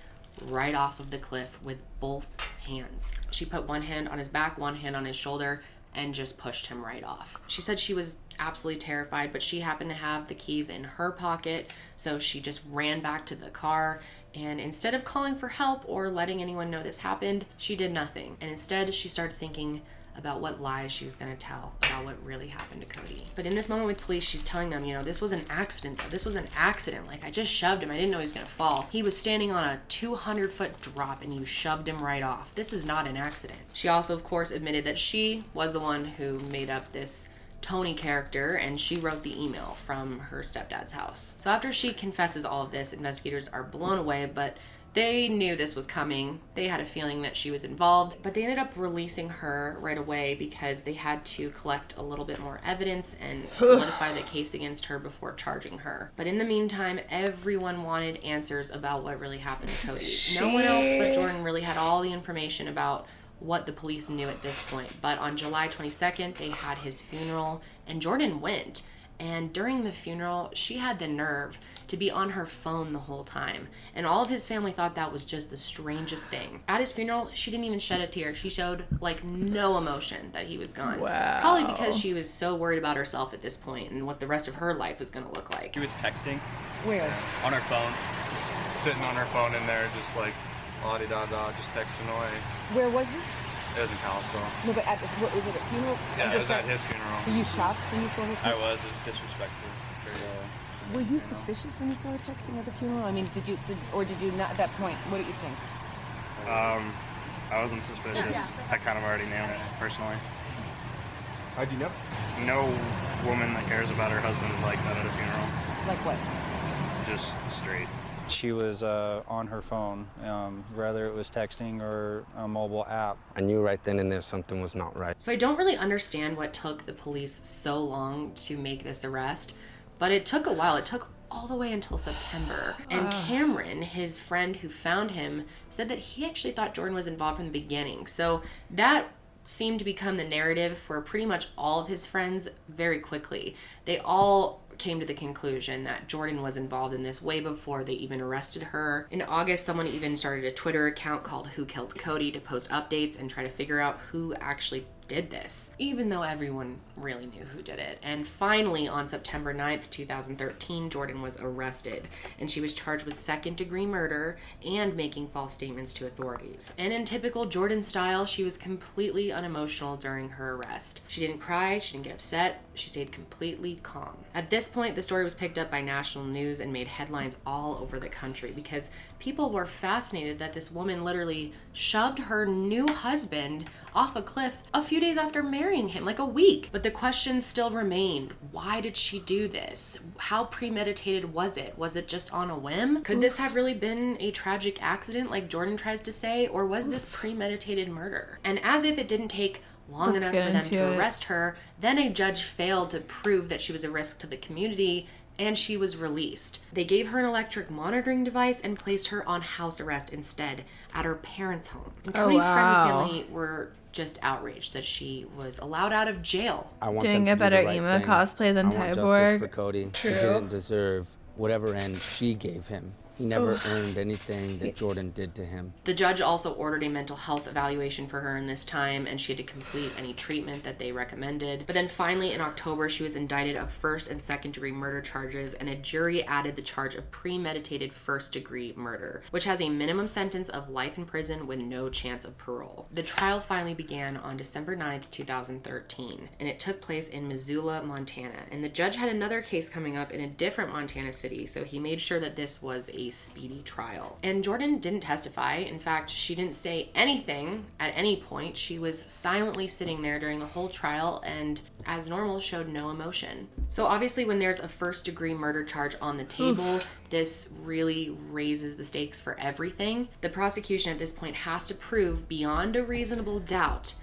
right off of the cliff with both hands. She put one hand on his back, one hand on his shoulder, and just pushed him right off. She said she was absolutely terrified, but she happened to have the keys in her pocket, so she just ran back to the car, and instead of calling for help or letting anyone know this happened, she did nothing. And instead, she started thinking about what lies she was going to tell about what really happened to Cody. But in this moment with police, she's telling them, you know, this was an accident. This was an accident. Like, I just shoved him. I didn't know he was going to fall. He was standing on a 200-foot drop and you shoved him right off. This is not an accident. She also, of course, admitted that she was the one who made up this Tony character, and she wrote the email from her stepdad's house. So after she confesses all of this, investigators are blown away, but they knew this was coming. They had a feeling that she was involved, but they ended up releasing her right away because they had to collect a little bit more evidence and solidify the case against her before charging her. But in the meantime, everyone wanted answers about what really happened to Cody. No one else but Jordan really had all the information about what the police knew at this point. But on July 22nd, they had his funeral, and Jordan went. And during the funeral, she had the nerve to be on her phone the whole time. And all of his family thought that was just the strangest thing. At his funeral, she didn't even shed a tear. She showed like no emotion that he was gone. Wow. Probably because she was so worried about herself at this point and what the rest of her life was going to look like. She was texting. Where? On her phone. Just sitting on her phone in there, just like, la-di-da-da, just texting away. Where was this? It was in Kalispell. No, but what was it, a funeral? Yeah, it was at his funeral. Were you shocked when you saw her? I was. It was disrespectful. Were you suspicious when you saw her texting at the funeral? I mean, did you not at that point? What did you think? I wasn't suspicious. I kind of already knew it, personally. How do you know? No woman that cares about her husband is like that at a funeral. Like what? Just straight. She was on her phone, whether it was texting or a mobile app. I knew right then and there something was not right. So I don't really understand what took the police so long to make this arrest, but it took a while. It took all the way until September. And Cameron, his friend who found him, said that he actually thought Jordan was involved from the beginning. So that seemed to become the narrative for pretty much all of his friends very quickly. They all came to the conclusion that Jordan was involved in this way before they even arrested her. In August, someone even started a Twitter account called Who Killed Cody to post updates and try to figure out who actually did this, even though everyone really knew who did it. And finally, on September 9th, 2013, Jordan was arrested, and she was charged with second-degree murder and making false statements to authorities. And in typical Jordan style, she was completely unemotional during her arrest. She didn't cry, she didn't get upset, she stayed completely calm. At this point, the story was picked up by national news and made headlines all over the country because people were fascinated that this woman literally shoved her new husband off a cliff a few days after marrying him, like a week. But the question still remained, why did she do this? How premeditated was it? Was it just on a whim? Could this have really been a tragic accident like Jordan tries to say, or was this premeditated murder? And as if it didn't take long enough for them to arrest her, then a judge failed to prove that she was a risk to the community, and she was released. They gave her an electric monitoring device and placed her on house arrest instead at her parents' home. And Cody's friends and family were just outraged that she was allowed out of jail. I want Doing them a to better do the right emo thing. cosplay than I want justice Tyborg. for Cody. True. He didn't deserve whatever end she gave him. He never earned anything that Jordan did to him. The judge also ordered a mental health evaluation for her in this time, and she had to complete any treatment that they recommended. But then finally in October, she was indicted of first and second degree murder charges, and a jury added the charge of premeditated first degree murder, which has a minimum sentence of life in prison with no chance of parole. The trial finally began on December 9th, 2013, and it took place in Missoula, Montana. And the judge had another case coming up in a different Montana city, so he made sure that this was a speedy trial. And Jordan didn't testify. In fact, she didn't say anything at any point. She was silently sitting there during the whole trial and, as normal, showed no emotion. So obviously when there's a first degree murder charge on the table, this really raises the stakes for everything. The prosecution at this point has to prove beyond a reasonable doubt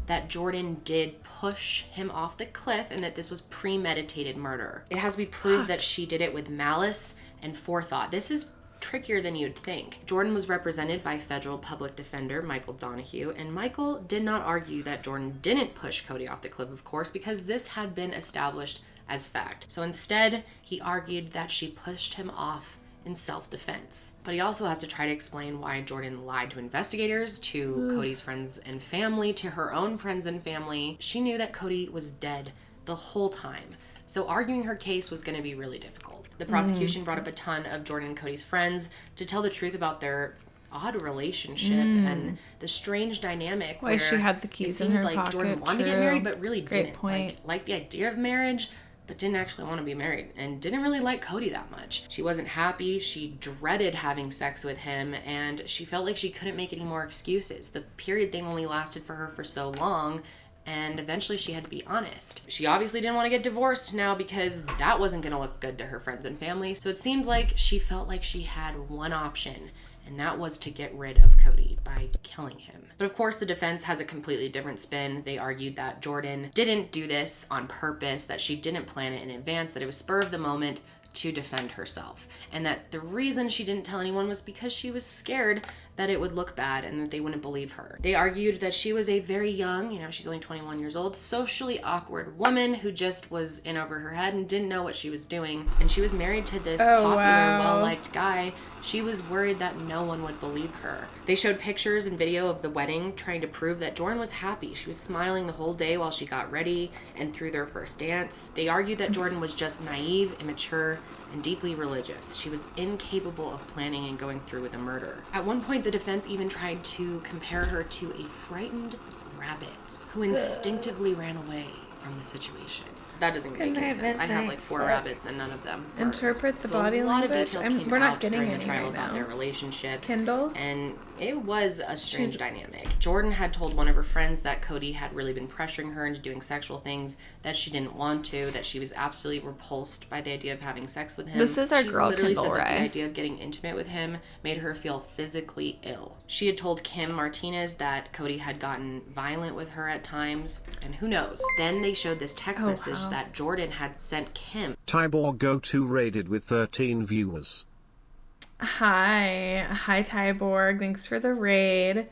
that Jordan did push him off the cliff and that this was premeditated murder. It has to be proved that she did it with malice and forethought. This is trickier than you'd think. Jordan was represented by federal public defender Michael Donahue, and Michael did not argue that Jordan didn't push Cody off the cliff, of course, because this had been established as fact. So instead, he argued that she pushed him off in self-defense. But he also has to try to explain why Jordan lied to investigators, to Cody's friends and family, to her own friends and family. She knew that Cody was dead the whole time. So arguing her case was going to be really difficult. The prosecution brought up a ton of Jordan and Cody's friends to tell the truth about their odd relationship and the strange dynamic Why where she had the keys in her like pocket. Jordan wanted to get married but really Great didn't. point. Like the idea of marriage but didn't actually want to be married and didn't really like Cody that much. She wasn't happy, she dreaded having sex with him, and she felt like she couldn't make any more excuses. The period thing only lasted for her for so long, and eventually she had to be honest. She obviously didn't want to get divorced now because that wasn't going to look good to her friends and family, so it seemed like she felt like she had one option, and that was to get rid of Cody by killing him. But of course the defense has a completely different spin. They argued that Jordan didn't do this on purpose, that she didn't plan it in advance, that it was spur of the moment to defend herself, and that the reason she didn't tell anyone was because she was scared that it would look bad and that they wouldn't believe her. They argued that she was a very young, she's only 21 years old, socially awkward woman who just was in over her head and didn't know what she was doing. And she was married to this popular, well-liked guy. She was worried that no one would believe her. They showed pictures and video of the wedding trying to prove that Jordan was happy. She was smiling the whole day while she got ready and through their first dance. They argued that Jordan was just naive, immature, and deeply religious. She was incapable of planning and going through with a murder. At one point, the defense even tried to compare her to a frightened rabbit who instinctively ran away from the situation. That doesn't make any sense. I have like 4 rabbits and none of them murdered. Interpret the So body a lot language. of details came We're not out getting during any the trial right about now. their relationship. Kindles? And it was a strange dynamic. Jordan had told one of her friends that Cody had really been pressuring her into doing sexual things that she didn't want to, that she was absolutely repulsed by the idea of having sex with him. This is our she girl, literally Kendall said that Ray. the idea of getting intimate with him made her feel physically ill. She had told Kim Martinez that Cody had gotten violent with her at times, and who knows. Then they showed this text message that Jordan had sent Kim. Tyborg Go-To rated with 13 viewers. Hi Tyborg. Thanks for the raid.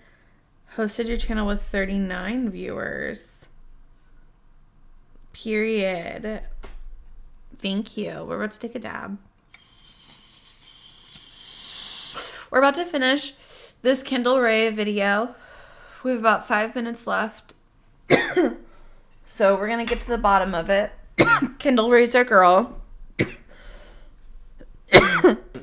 Hosted your channel with 39 viewers. Period. Thank you. We're about to take a dab. We're about to finish this Kendall Rae video. We have about 5 minutes left. So we're going to get to the bottom of it. Kendall Rae's our girl.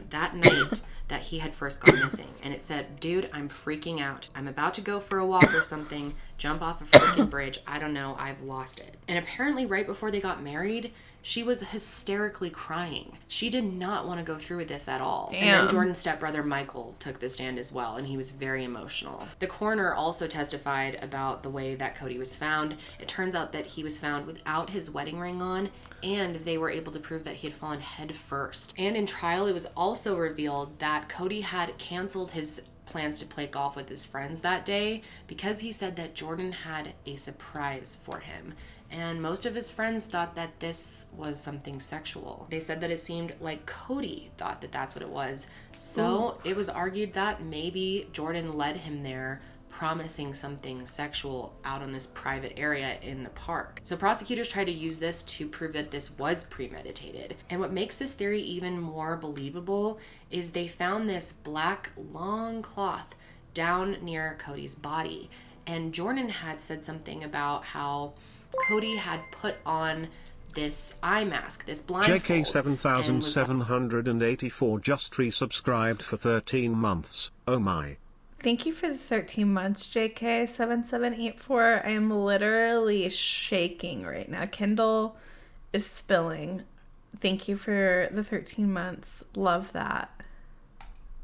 That night that he had first gone missing, and it said, dude, I'm freaking out. I'm about to go for a walk or something, jump off a freaking bridge. I don't know, I've lost it. And apparently right before they got married, she was hysterically crying. She did not want to go through with this at all. Damn. And then Jordan's stepbrother Michael took the stand as well, and he was very emotional. The coroner also testified about the way that Cody was found. It turns out that he was found without his wedding ring on, and they were able to prove that he had fallen head first. And in trial, it was also revealed that Cody had canceled his plans to play golf with his friends that day because he said that Jordan had a surprise for him. And most of his friends thought that this was something sexual. They said that it seemed like Cody thought that that's what it was. So it was argued that maybe Jordan led him there, promising something sexual out on this private area in the park. So prosecutors tried to use this to prove that this was premeditated. And what makes this theory even more believable is they found this black long cloth down near Cody's body. And Jordan had said something about how Cody had put on this eye mask, this blindfold. JK7784 just resubscribed for 13 months. Oh my. Thank you for the 13 months, JK7784. I am literally shaking right now. Kendall is spilling. Thank you for the 13 months. Love that.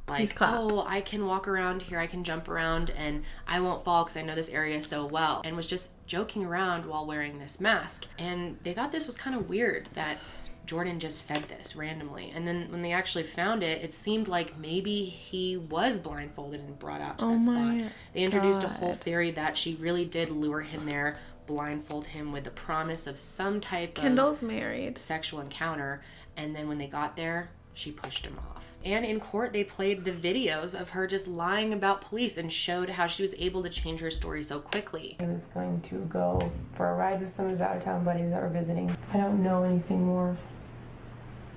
Like, oh, I can walk around here, I can jump around, and I won't fall because I know this area so well. And was just joking around while wearing this mask. And they thought this was kind of weird that Jordan just said this randomly. And then when they actually found it, it seemed like maybe he was blindfolded and brought out to that spot. They introduced a whole theory that she really did lure him there, blindfold him with the promise of some type Kendall's of married sexual encounter. And then when they got there, she pushed him off. And in court, they played the videos of her just lying about police and showed how she was able to change her story so quickly. I was going to go for a ride with some of his out-of-town buddies that were visiting. I don't know anything more,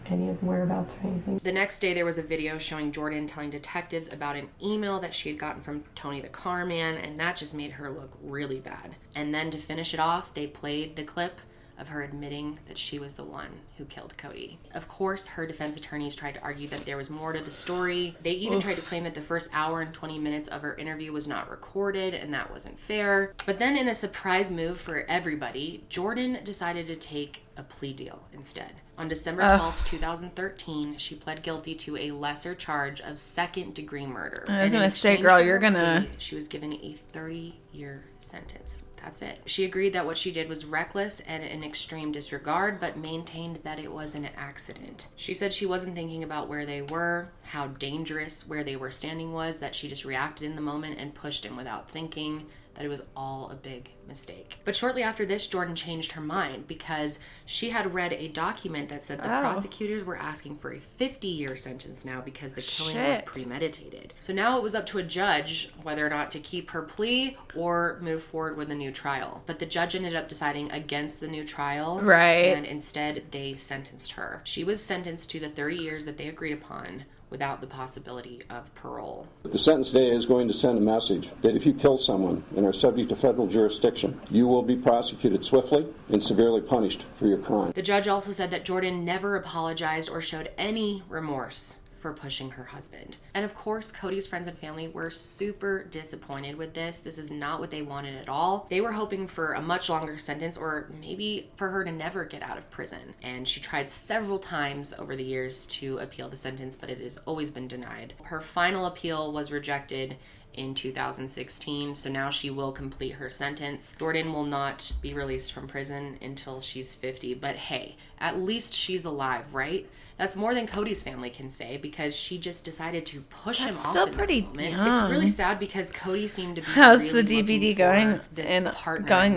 any of whereabouts or anything. The next day, there was a video showing Jordan telling detectives about an email that she had gotten from Tony the car man, and that just made her look really bad. And then to finish it off, they played the clip of her admitting that she was the one who killed Cody. Of course, her defense attorneys tried to argue that there was more to the story. They even tried to claim that the first hour and 20 minutes of her interview was not recorded, and that wasn't fair. But then in a surprise move for everybody, Jordan decided to take a plea deal instead. On December 12th, 2013, she pled guilty to a lesser charge of second-degree murder. I was gonna say, girl, you're gonna... She was given a 30-year sentence. That's it. She agreed that what she did was reckless and an extreme disregard, but maintained that it was an accident. She said she wasn't thinking about where they were, how dangerous where they were standing was, that she just reacted in the moment and pushed him without thinking, that it was all a big mistake. But shortly after this, Jordan changed her mind because she had read a document that said the prosecutors were asking for a 50-year sentence now because the killing was premeditated. So now it was up to a judge whether or not to keep her plea or move forward with a new trial. But the judge ended up deciding against the new trial. Right. And instead, they sentenced her. She was sentenced to the 30 years that they agreed upon, without the possibility of parole. The sentence today is going to send a message that if you kill someone and are subject to federal jurisdiction, you will be prosecuted swiftly and severely punished for your crime. The judge also said that Jordan never apologized or showed any remorse for pushing her husband. And of course, Cody's friends and family were super disappointed with this. This is not what they wanted at all. They were hoping for a much longer sentence or maybe for her to never get out of prison. And she tried several times over the years to appeal the sentence, but it has always been denied. Her final appeal was rejected in 2016, so now she will complete her sentence. Jordan will not be released from prison until she's 50, but hey, at least she's alive, right? That's more than Cody's family can say because she just decided to push him off. Still pretty young. It's really sad because Cody seemed to be How's really the DVD going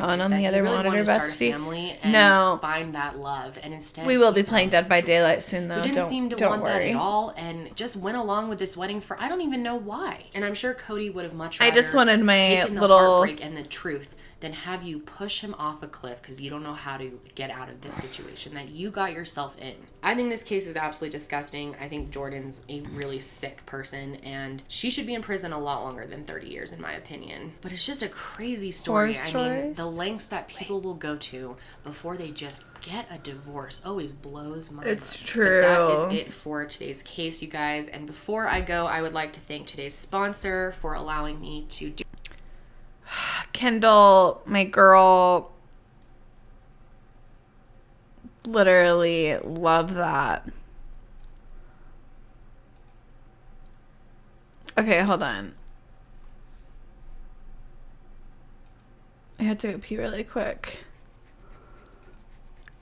on the other monitor, Bestie? No, find that love, and instead we will be playing Dead by Daylight soon, though. Who didn't seem to want worry. that at all, and just went along with this wedding for I don't even know why. And I'm sure Cody would have much rather I just wanted my taken the little heartbreak and the truth than have you push him off a cliff because you don't know how to get out of this situation that you got yourself in. I think this case is absolutely disgusting. I think Jordan's a really sick person, and she should be in prison a lot longer than 30 years in my opinion. But it's just a crazy story. Horror I mean, stories. the lengths that people will go to before they just get a divorce always blows my mind. It's true. But that is it for today's case, you guys. And before I go, I would like to thank today's sponsor for allowing me to do Kendall, my girl, literally love that. Okay, hold on. I had to go pee really quick.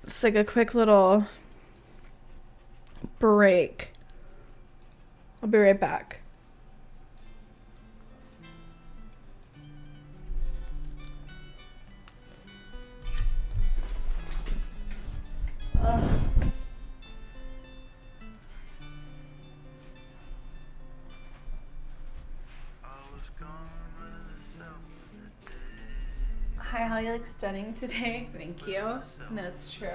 Just like a quick little break. I'll be right back. Hi, how you look stunning today. Thank you. No, it's true.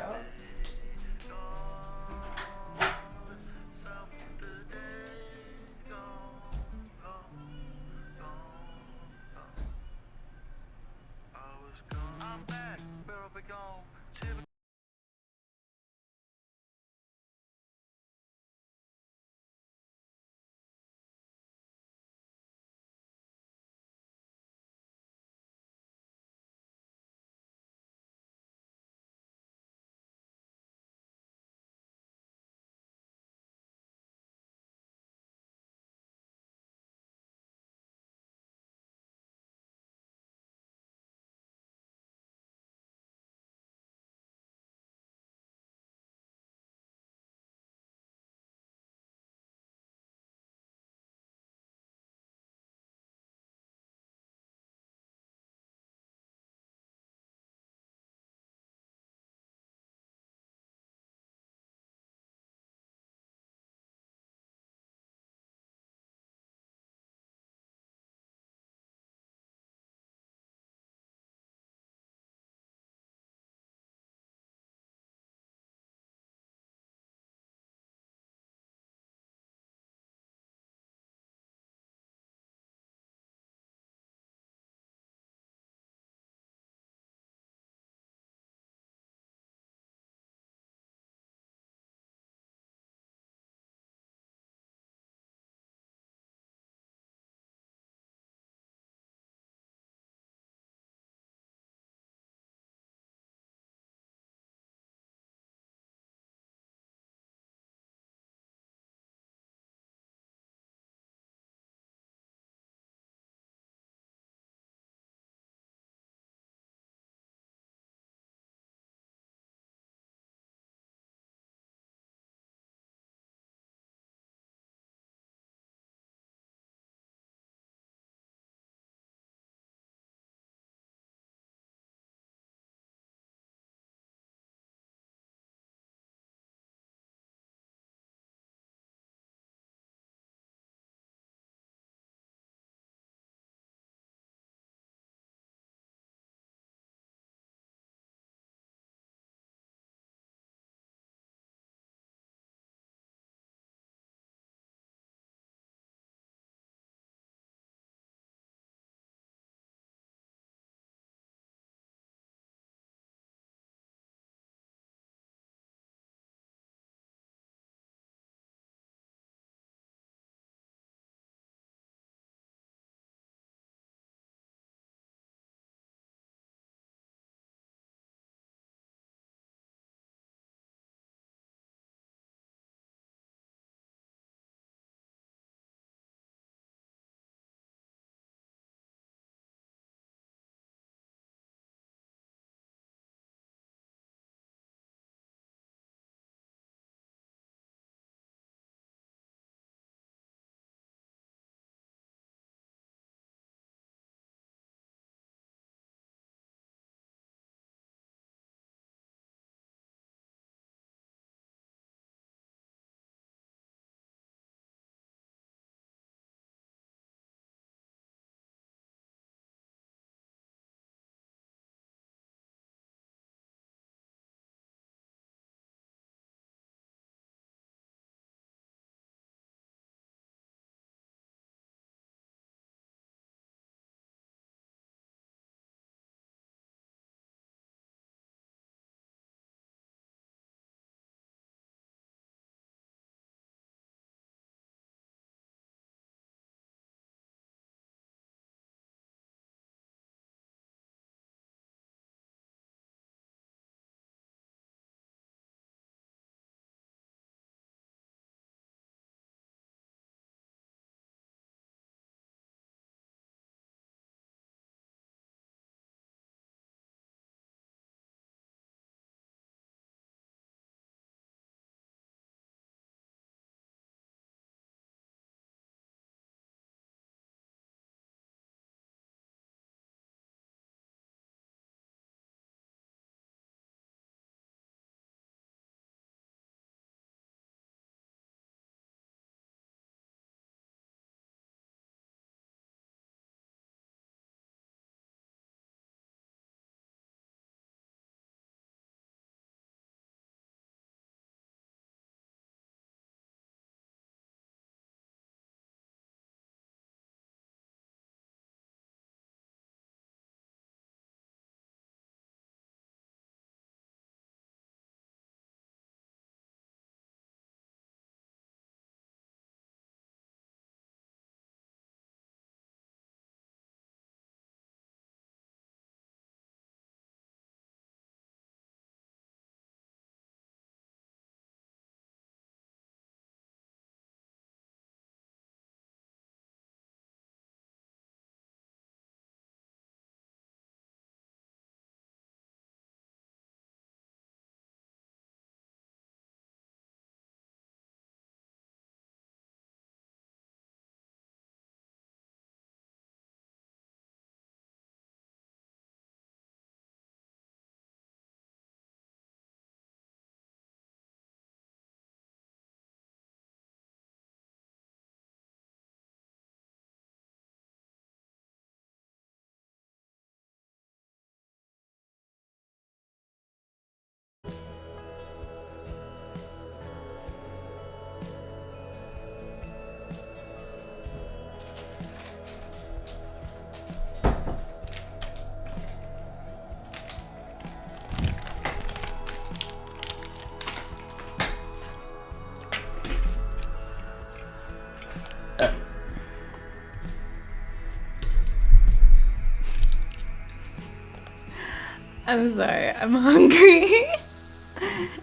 I'm sorry, I'm hungry.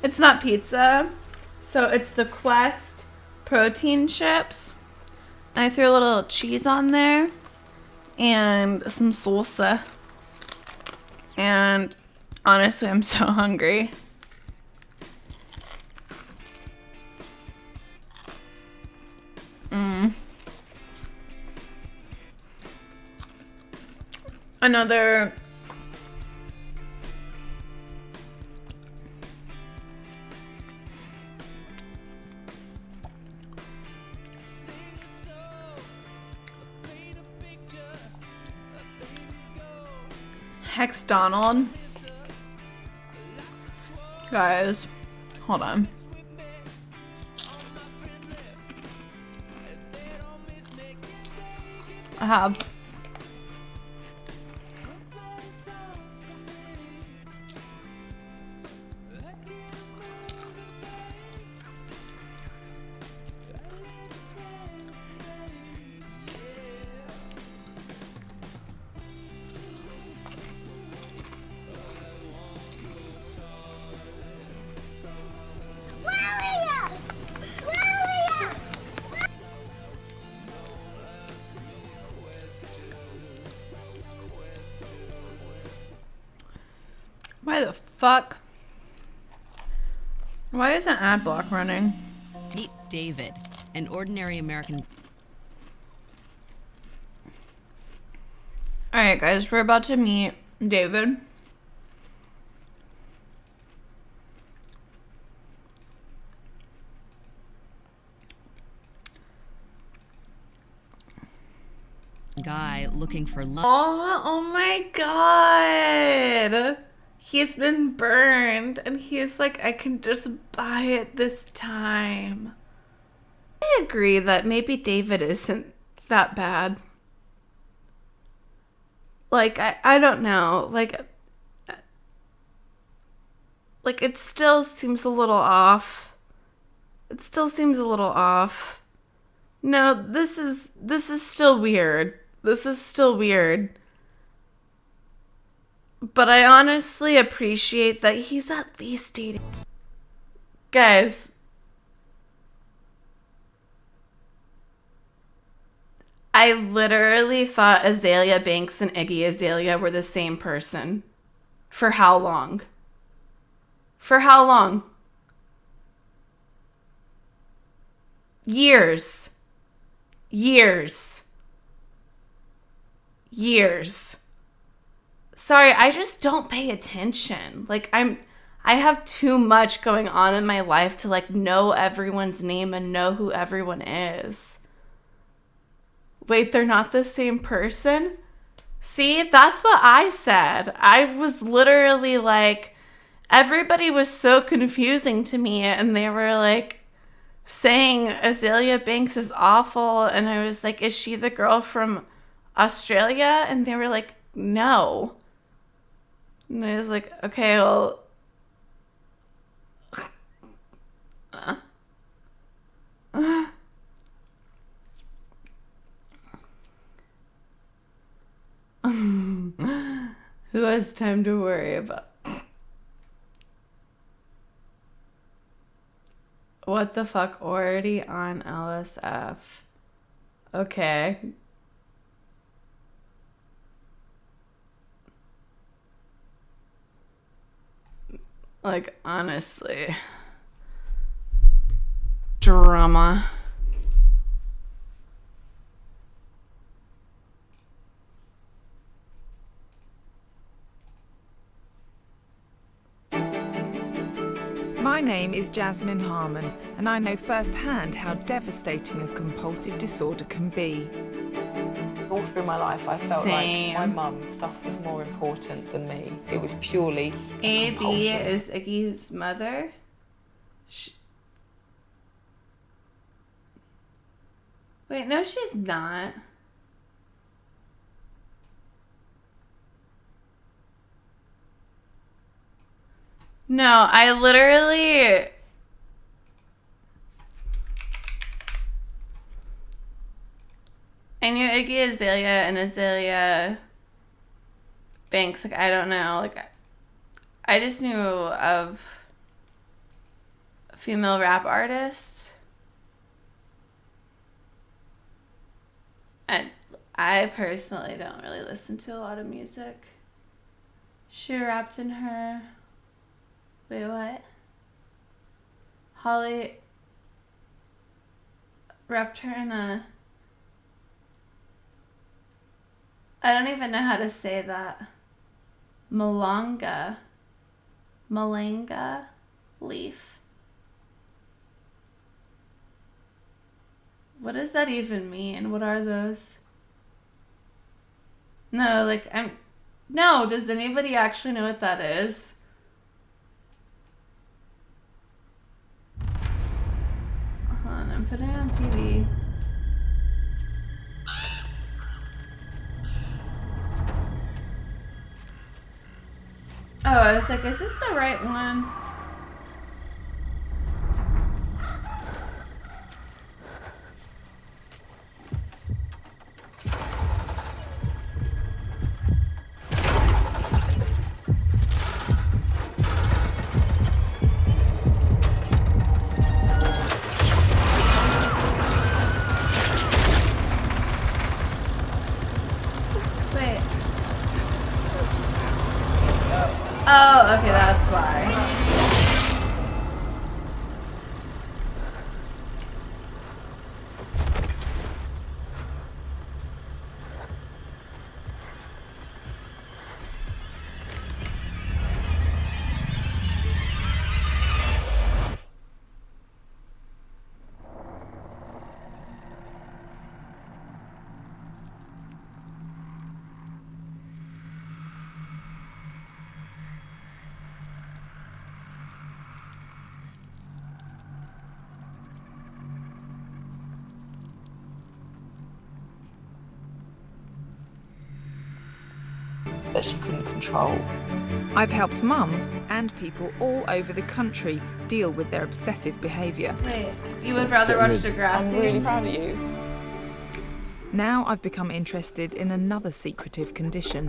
It's not pizza, so it's the Quest protein chips. I threw a little cheese on there and some salsa. And honestly, I'm so hungry. Another Hex Donald. Guys, hold on. I have Why the fuck? Why isn't ad block running? Meet David, an ordinary American. Alright guys, we're about to meet David. Guy looking for love. Oh my god! He's been burned and he's like, I can just buy it this time. I agree that maybe David isn't that bad. Like, I don't know. Like it still seems a little off. It still seems a little off. No, this is still weird. This is still weird. But I honestly appreciate that he's at least dating. Guys. I literally thought Azalea Banks and Iggy Azalea were the same person. For how long? For how long? Years. Years. Years. Sorry, I just don't pay attention. Like, I have too much going on in my life to, like, know everyone's name and know who everyone is. Wait, they're not the same person? See, that's what I said. I was literally like, everybody was so confusing to me, and they were like saying Azalea Banks is awful, and I was like, is she the girl from Australia? And they were like, no. And I was like, okay, well, who has time to worry about? What the fuck? Already on LSF. Okay. Like, honestly. Drama. My name is Jasmine Harmon, and I know firsthand how devastating a compulsive disorder can be. All through my life, I felt Same. like my mum's stuff was more important than me. It was purely AB compulsion. is Iggy's mother. Wait, no, she's not. No, I literally... I knew Iggy Azalea and Azalea Banks. Like, I don't know. Like, I just knew of female rap artists. And I personally don't really listen to a lot of music. She rapped in her... Wait, what? Holly rapped her in a... I don't even know how to say that. Malanga leaf. What does that even mean? What are those? No, like no, does anybody actually know what that is? Hold on, I'm putting it on TV. Oh, I was like, is this the right one? Wait. Oh, okay, that's why. That she couldn't control. I've helped Mum and people all over the country deal with their obsessive behaviour. Wait, you would rather watch Degrassi? I'm really proud of you. Now I've become interested in another secretive condition.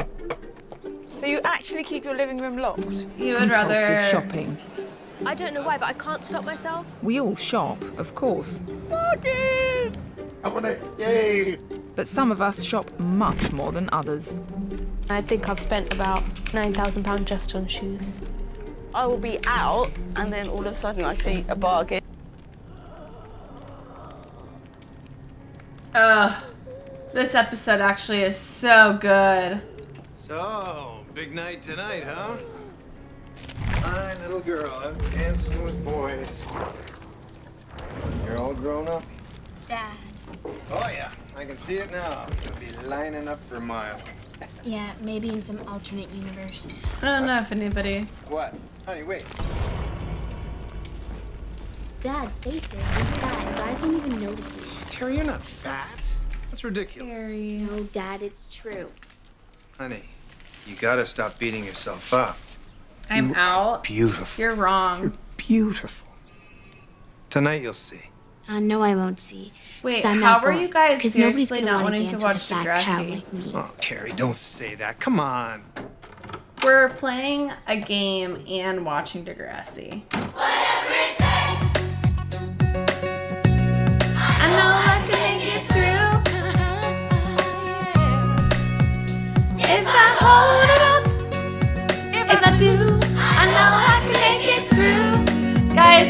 So you actually keep your living room locked? You would rather... Compulsive shopping. I don't know why, but I can't stop myself. We all shop, of course. Yay! But some of us shop much more than others. I think I've spent about £9,000 just on shoes. I will be out, and then all of a sudden I see a bargain. This episode actually is so good. So, big night tonight, huh? Fine little girl, I'm dancing with boys. You're all grown up? Dad. Oh yeah, I can see it now. You'll be lining up for miles. Yeah, maybe in some alternate universe. I don't know if anybody... What? Honey, wait. Dad, face it. I'm fat. Guys don't even notice me. Terry, you're not fat. That's ridiculous. No, Dad, it's true. Honey, you gotta stop beating yourself up. I'm out. Beautiful. You're wrong. Beautiful. Tonight you'll see. No, I won't see. Wait, I'm how not were going, you guys 'cause nobody's seriously gonna not wanna wanting to dance watch with a fat cow Degrassi? like me. Oh, Terry, don't say that. Come on. We're playing a game and watching Degrassi. I know I can make it through if I hold it up. If I do, I know I can make it through. Guys,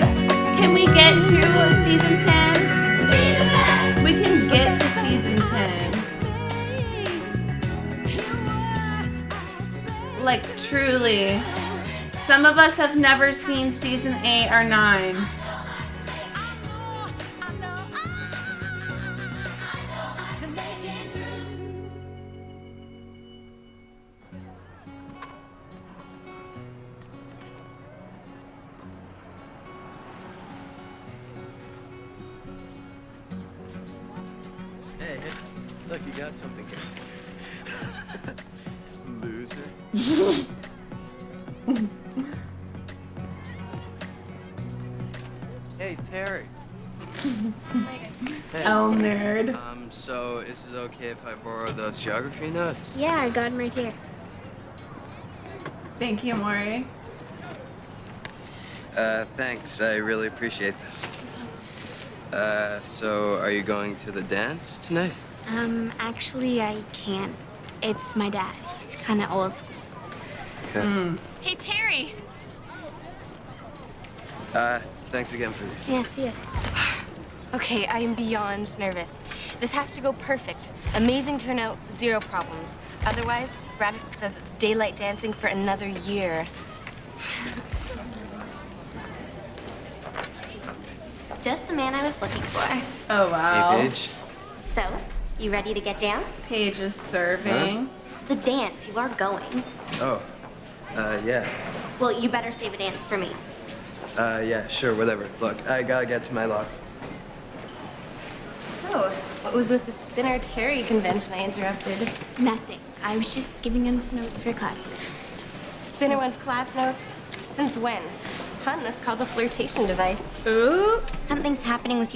can we get through season 10? We can get to season 10. Like, truly. Some of us have never seen season 8 or 9. Hey, look, you got something here. Loser. Hey, Terry. Hey. Oh, nerd. So is it okay if I borrow those geography notes? Yeah, I got him right here. Thank you, Maury. Thanks. I really appreciate this. So are you going to the dance tonight? Actually, I can't. It's my dad. He's kind of old school. Okay. Hey, Terry! Thanks again for this. Yeah, see ya. Okay, I am beyond nervous. This has to go perfect. Amazing turnout, 0 problems. Otherwise, Raditz says it's daylight dancing for another year. Just the man I was looking for. Oh, wow. Hey, Paige. So, you ready to get down? Paige is serving. The dance, you are going. Oh. Yeah. Well, you better save a dance for me. Yeah, sure, whatever. Look, I gotta get to my lock. So, what was with the Spinner Terry convention I interrupted? Nothing. I was just giving him some notes for classmates. Spinner wants class notes? Since when? Hun, that's called a flirtation device. Ooh. Something's happening with you.